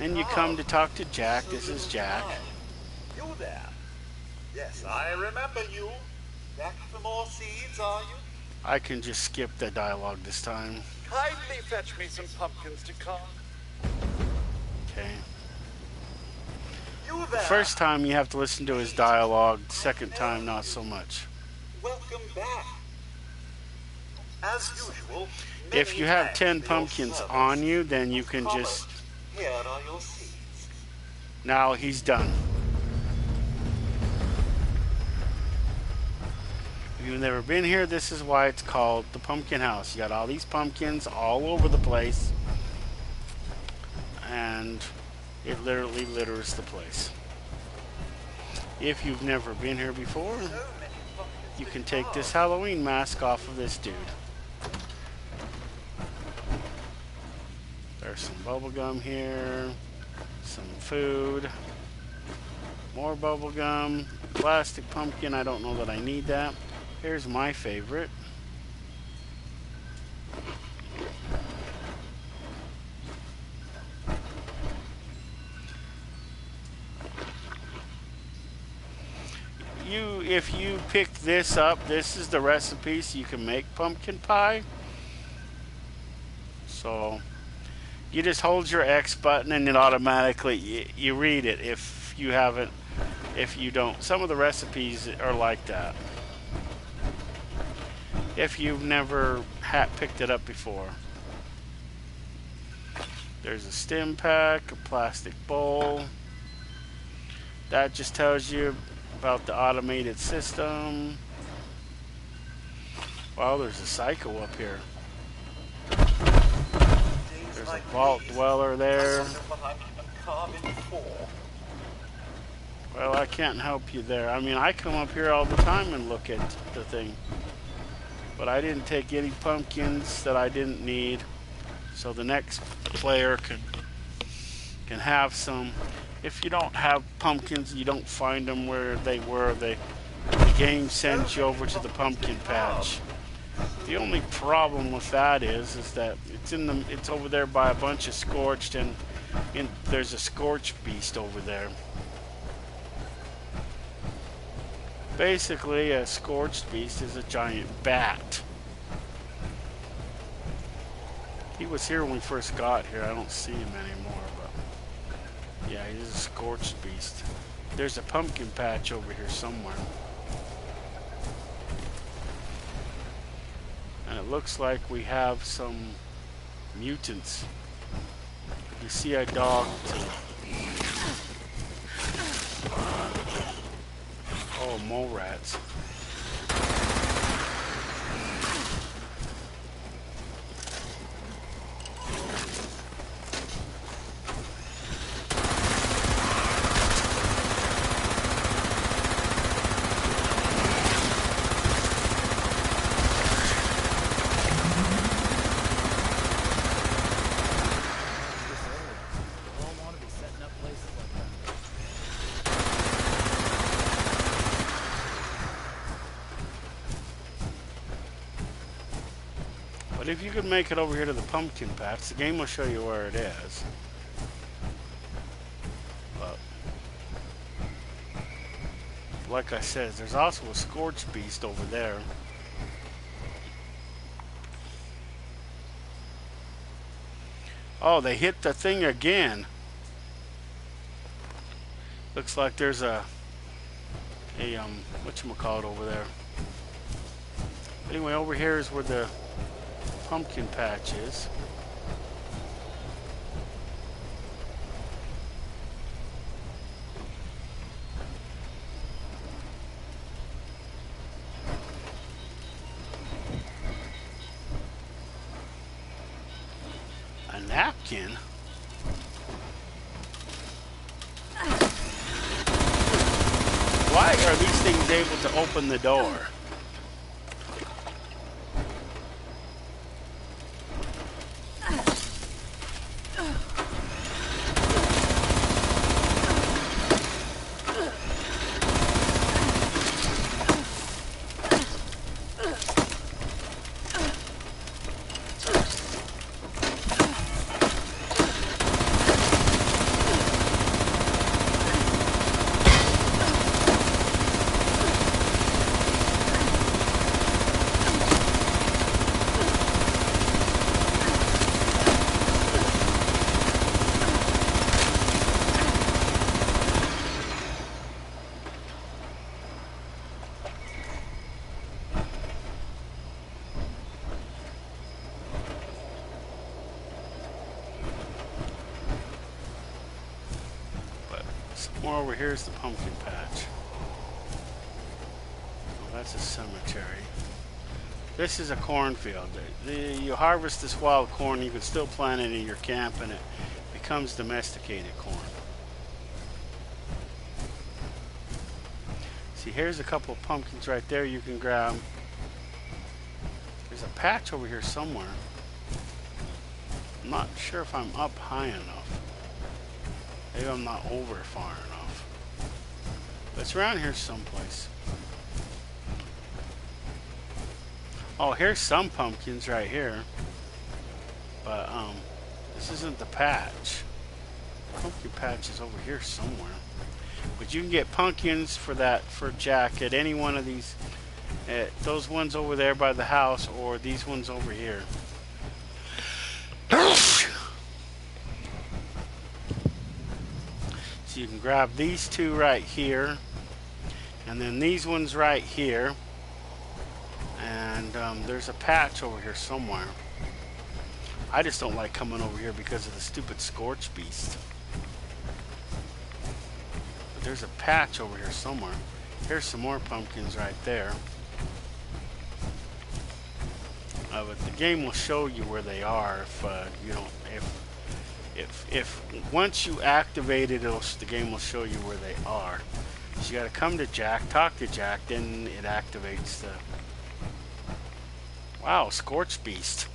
And you come to talk to Jack. This is Jack. You there? Yes, I remember you. Back for more seeds, are you? I can just skip the dialogue this time. Kindly fetch me some pumpkins to come. Okay. You there? First time you have to listen to his dialogue. Second time, not so much. Welcome back. As usual, If you have 10 pumpkins on you, then you can just... Here are your seeds. Now he's done. If you've never been here, this is why it's called the Pumpkin House. You got all these pumpkins all over the place. And it literally litters the place. If you've never been here before, you can take this Halloween mask off of this dude. There's some bubble gum here, some food, more bubble gum, plastic pumpkin. I don't know that I need that. Here's my favorite. If you pick this up, this is the recipe so you can make pumpkin pie. So you just hold your X button and it automatically you read it if you haven't, if you don't. Some of the recipes are like that. If you've never picked it up before. There's a stem pack, a plastic bowl. That just tells you about the automated system. Wow, there's a psycho up here. There's a vault dweller there. Well, I can't help you there. I mean, I come up here all the time and look at the thing. But I didn't take any pumpkins that I didn't need. So the next player can have some. If you don't have pumpkins, you don't find them where they were, the game sends you over to the pumpkin patch. The only problem with that is that it's over there by a bunch of scorched, and there's a Scorch Beast over there. Basically, a Scorched Beast is a giant bat. He was here when we first got here. I don't see him anymore. Yeah, he's a Scorched Beast. There's a pumpkin patch over here somewhere. And it looks like we have some mutants. You see a dog too. Oh, mole rats. But if you could make it over here to the pumpkin patch, the game will show you where it is. But like I said, there's also a Scorch Beast over there. Oh, they hit the thing again. Looks like there's a whatchamacallit over there. Anyway, over here is where the pumpkin patch is. A napkin? Why are these things able to open the door? More over here is the pumpkin patch. Oh, that's a cemetery. This is a cornfield. You harvest this wild corn, you can still plant it in your camp, and it becomes domesticated corn. See, here's a couple of pumpkins right there you can grab. There's a patch over here somewhere. I'm not sure if I'm up high enough. Maybe I'm not over far enough. But it's around here someplace. Oh, here's some pumpkins right here. But, this isn't the patch. The pumpkin patch is over here somewhere. But you can get pumpkins for Jack at any one of these. Those ones over there by the house, or these ones over here. You can grab these two right here, and then these ones right here, and there's a patch over here somewhere. I just don't like coming over here because of the stupid Scorch Beast. But there's a patch over here somewhere. Here's some more pumpkins right there. But the game will show you where they are if you don't. If once you activate it, the game will show you where they are. So you got to come to Jack, talk to Jack, then it activates the. Wow, Scorch Beast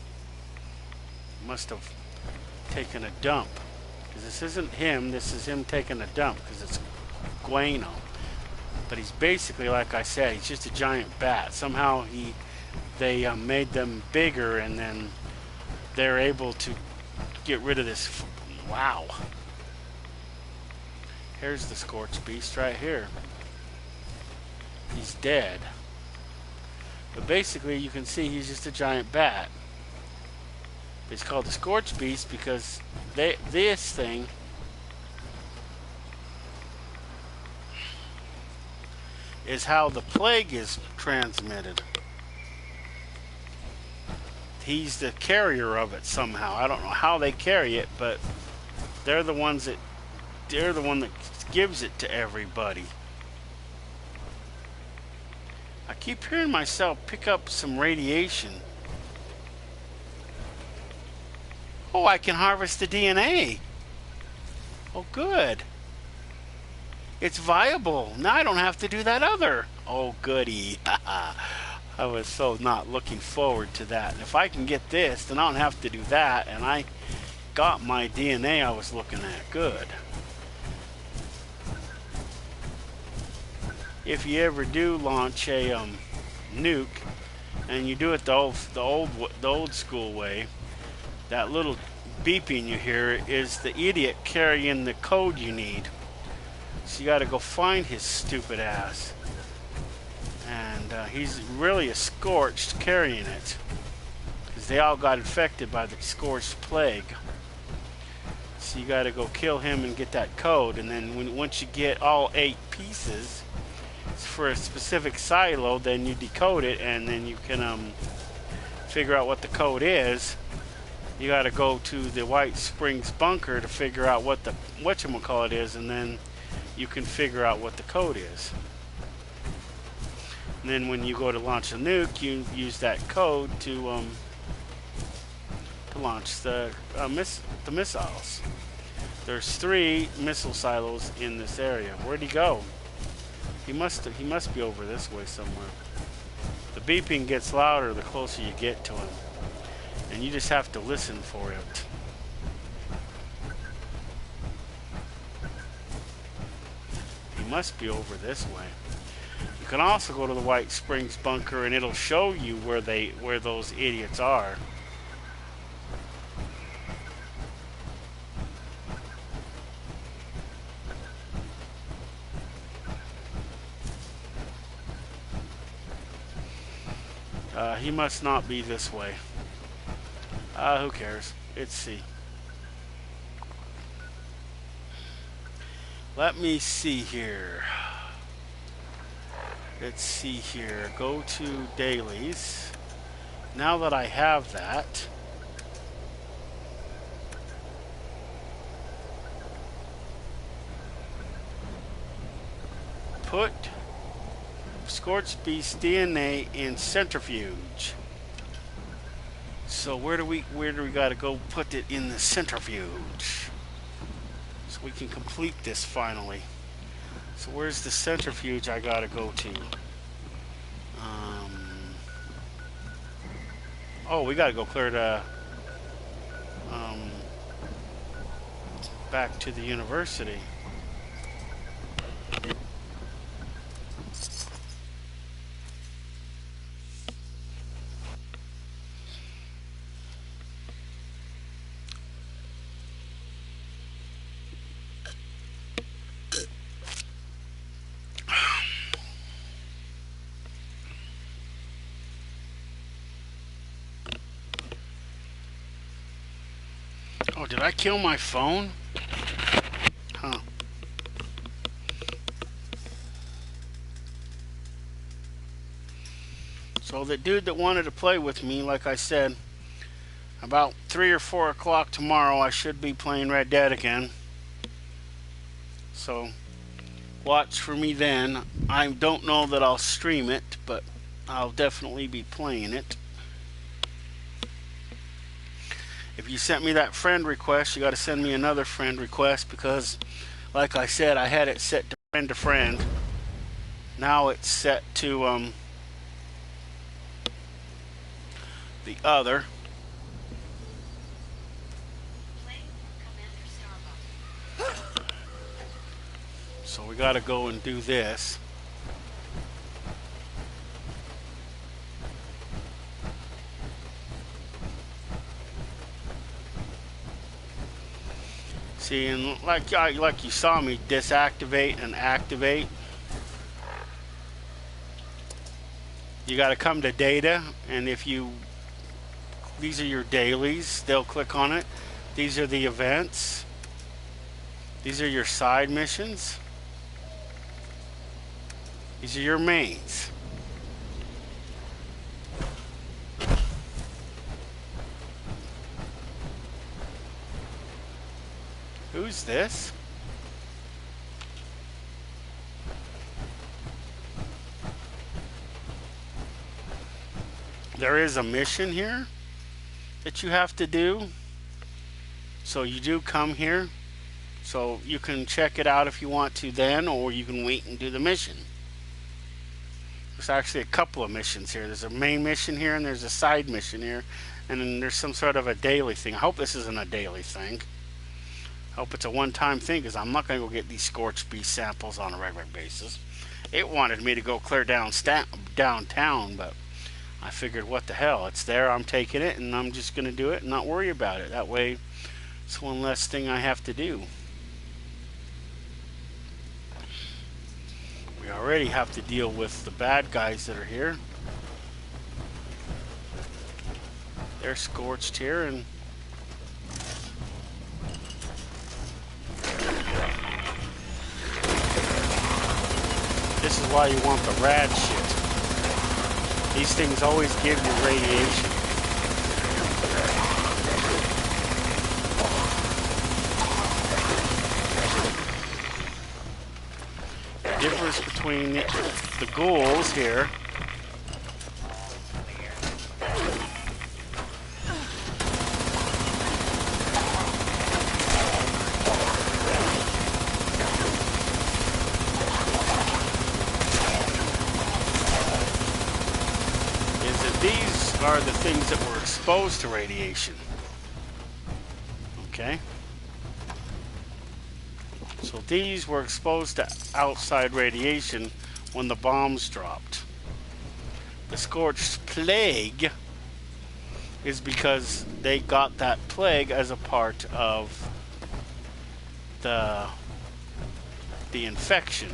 must have taken a dump, because this isn't him. This is him taking a dump, because it's Guano. But he's basically, like I said, he's just a giant bat. Somehow they made them bigger, and then they're able to get rid of this. Wow. Here's the Scorch Beast right here. He's dead. But basically you can see he's just a giant bat. It's called the Scorch Beast because this thing is how the plague is transmitted. He's the carrier of it somehow. I don't know how they carry it, but they're the one that gives it to everybody. I keep hearing myself pick up some radiation. Oh, I can harvest the DNA. Oh, good. It's viable. Now I don't have to do that other. Oh, goody. I was so not looking forward to that. If I can get this, then I don't have to do that, and I got my DNA I was looking at. Good. If you ever do launch a nuke, and you do it the old school way, that little beeping you hear is the idiot carrying the code you need. So you got to go find his stupid ass, and he's really a scorched carrying it, because they all got infected by the scorched plague. So you got to go kill him and get that code, and then once you get all 8 pieces for a specific silo, then you decode it, and then you can figure out what the code is. You got to go to the White Springs bunker to figure out what the whatchamacallit is, and then you can figure out what the code is. And then when you go to launch a nuke, you use that code to launch the missiles. There's 3 missile silos in this area. Where'd he go? He must be over this way somewhere. The beeping gets louder the closer you get to him, and you just have to listen for it. He must be over this way. You can also go to the White Springs bunker, and it'll show you where those idiots are. He must not be this way. Who cares? It's C. Let me see here. Let's see here. Go to dailies. Now that I have that, put Scorch Beast DNA in centrifuge. So where do we gotta go put it in the centrifuge? So we can complete this finally. So where's the centrifuge I gotta go to? Oh, we gotta go clear to back to the university. Oh, did I kill my phone? Huh. So the dude that wanted to play with me, like I said, about 3 or 4 o'clock tomorrow, I should be playing Red Dead again. So watch for me then. I don't know that I'll stream it, but I'll definitely be playing it. If you sent me that friend request, you got to send me another friend request, because like I said, I had it set to friend. Now it's set to the other. So we got to go and do this. See, and like you saw me disactivate and activate, you got to come to data, and if you, these are your dailies, they'll click on it. These are the events. These are your side missions. These are your mains. Who's this? There is a mission here that you have to do. So you do come here. So you can check it out if you want to then, or you can wait and do the mission. There's actually a couple of missions here. There's a main mission here, and there's a side mission here, and then there's some sort of a daily thing. I hope this isn't a daily thing. I hope it's a one-time thing, because I'm not going to go get these Scorch Beast samples on a regular basis. It wanted me to go clear downtown, but I figured, what the hell, it's there, I'm taking it, and I'm just going to do it and not worry about it. That way, it's one less thing I have to do. We already have to deal with the bad guys that are here. They're scorched here, and this is why you want the rad shit. These things always give you radiation. The difference between the ghouls here are the things that were exposed to radiation. Okay? So these were exposed to outside radiation when the bombs dropped. The Scorched Plague is because they got that plague as a part of the infection.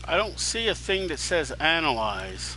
I don't see a thing that says analyze.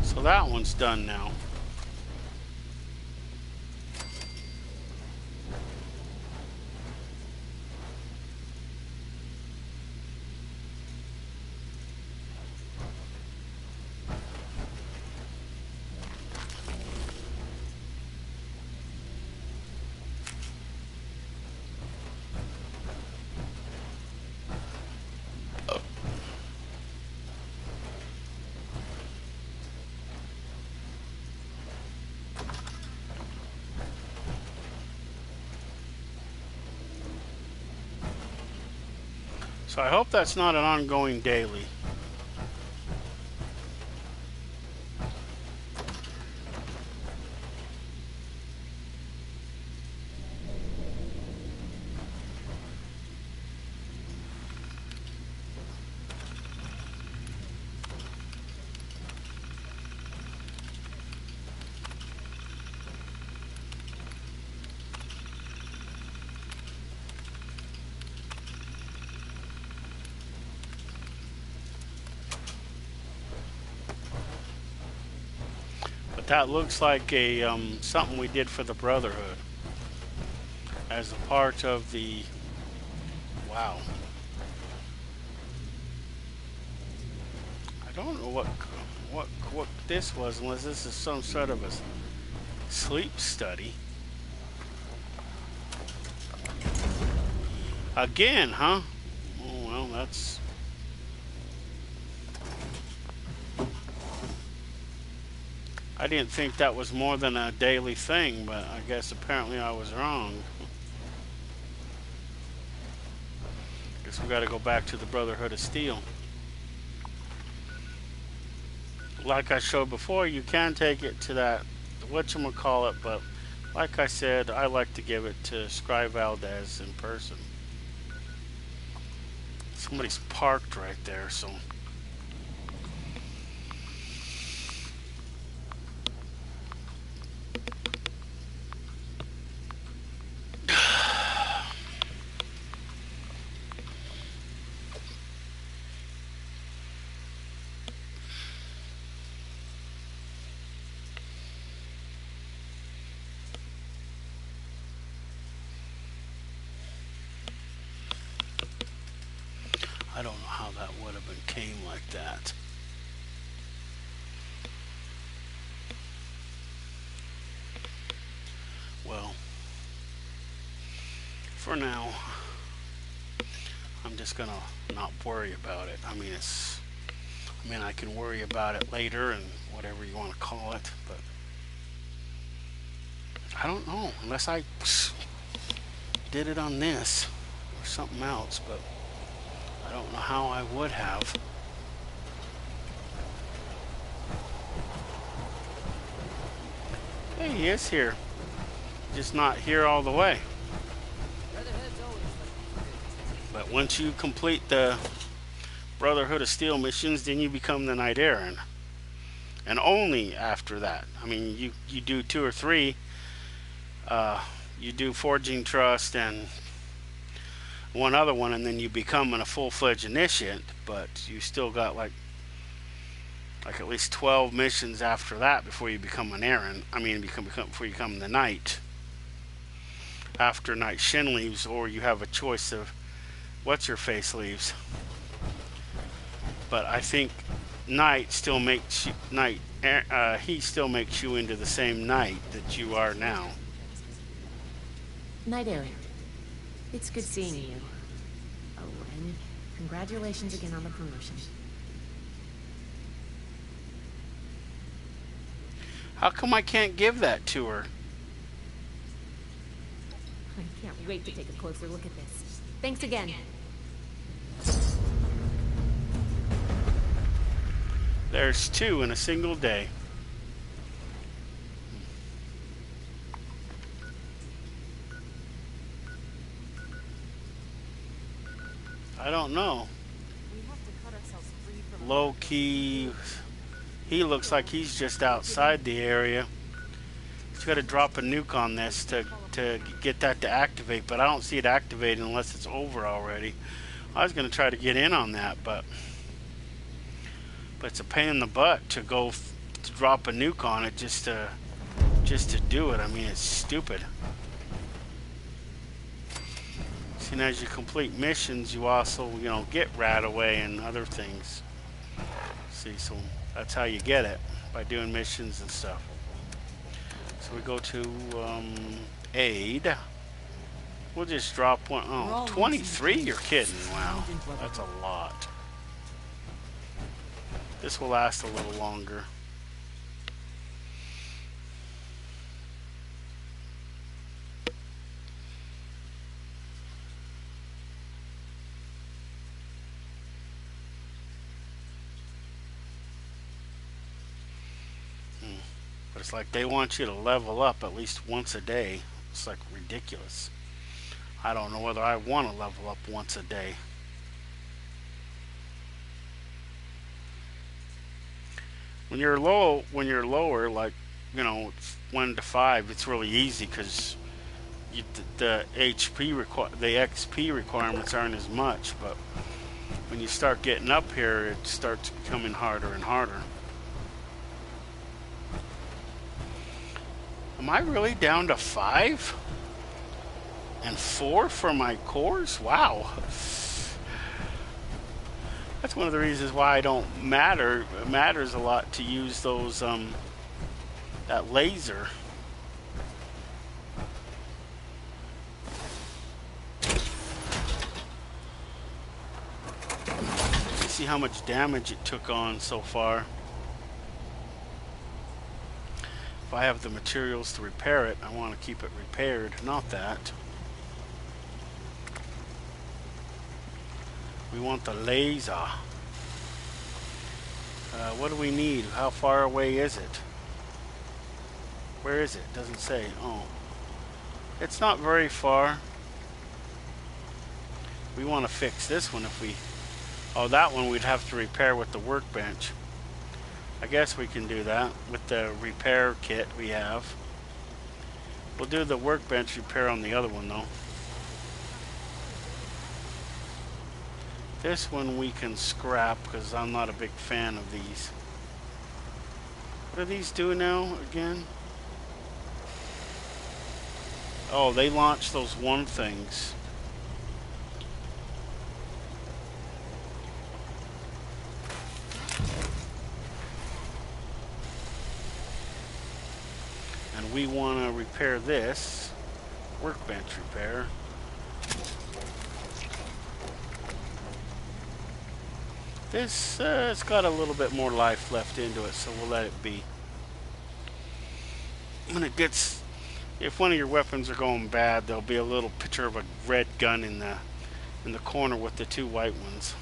So that one's done now. So I hope that's not an ongoing daily. That looks like a something we did for the Brotherhood as a part of the. Wow. I don't know what this was, unless this is some sort of a sleep study. Again, huh? Oh well, that's. I didn't think that was more than a daily thing, but I guess apparently I was wrong. Guess we got to go back to the Brotherhood of Steel. Like I showed before, you can take it to that whatchamacallit, but like I said, I like to give it to Scribe Valdez in person. Somebody's parked right there, so. I don't know how that would have been came like that. Well, for now, I'm just gonna not worry about it. I mean, I can worry about it later and whatever you want to call it, but I don't know unless I did it on this or something else, but I don't know how I would have. Hey, he is here. Just not here all the way. But once you complete the Brotherhood of Steel missions, then you become the Knight Errant. And only after that. I mean, you do 2 or 3. You do Forging Trust and one other one, and then you become a full-fledged initiate, but you still got like at least 12 missions after that before you become an Errant. I mean, before you become the Knight. After Knight Shin leaves, or you have a choice of what's-her-face leaves. But I think Knight still makes you Knight. He still makes you into the same Knight that you are now. Knight Errant, it's good seeing you. Oh, and congratulations again on the promotion. How come I can't give that to her? I can't wait to take a closer look at this. Thanks again. There's 2 in a single day. I don't know. Low key, he looks like he's just outside the area. He's got to drop a nuke on this to get that to activate, but I don't see it activating unless it's over already. I was going to try to get in on that, but it's a pain in the butt to go to drop a nuke on it just to do it. I mean, it's stupid. And as you complete missions, you also, get rat away and other things. See, so that's how you get it, by doing missions and stuff. So we go to aid. We'll just drop one. Oh, 23? You're kidding. Wow, that's a lot. This will last a little longer. But it's like they want you to level up at least once a day. It's like ridiculous. I don't know whether I want to level up once a day. When you're lower, like 1 to 5, it's really easy because the XP requirements aren't as much. But when you start getting up here, it starts becoming harder and harder. Am I really down to 5? And 4 for my cores? Wow. That's one of the reasons why I don't matter. It matters a lot to use those, that laser. See how much damage it took on so far. If I have the materials to repair it, I want to keep it repaired, not that. We want the laser. What do we need? How far away is it? Where is it? Doesn't say. Oh. It's not very far. We want to fix this one if we... Oh, that one we'd have to repair with the workbench. I guess we can do that with the repair kit we have. We'll do the workbench repair on the other one though. This one we can scrap because I'm not a big fan of these. What do these do now again? Oh, they launch those one things. And we want to repair this. Workbench repair. This it's got a little bit more life left into it, so we'll let it be. When it gets, if one of your weapons are going bad, there'll be a little picture of a red gun in the corner with the 2 white ones.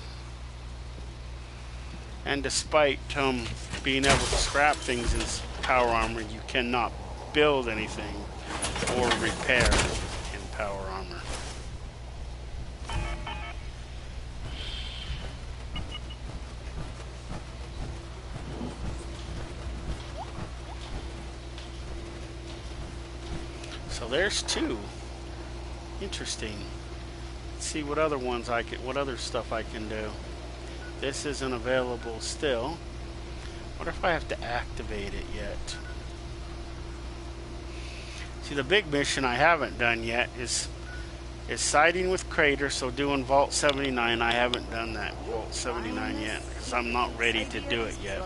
And despite being able to scrap things in power armor, you cannot build anything or repair in power armor. So there's 2. Interesting. Let's see what other ones what other stuff I can do. This isn't available still. What if I have to activate it yet? See, the big mission I haven't done yet is siding with Crater, so doing Vault 79. I haven't done that Vault 79 yet because I'm not ready to do it yet.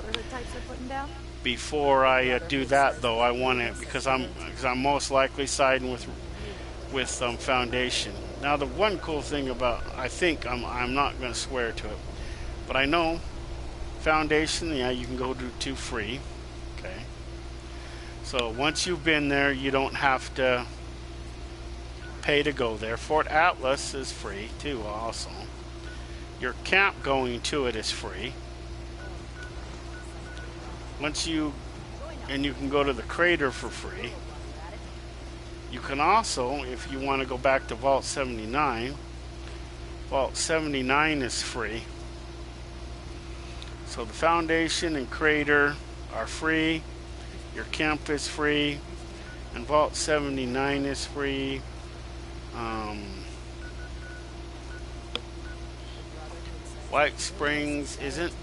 Before I do that, though, I want it because I'm most likely siding with Foundation. Now, the one cool thing about I'm not going to swear to it, but I know Foundation, yeah, you can go to free. Okay. So once you've been there, you don't have to pay to go there. Fort Atlas is free too, also. Your camp going to it is free. You can go to the crater for free. You can also, if you want to go back to Vault 79, Vault 79 is free. So the Foundation and Crater are free. Your camp is free. And Vault 79 is free. White Springs isn't.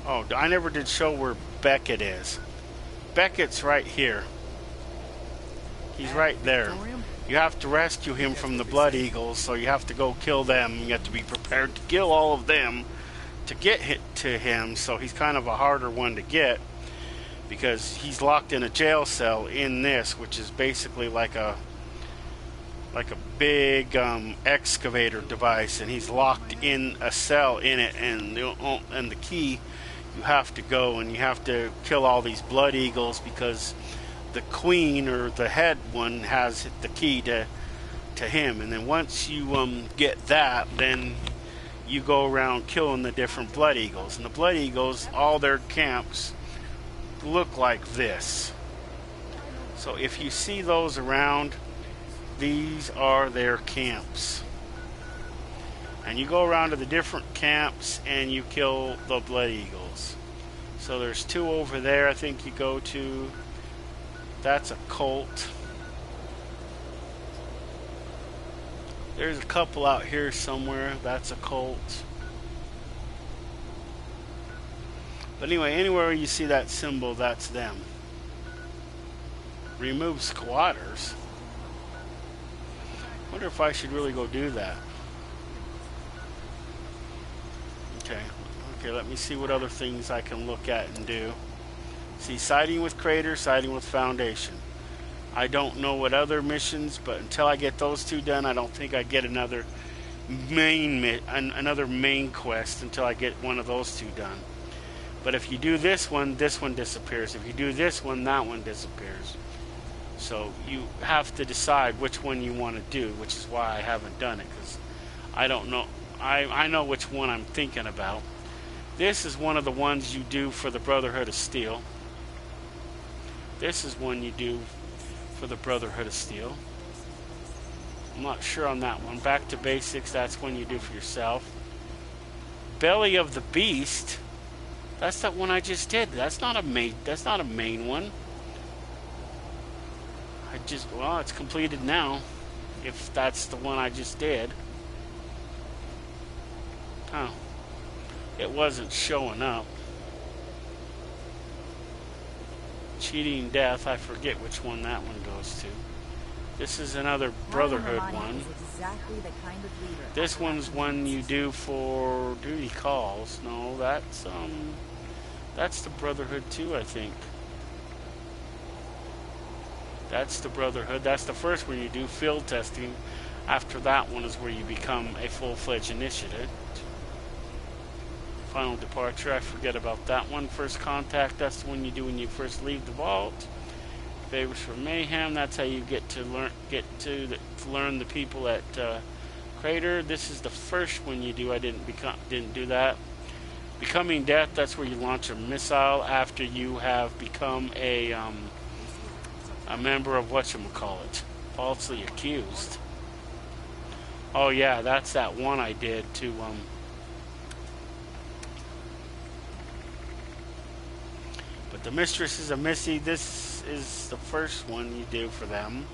Oh, I never did show where Beckett is. Beckett's right here. He's right there. You have to rescue him from the Blood Eagles, so you have to go kill them. You have to be prepared to kill all of them to get to him, so he's kind of a harder one to get because he's locked in a jail cell in this, which is basically like a big excavator device, and he's locked in a cell in it, and the key, you have to go and you have to kill all these Blood Eagles because the queen or the head one has the key to him. And then once you get that, then you go around killing the different Blood Eagles. And the Blood Eagles, all their camps look like this. So if you see those around, these are their camps. And you go around to the different camps and you kill the Blood Eagles. So there's 2 over there I think you go to. That's a cult. There's a couple out here somewhere. That's a cult. But anyway, anywhere you see that symbol, that's them. Remove squatters. Wonder if I should really go do that. Okay, let me see what other things I can look at and do. See, siding with Crater, siding with Foundation. I don't know what other missions, but until I get those two done, I don't think I get another main quest until I get one of those two done. But if you do this one disappears. If you do this one, that one disappears. So you have to decide which one you want to do, which is why I haven't done it, because I don't know. I know which one I'm thinking about. This is one of the ones you do for the Brotherhood of Steel. This is one you do for the Brotherhood of Steel. I'm not sure on that one. Back to Basics, that's one you do for yourself. Belly of the Beast, that's that one I just did. That's not a main one. Well, it's completed now, if that's the one I just did. Huh. It wasn't showing up. Cheating Death, I forget which one that one goes to. This is another Brotherhood one. This one's one you do for duty calls. No, that's the Brotherhood too, I think. That's the Brotherhood. That's the first one you do, field testing. After that one is where you become a full-fledged initiate. Final Departure, I forget about that one. First Contact, that's the one you do when you first leave the vault. Favors for Mayhem, that's how you get to learn the people at Crater. This is the first one you do. I didn't do that. Becoming Death, that's where you launch a missile after you have become a member of whatchamacallit, falsely accused. Oh yeah, that's that one I did to but the Mistresses of Mystery, this is the first one you do for them.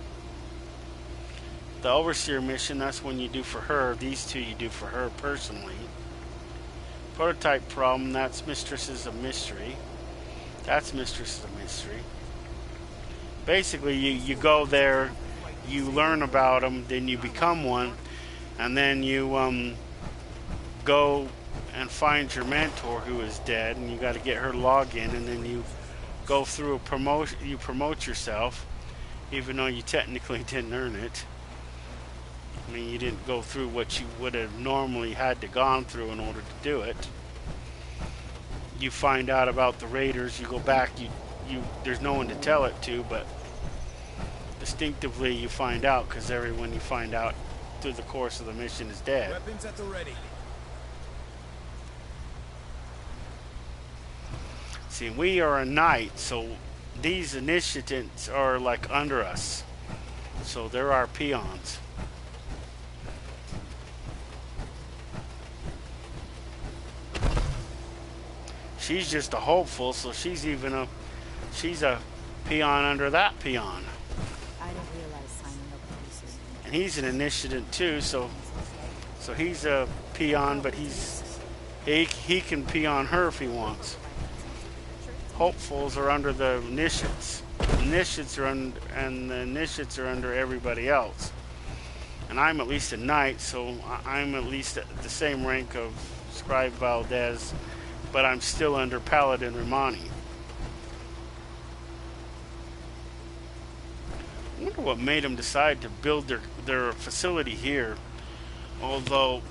The Overseer mission, that's one you do for her. These two you do for her personally. Prototype Problem, that's Mistresses of Mystery. That's Mistresses of Mystery. Basically, you go there, you learn about them, then you become one, and then you go and find your mentor who is dead, and you got to get her login, and then you go through a promotion. You promote yourself, even though you technically didn't earn it. I mean, you didn't go through what you would have normally had to gone through in order to do it. You find out about the raiders. You go back. There's no one to tell it to, but distinctively you find out, because everyone you find out through the course of the mission is dead. Weapons at the ready. See, we are a knight, so these initiates are like under us. So they're our peons. She's just a hopeful, so she's a peon under that peon. I didn't realize signing up for this. And he's an initiate too, so he's a peon, but he can peon her if he wants. Hopefuls are under the initiates. Initiates are and the initiates are under everybody else. And I'm at least a knight, so I'm at least at the same rank of Scribe Valdez, but I'm still under Paladin Romani. I wonder what made them decide to build their facility here. Although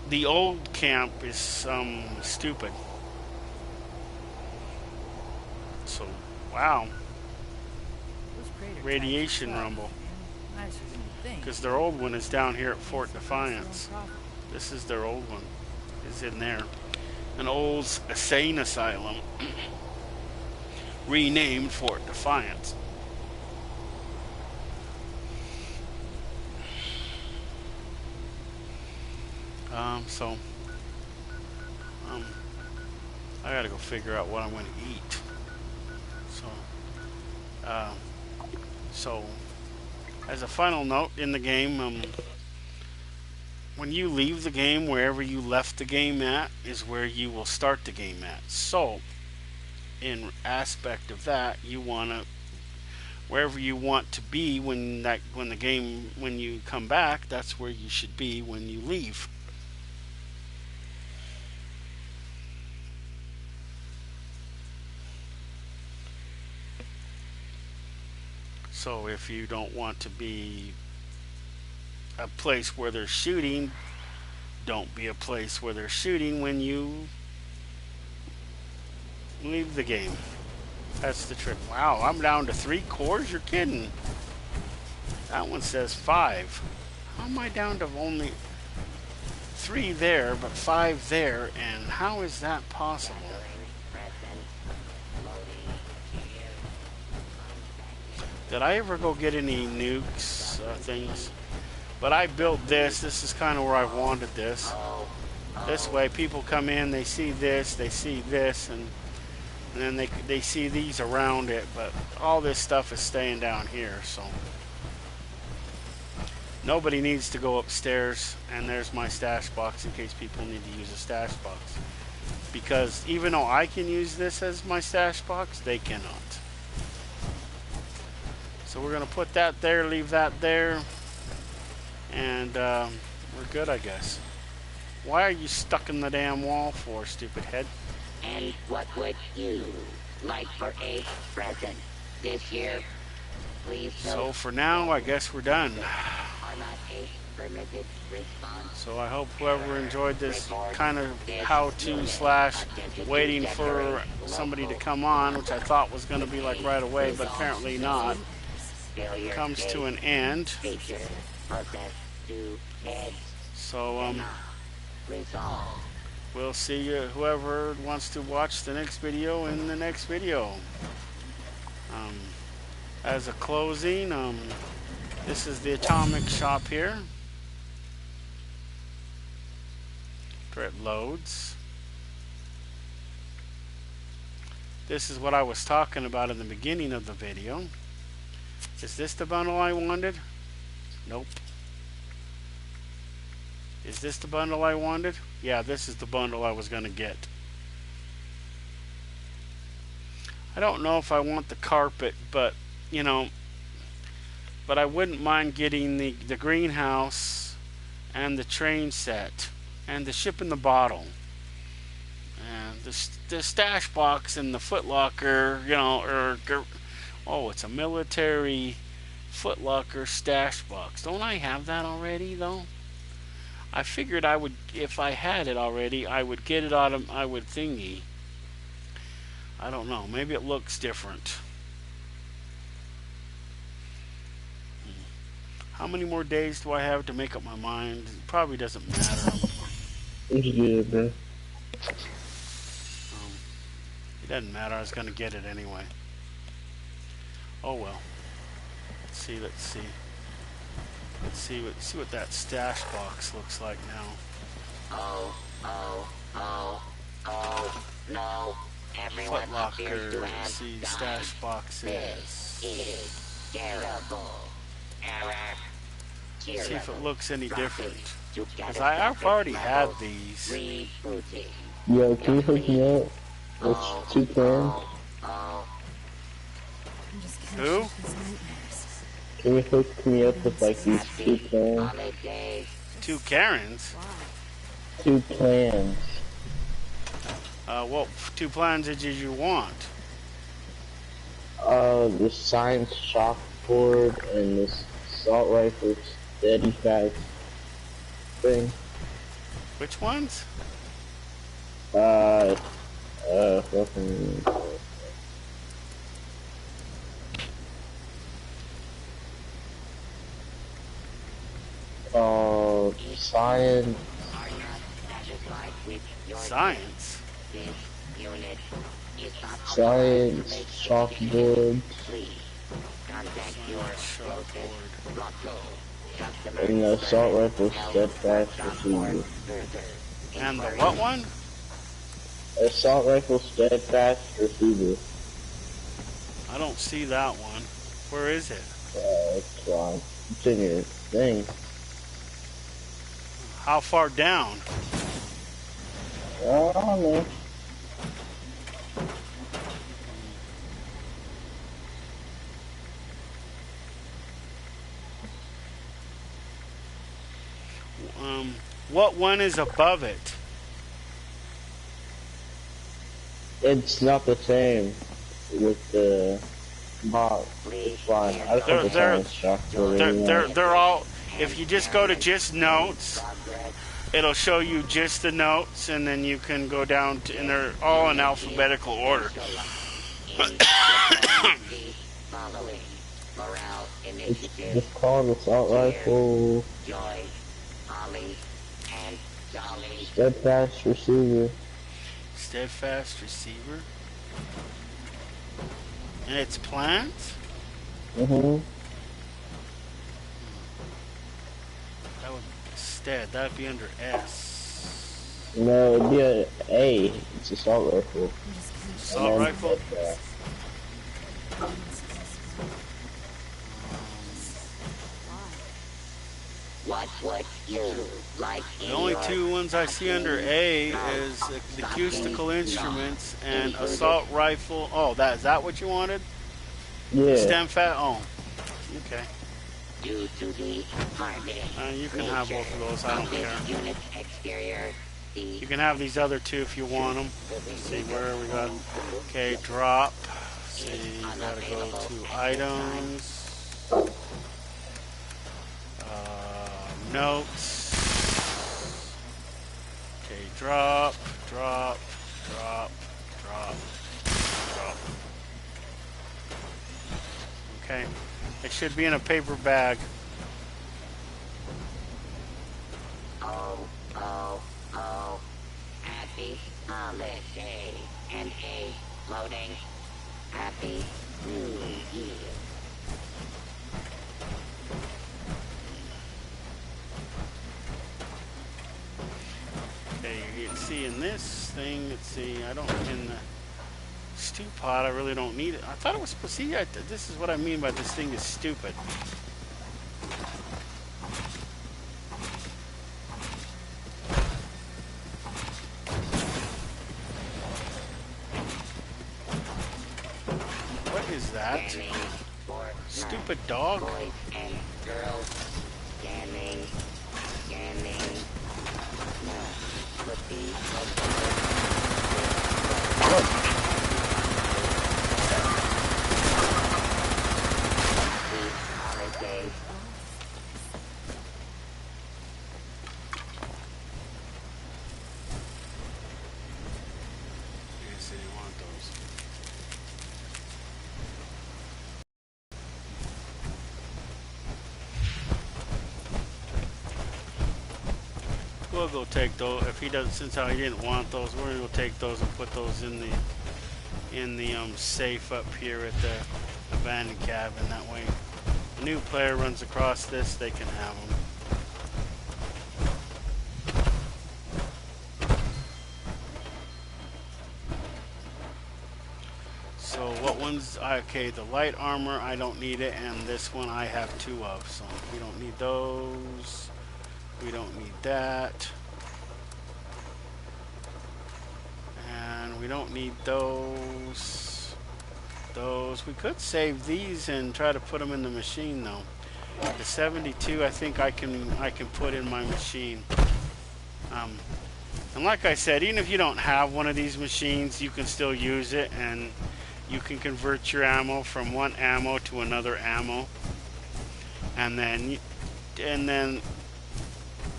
the old camp is stupid. So, wow. Radiation rumble. Because their old one is down here at Fort Defiance. This is their old one. Is in there. An old insane asylum. Renamed Fort Defiance. I gotta go figure out what I'm going to eat. So, as a final note in the game, when you leave the game, wherever you left the game at is where you will start the game at. So, in aspect of that, you want to wherever you want to be when you come back, that's where you should be when you leave. So if you don't want to be a place where they're shooting, don't be a place where they're shooting when you leave the game. That's the trick. Wow, I'm down to 3 cores? You're kidding. That one says 5. How am I down to only 3 there, but 5 there? And how is that possible? Did I ever go get any nukes things? But I built this. This is kind of where I wanted this. This way, people come in, they see this, and then they see these around it. But all this stuff is staying down here, so nobody needs to go upstairs. And there's my stash box in case people need to use a stash box. Because even though I can use this as my stash box, they cannot. So we're going to put that there, leave that there, and we're good, I guess. Why are you stuck in the damn wall for, stupid head? And what would you like for a present this year? Please. So for now, I guess we're done. Are not a permitted response. So I hope whoever enjoyed this kind of how-to / waiting for somebody to come on, which I thought was going to be like right away, but apparently not, comes to an end. So we'll see you, whoever wants to watch the next video, in the next video. As a closing, this is the atomic shop here. After it loads. This is what I was talking about in the beginning of the video. Is this the bundle I wanted? Nope. Is this the bundle I wanted? Yeah, this is the bundle I was going to get. I don't know if I want the carpet, but, you know, but I wouldn't mind getting the greenhouse and the train set and the ship in the bottle. And the stash box and the footlocker, you know, oh, it's a military footlocker stash box. Don't I have that already, though? I figured I would, if I had it already, I would get it out of, I would thingy. I don't know. Maybe it looks different. How many more days do I have to make up my mind? It probably doesn't matter. It's good, man. It doesn't matter. I was going to get it anyway. Oh well. Let's see. Let's see what that stash box looks like now. Oh, no. Everyone appears to Footlocker. have See, died. stash box This is terrible. Error. See if it looks any Profit. different. To Because catastrophic I've already had levels. these. Rebooting. Yo, can you hook me up with 2 cans? I'm just Who? can't shake these nightmares. Can you hook me up with like these 2 cans? Holidays. 2 Karens. 2 cans. What 2 plans did you want? The science chalkboard and this assault rifle steady fast thing. Which ones? Fucking. Science. Are not satisfied with your Science. This unit is not Science chalkboard Please contact your closest local customer and the assault rifle steadfast receiver. And the what one? Assault rifle steadfast receiver. I don't see that one. Where is it? It's in your thing. How far down? I don't know. What one is above it? It's not the same with the box. It's fine. I think it's on instructor. They're all. If you just go to just notes, it'll show you just the notes, and then you can go down to, and they're all in alphabetical order. It's just called assault rifle. Steadfast receiver. Steadfast receiver. And it's plant? Mm-hmm. That would stead. That'd be under S. No, it'd be an A. It's assault rifle. Assault rifle? What would you like? The only two ones I see under A is acoustical instruments and assault rifle. Oh, is that what you wanted? Yeah. Stem fat. Oh, okay. Due to the You can have both of those. I don't care. Exterior, you can have these other two if you want them. Let's see where we got. Okay, drop. Let's see, you gotta go to items. Notes. Okay, drop, drop, drop, drop, drop. Okay, it should be in a paper bag. Oh, happy holiday and a loading. Happy New Year. Okay, you can see in this thing, let's see, I don't, in the stew pot, I really don't need it. I thought it was, see, this is what I mean by this thing is stupid. What is that? Stupid dog. Boys and girls, scanning. Yes, you want those. We'll go take those. If he doesn't, since he didn't want those, we're gonna go take those and put those in the safe up here at the abandoned cabin. That way, a new player runs across this, they can have them. So what ones? Okay, the light armor, I don't need it, and this one I have two of, so we don't need those. We don't need that. And we don't need those. We could save these and try to put them in the machine though. The 72 I think I can put in my machine. And like I said, even if you don't have one of these machines, you can still use it, and you can convert your ammo from one ammo to another ammo. And then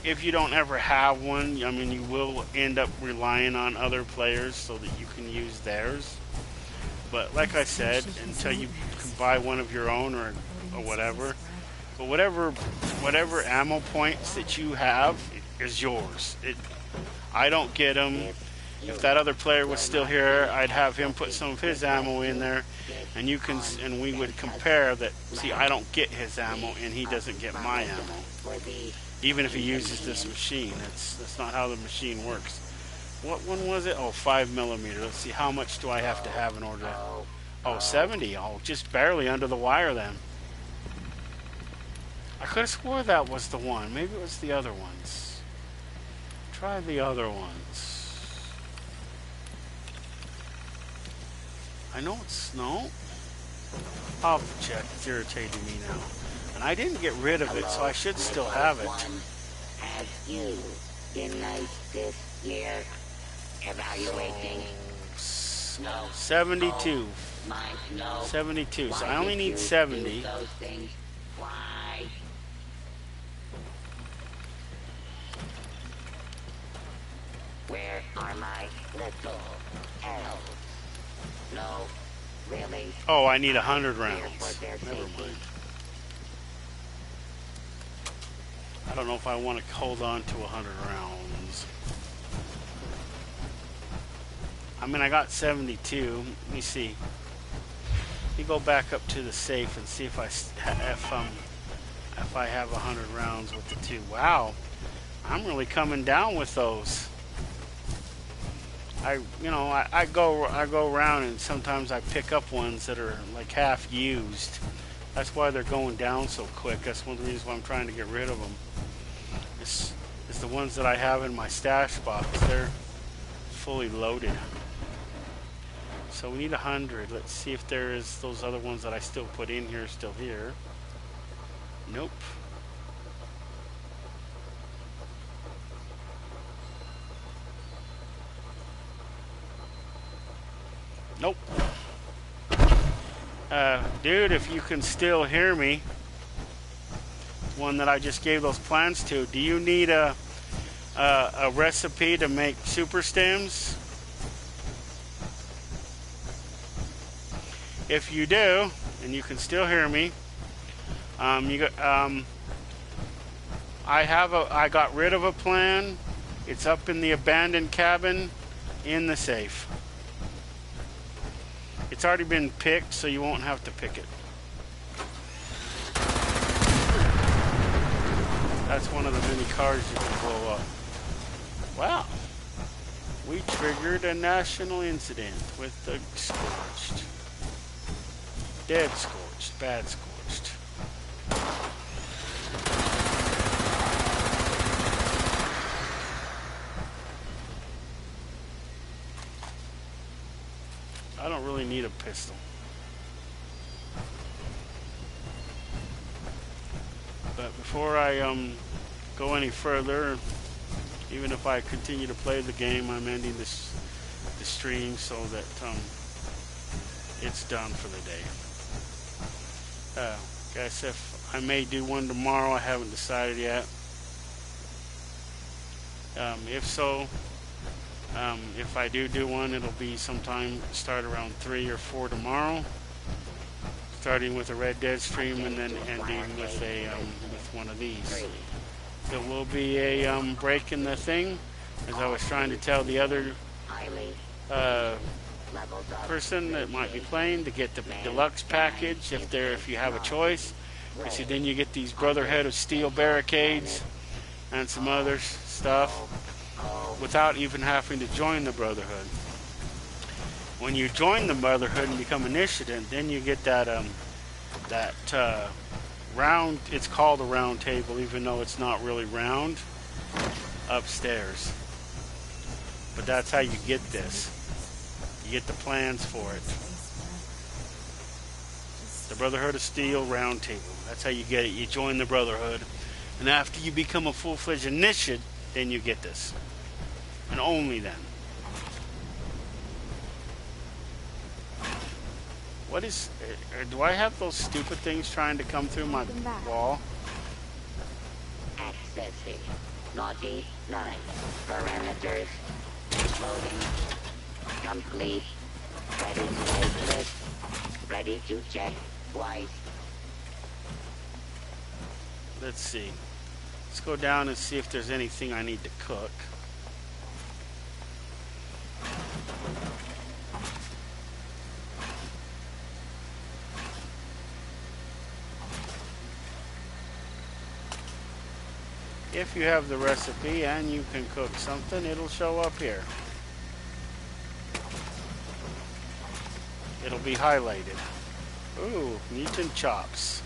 if you don't ever have one, I mean, you will end up relying on other players so that you can use theirs. But like I said, until you can buy one of your own or whatever, but whatever ammo points that you have is yours. I don't get them. If that other player was still here, I'd have him put some of his ammo in there, and we would compare that. See, I don't get his ammo, and he doesn't get my ammo. Even if he uses this machine, that's not how the machine works. What one was it? Oh, 5mm. Let's see, how much do I have to have in order to... Oh, 70. Oh, just barely under the wire then. I could have swore that was the one. Maybe it was the other ones. Try the other ones. I know it's no. I'll check. It's irritating me now. And I didn't get rid of it, so I should still have it. Have you been nice this year? Evaluating. 72. 72. So I only need 70. Why? Where are my little elves? No, really? Oh, I need 100 rounds. Never mind. I don't know if I want to hold on to 100 rounds. I mean, I got 72. Let me see. Let me go back up to the safe and see if I have 100 rounds with the two. Wow, I'm really coming down with those. I go around and sometimes I pick up ones that are like half used. That's why they're going down so quick. That's one of the reasons why I'm trying to get rid of them. It's the ones that I have in my stash box. They're fully loaded. So we need 100. Let's see if there is those other ones that I still put in here still here. Nope. Nope. Dude, if you can still hear me, one that I just gave those plans to, do you need a recipe to make super stems? If you do, and you can still hear me, I got rid of a plan. It's up in the abandoned cabin in the safe. It's already been picked, so you won't have to pick it. That's one of the many cars you can blow up. Wow. We triggered a national incident with the Scorched. Dead Scorched, bad Scorched. I don't really need a pistol. But before I go any further, even if I continue to play the game, I'm ending the stream so that it's done for the day. Guess if I may do one tomorrow, I haven't decided yet. If so, if I do one, it'll be sometime start around 3 or 4 tomorrow, starting with a Red Dead stream and then ending with with one of these. There will be a break in the thing, as I was trying to tell the other person that might be playing, to get the deluxe package if you have a choice. You see, then you get these Brotherhood of Steel barricades and some other stuff without even having to join the Brotherhood. When you join the Brotherhood and become initiative, then you get that round. It's called a round table, even though it's not really round, upstairs. But that's how you get this. You get the plans for it. The Brotherhood of Steel round table. That's how you get it. You join the Brotherhood, and after you become a full-fledged initiate, then you get this, and only then. What is? Do I have those stupid things trying to come through my wall? Accessing. Naughty 9. Parameters. Loading. Complete. Ready to make list. Ready to check twice. Let's see. Let's go down and see if there's anything I need to cook. If you have the recipe and you can cook something, it'll show up here. It'll be highlighted. Ooh, meat and chops.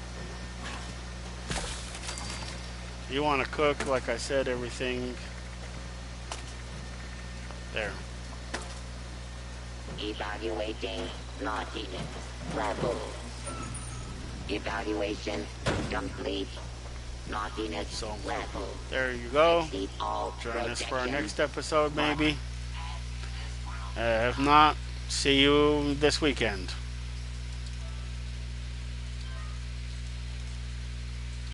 You want to cook, like I said, everything There. Evaluating naughtiness level. Evaluation complete. Naughtiness So, level. there you go. Exceed all Join us for our projections. next episode, maybe. If not, see you this weekend.